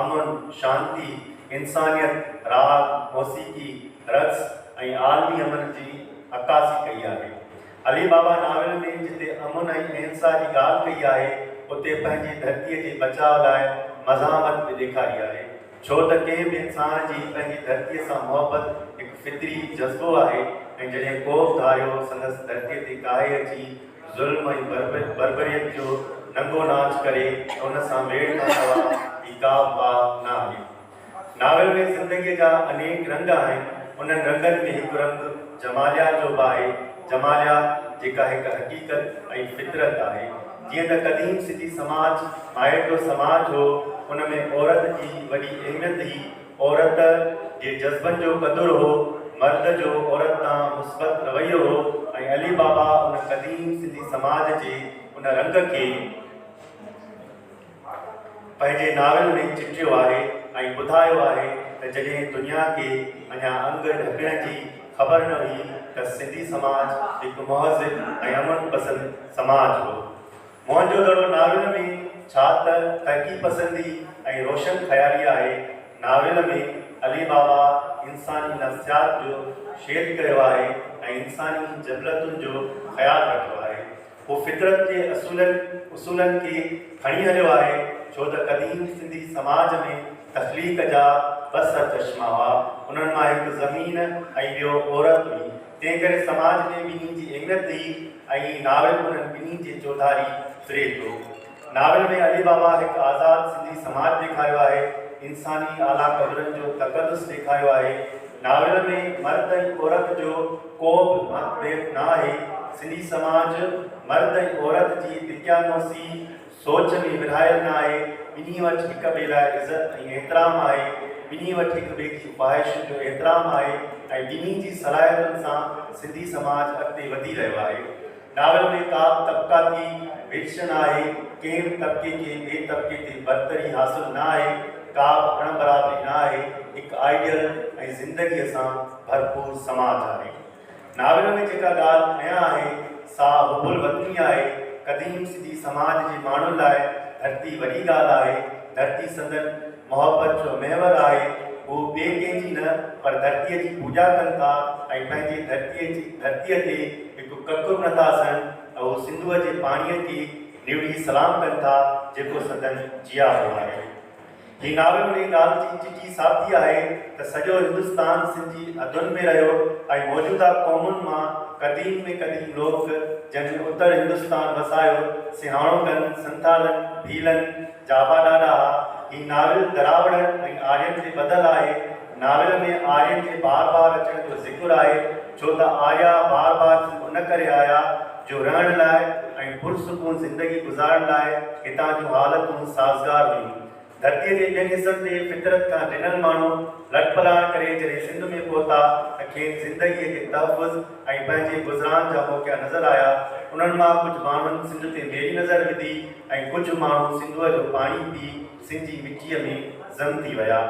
अमन, शांति, इंसानियत, राग, मौसीक़ी, रक़्स ऐं आलमी अमन जी अक्कासी कई आहे। अली बाबा नाविल में जिते अमन ऐं अहिंसा जी ॻाल्हि कई आहे, उते पंहिंजी धरतीअ जे बचाव लाइ मज़ामत बि ॾेखारी आहे। छो त कंहिं बि इंसान जी पंहिंजी धरतीअ सां मोहबत हिकु फितरी जज़्बो आहे ऐं जॾहिं को बि धारियो संदसि धरतीअ ते काहे अची ज़ुल्म ऐं बर्बरियत जो नंगो नाच करे उन सां मेड़ खां सवा ॿी का वाह न आहे। नाविल में ज़िंदगीअ जा अनेक रंग आहिनि। उन्हनि रंगनि में हिकु रंग जमालिया जो बि आहे। जमालिया जेका हिकु हक़ीक़त ऐं फितरत आहे। जीअं त क़दीम सिंधी समाज माइटो समाज हो, उन में औरत जी वॾी अहमियत हुई। औरत जे जज़्बनि जो क़दुरु हो, मर्द जो औरत तां मुस्बत रवैयो हो। ऐं अली बाबा उन क़दीम सिंधी समाज जे उन रंग खे पंहिंजे नाविल में चिटियो आहे ऐं ॿुधायो आहे त जॾहिं दुनिया खे अञा अंग ढकण जी ख़बर न हुई त सिंधी समाज हिकु महज़िब ऐं अमन पसंद समाज हो। मोहनजोदड़ो नाविल में छा त तरक़ी पसंदी ऐं रोशन ख़याली आहे। नाविल में अली बाबा इंसानी नफ़्सियात जो शेद कयो आहे ऐं इंसानी जबलतुनि जो ख़्यालु रखियो आहे। वो फितरत जे उसूलनि खे खणी हलियो आहे। छो त क़दीम सिंधी समाज में तख़लीक़ जा बस चश्मा हुआ। उन्हनि मां हिकु ज़मीन ऐं ॿियो औरत हुई। तंहिं करे समाज में ॿिन्ही जी अहमियत हुई ऐं नाविल उन्हनि ॿिन्ही जे चौधारी फिरे थो। नाविल में अली बाबा हिकु आज़ादु सिंधी समाज ॾेखारियो आहे। इंसानी आला क़दुरनि जो तक़दुस ॾेखारियो आहे। नाविल में मर्द ऐं औरत जो को बि मतभेद न आहे। सिंधी समाज मर्द ऐं औरत जी दिक़्यानोसी सोच में विरहायल न आहे। ॿिन्ही वटि हिक ॿिए लाइ इज़त ऐं एतिराम आहे। ॿिन्ही वटि हिक ॿिए जी ख़्वाहिश जो एतिराम आहे ऐं ॿिन्ही जी सलाहियतुनि सां सिंधी समाज अॻिते वधी रहियो आहे। नाविल में का बि तबक़ाती विच न आहे। कंहिं बि तबिके खे ॿिए तबिके ते बरतरी हासिलु न आहे। का बि अणबराबरी न आहे। हिकु आइडियल ऐं ज़िंदगीअ सां भरपूर समाज आहे। नाविल में जेका ॻाल्हि अयां आहे सा हुबुल वतनी आहे। क़दीम सिंधी समाज जे माण्हुनि लाइ धरती वॾी ॻाल्हि आहे। धरती संदन मोहब्बत जो महवर आहे। हू ॿिए कंहिंजी न पर धरतीअ जी पूॼा कनि था ऐं पंहिंजी धरतीअ ते हिकु ककुर नथा सण ऐं हू सिंधूअ जे पाणीअ खे निवड़ी सलाम कनि था जेको संदन जियारो आहे। ही नाविल में ॻाल्हि जी चिटी साबिती आहे त सॼो हिंदुस्तान सिंधी अधुनि में रहियो ऐं मौजूदा क़ौमुनि मां क़दीम में क़दीम लोग जंहिं उत्तर हिंदुस्तान वसायो सिहाणोकनि, संथालनि, भीलनि, जाबा ॾाॾा। ही नाविल दरावड़नि ऐं आर्यनि ते ॿधल आहे। नाविल में आर्यनि जे बार बार अचण जो ज़िक्र आहे। छो त आर्या बार बार उन करे आया जो रहण लाइ ऐं पुरसुकून ज़िंदगी गुज़ारण लाइ हितां जूं हालतूं साज़गार हुयूं। धरतीअ जे ॿियनि हिसनि ते फितरत खां ॾिनल माण्हू लटपलाण करे जॾहिं सिंध में पहुता त खेनि ज़िंदगीअ जे तहफ़ुज़ ऐं पंहिंजे गुज़रान जा मौक़ा नज़र आया। उन्हनि मां कुझु माण्हुनि सिंध ते ॿेड़ी नज़र विधी ऐं कुझु माण्हू सिंधूअ जो पाणी पी सिंधी मिटीअ में ज़म थी विया।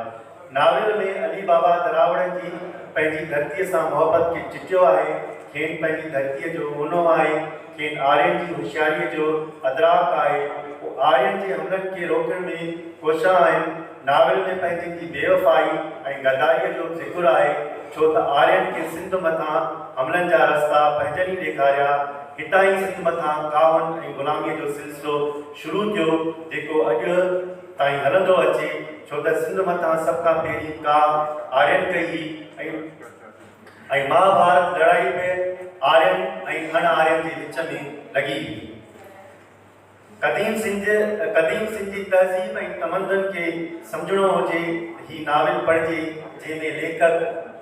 नाविल में अली बाबा दरावड़नि जी पंहिंजी धरतीअ सां मोहबत खे चिटियो आहे। खेनि पंहिंजी धरतीअ जो ऊनो आहे। खेनि आर्यनि जी होशियारीअ जो अदराक आहे। आर्यनि जे हमलनि खे रोकण में कोशिशा आहिनि। नाविल में पंहिंजी जी बेवफ़ाई ऐं गद्दारीअ जो ज़िक्र आहे। छो त आर्यनि खे सिंध मथां हमलनि जा रस्ता पंहिंजनि ई ॾेखारिया। हितां ई सिंध मथां कावन ऐं ग़ुलामीअ जो सिलसिलो शुरू थियो जेको अॼु ताईं हलंदो अचे। छो त सिंध मथां सभ खां पहिरीं का आर्यनि कई ऐं महाभारत लड़ाई में आर्यनि ऐं अण आर्यनि जे विच में लॻी हुई। क़दीम सिंध जी तहज़ीब ऐं तमदन खे सम्झणो हुजे ही नाविल पढ़िजे जंहिंमें लेखक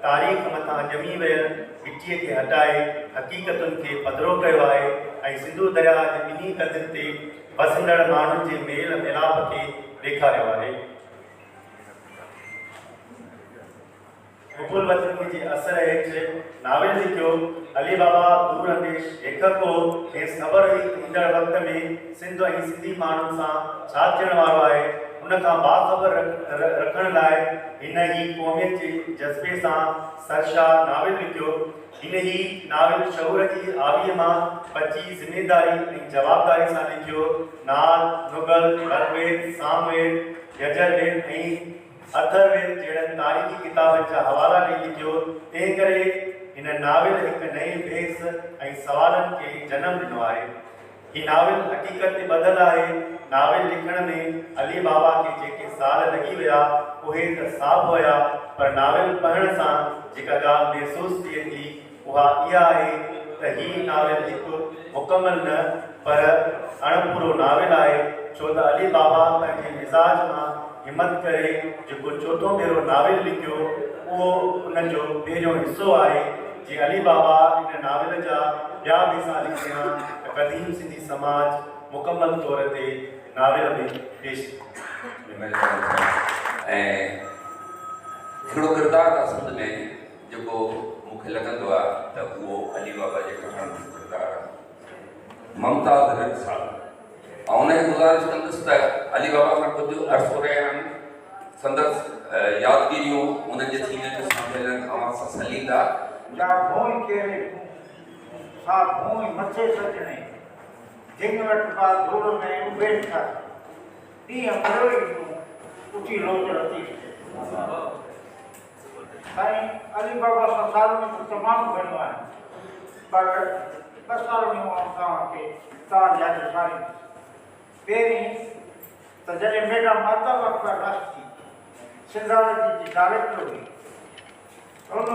तारीख़ मथां ॼमी वियल मिटीअ खे हटाए हक़ीक़तुनि खे पधिरो कयो आहे ऐं सिंधु दरिया जे ॿिन्ही कंधनि ते वसंदड़ माण्हुनि जे मेल मिलाप खे ॾेखारियो आहे। हुकुल वतनी जे असर हेठि नाविल लिखियो अली बाबा दूर अंदेश लेखक हो। खेसि ख़बर हुई ईंदड़ वक़्त में सिंध ऐं सिंधी माण्हुनि सां छा थियण वारो आहे। उन खां बाख़बर रखण लाइ हिन ई क़ौमियत जे जज़्बे सां सरशाह नाविल लिखियो। हिन ई नाविल शऊर जी आवीअ मां पची ज़िमेदारी ऐं जवाबदारी सां लिखियो। नाद, मुगल, रगवेद, सामवेद, यजुर्वेद ऐं अथर्ववेद जहिड़नि तारीख़ी किताबनि जा हवाला ॾेई लिखियो। तंहिं करे हिन नाविल हिकु नए बेस ऐं सवालनि खे जनम ॾिनो आहे। हीउ नाविल हक़ीक़त ते ॿधल आहे। नाविल लिखण में अली बाबा खे जेके साल लॻी विया उहे त साफ़ हुया, पर नाविल पढ़ण सां जेका ॻाल्हि महसूसु थिए थी उहा इहा आहे त हीउ नाविल हिकु मुकमल न पर अणपूरो नाविल आहे, छो त अली बाबा पंहिंजे मिज़ाज मां हिमत करे जेको चोथों भेरो नाविल लिखियो उहो उनजो पहिरियों हिसो आहे। जीअं अली बाबा इन नाविल जा ॿिया बि हिसा लिखिया त क़दीम सिंधी समाज मुकमल तौर ते नाविल में पेश ऐं हिकिड़ो किरदारु असुल में जेको मूंखे लॻंदो आहे त उहो अली बाबा जे कहाणी जो किरदारु आहे, मुमताज़ रिसाल। ऐं उनखे गुज़ारिश कंदुसि त अली बाबा सां कुझु अरसो रहिया आहिनि, संदसि यादगिरियूं उन्हनि जे सीने ते सम्झनि अवां सां सलींदा। या भोई केरे सा भोई मथे सजने जिन वट बा दूर में उबेट था ती हमरोई उठी लोच रती साईं अली बाबा संसार में तो तमाम घणो है, पर बस साल में तव्हां खे तव्हां यादि सारी पहिरीं त जॾहिं मेडम माता वक़्तु राष्ट्री सिंधारा जी डायरेक्टर हुई हुन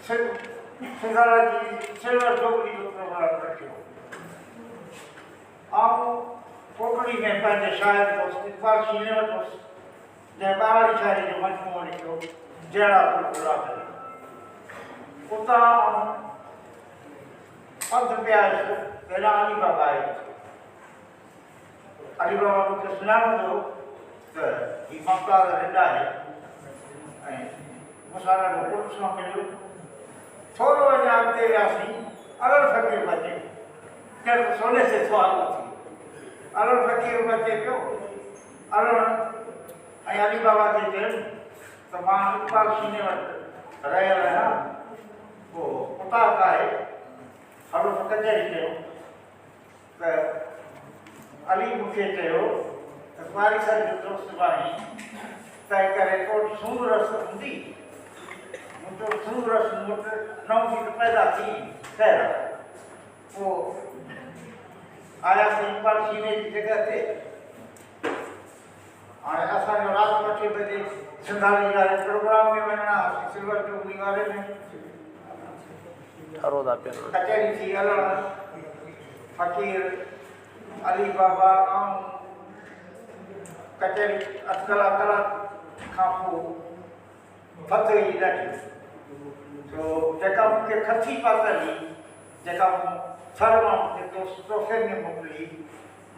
सिंधारा जी सिल्वर जोगड़ी जो प्रोग्राम रखियो ऐं कोकड़ी में पंहिंजे शाइर दोस्त इकबाल शीने वटि हुउसि जंहिं ॿारहं शाइरी जो मजमूओ लिखियो जहिड़ा गुलगुला करे उतां पंध पिया पहिरियां अली बाबा आयो। अली बाबा मूंखे सुञाणंदो त हीउ मुमताज़ रिंड आहे ऐं मूंसां ॾाढो पुरुष सां मिलियो। थोरो अञा अॻिते वियासीं अलॻि फ़क़ीर बचे कहिड़ो सोने से सुवाल थी अलॻि फ़क़ीर बचे पियो अलॻि ऐं अली बाबा खे चयुमि त मां इकबाल शीने वटि रहियल आहियां, पोइ उतां आहे हलो त कचहरी कयो त अली मूंखे चयो त कुंवारी साहिब जो दोस्त भाई तंहिं करे को सूंद रस हूंदी मुंहिंजो सूंद रस मूं वटि न हूंदी त पैदा थी ख़ैर पोइ आयासीं इकबाल शीने जी जॻह ते। हाणे असांजो राति 8 बजे सिंधारी वारे प्रोग्राम में वञणा हुआसीं सिल्वर जोगड़ी वारे में कचहरी थी हलण फ़क़ीर अली बाबा ऐं कचहरी अधु कलाक खां पोइ फत ई ॾाढी तो जेका मूंखे खथी पातल हुई जेका मूं सर मां मूंखे तोहफ़े में मोकिली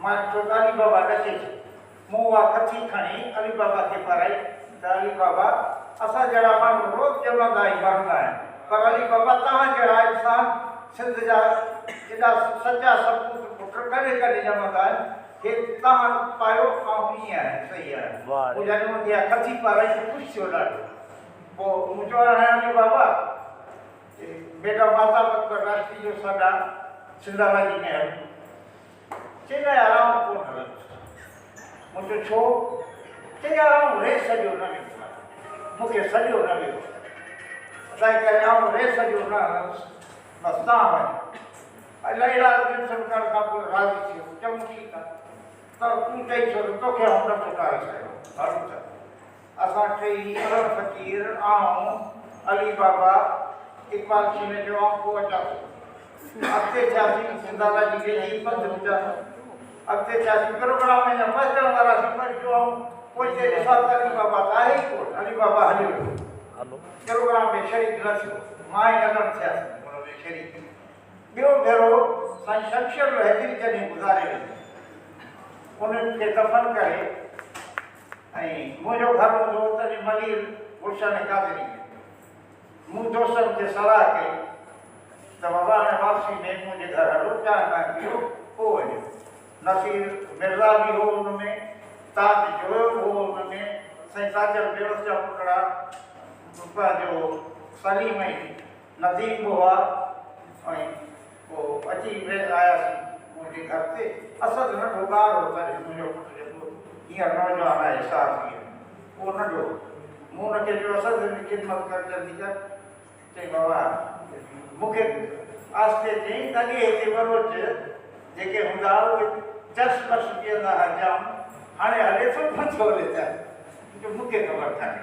मां चयो अली बाबा ॾके मूं उहा खथी खणी अली बाबा खे पाराई त अली बाबा असां जहिड़ा माण्हू रोज़ु ॼमंदा ई मरंदा आहिनि, पर अली बाबा तव्हां जहिड़ा इंसान सिंध जा एॾा सचा सपूत पुट कॾहिं कॾहिं ॼमंदा आहिनि हे तव्हां पायो ऐं ईअं आहे सही आहे। पोइ जॾहिं मूंखे इहा खथी पाराई त ख़ुशि थियो ॾाढो। पोइ मूं चयो हाणे अली बाबा बेटा माता वक़्तु राष्ट्री जो सॾा सिंधारा जी में हल चई आराम कोन हलंदो। मूं चयो छो? चई आराम रे सॼो न वेंदो आहे, मूंखे सॼो न वेंदो तंहिं करे आऊं रे सॼो न हलंदुसि, बसि तव्हां वञो। इलाही राति सरकार खां पोइ राज़ी थियो चङो ठीकु आहे त तूं चई छो तोखे आउं न चुकाए छॾियो हलो त असां टई अलॻि फ़क़ीर ऐं अली बाबा इकबाल शीने जो ऐं पोइ अचां अॻिते थियासीं सिंधारा जी वेझी पंधु विझनि अॻिते छासी प्रोग्राम में मचण वारा सिमर जो पोइ ॾिसां त अली बाबा आहे ई कोन अली बाबा हली वियो प्रोग्राम में शरीक न थियो मां ई न थियासीं हुन में शरीक ॿियो भेरो साईं शमशेर हैदरी जॾहिं गुज़ारे वियो उन्हनि खे दफ़न करे ऐं मुंहिंजो घर हूंदो तॾहिं मलीर गुलशन कादरी मूं दोस्तनि खे सलाह कई त बाबा हाणे वापसी में मुंहिंजे घर हलो चांहि पाणी पीओ पोइ वञो नसीर मिर्ज़ा बि हो हुन में ताज जोयो हो हुन में साईं साजल बेवस जा पुटड़ा पंहिंजो सलीम ऐं नदीम हुआ ऐं पोइ अची आयासीं मुंहिंजे घर ते असद नंढो ॿार हो तॾहिं मुंहिंजो पुटु जेको हींअर नौजवान आहे साल थी वियो उहो नंढो मूं हुनखे चयो असद जी ख़िदमत कर जल्दी कर चई बाबा मूंखे आस्ते चई अॻे हिते बरोच जेके हूंदा उहे चस बस पीअंदा हुआ जाम हाणे हले थो नथो हले त मूंखे ख़बर कान्हे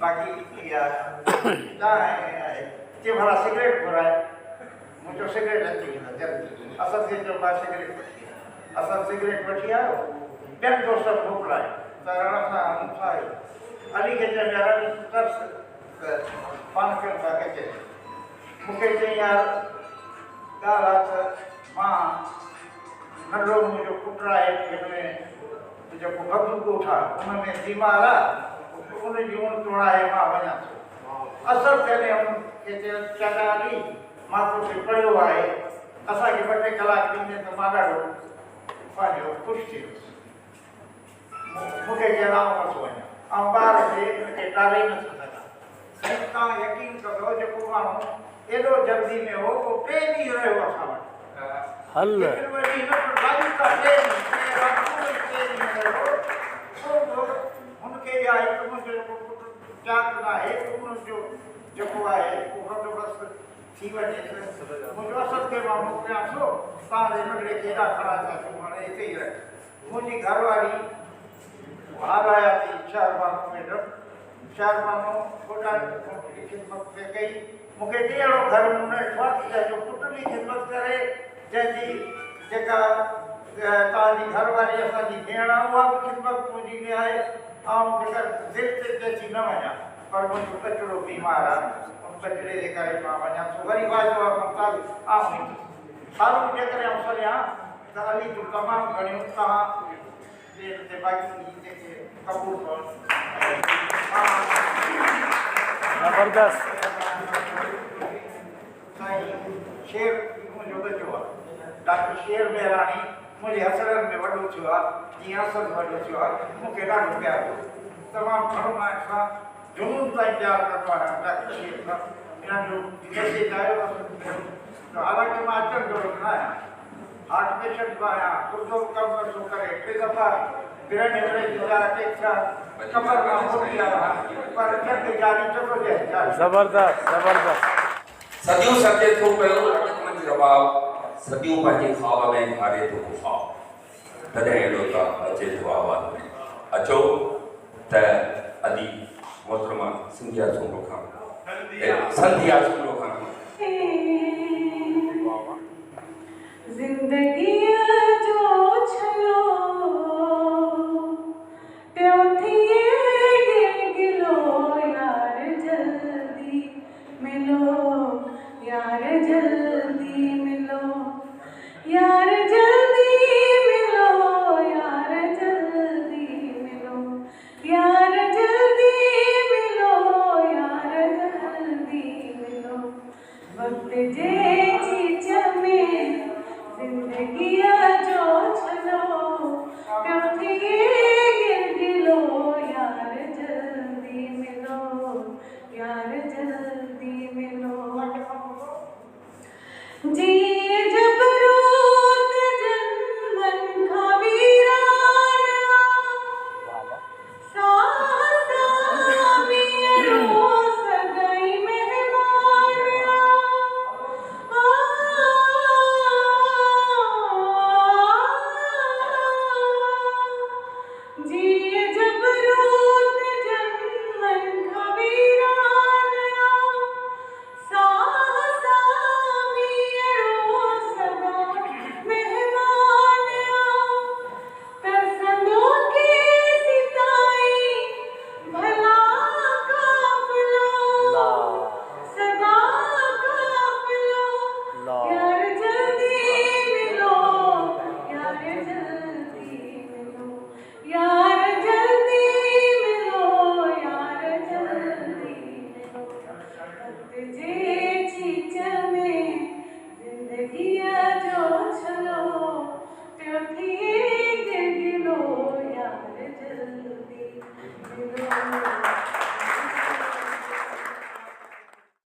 बाक़ी इहा आहे चई भला सिगरेट घुराए मुंहिंजो सिगरेट अची वेंदा जल्दी असल खे चयो मां सिगरेट वठी असल सिगरेट वठी आयो ॿियनि दोस्तनि मोकिलायो त रण सां मूंसां अली खे चयो यार अली तरस त पान कयो था कचे मूंखे चई यार ॻाल्हि आहे त मां नंढो मुंहिंजो पुटु आहे हिन जेको बबू ॻोठ आहे उन में बीमार आहे उनजी उण तोड़ाए मां वञा थो असर तॾहिं उनखे चयो चङा अली मां तोखे पढ़ियो आहे असांखे ॿ टे कलाक ॾींदे त मां ॾाढो पंहिंजो ख़ुशि थी वियुसि मूंखे चयो नथो वञा ऐं ॿार खे हिनखे टारे ई नथो सघां साईं तव्हां यकीन कंदो जेको माण्हू एॾो जल्दी में हो उहो टे ॾींहं रहियो असां वटि हल हुनखे इहा हिकु मुंहिंजो जेको पुटु चाक न आहे उनजो जेको आहे उहो बंदोबस्तु थी वञे मुंहिंजो असर खे मां मोकिलियां थो तव्हांजे नंढड़े खे एॾा खड़ा था थियूं हाणे हिते ई रह मुंहिंजी घरवारी हाराया थी शहरबानो मैडम शहरबानो खोटा ख़िदमत पे कई मूंखे अहिड़ो घर में ॾिठो आहे जंहिंजो पुटु बि ख़िदमत करे जंहिंजी जेका तव्हांजी घरवारी असांजी भेण आहे उहा बि ख़िदमत मुंहिंजी में आहे ऐं जेका दिलि ते अची न वञा पर मुंहिंजो कचिरो बीमार आहे उन कचिरे जे करे मां वञा थो वरी वाजो आहे मुताबिक़ आऊं सारूं जे करे आउं सलियां त अली जूं तमामु घणियूं तव्हां जे बाक़ी जेके क़बूल ज़बरदस्त साईं शेर मुंहिंजो बचो आहे डॉक्टर शेर मेहराणी मुंहिंजे हसरनि में वॾो थियो आहे जीअं असद वॾो थियो आहे मूंखे ॾाढो प्यारो तमामु घणो मां सां जुनून ताईं प्यारु कंदो आहियां डॉक्टर शेर खां इन्हनि जो मैसेज आयो त हालांकि मां अचणु जहिड़ो न आहियां हार्ट पेशेंट बि आहियां गुर्दो कमु नथो करे टे दफ़ा बिरनि अटैक थिया कमर मां मोटी आहियां पर चंड जारी जबरदस्त ज़बरदस्त ज़बरदस्त सदियों सटे थो पियो अटकमंज रबाब सदियों पंहिंजे ख़्वाब में हारे थो ख़्वाब तॾहिं अहिड़ो त अचे थो आवाज़ में अचो त अदी मोहतरमा संध्या सूरो खां संध्या सूरो खां जिंदगी जो छलो प्यो थिए गिलो यार जल्दी मिलो यार जल्दी मिलो यार जल्दी मिलो यार जल्दी मिलो यार जल्दी मिलो यार जल्दी मिलो दिया जो छलो त्यो थिए गिर गिलो यार जल्दी मिलो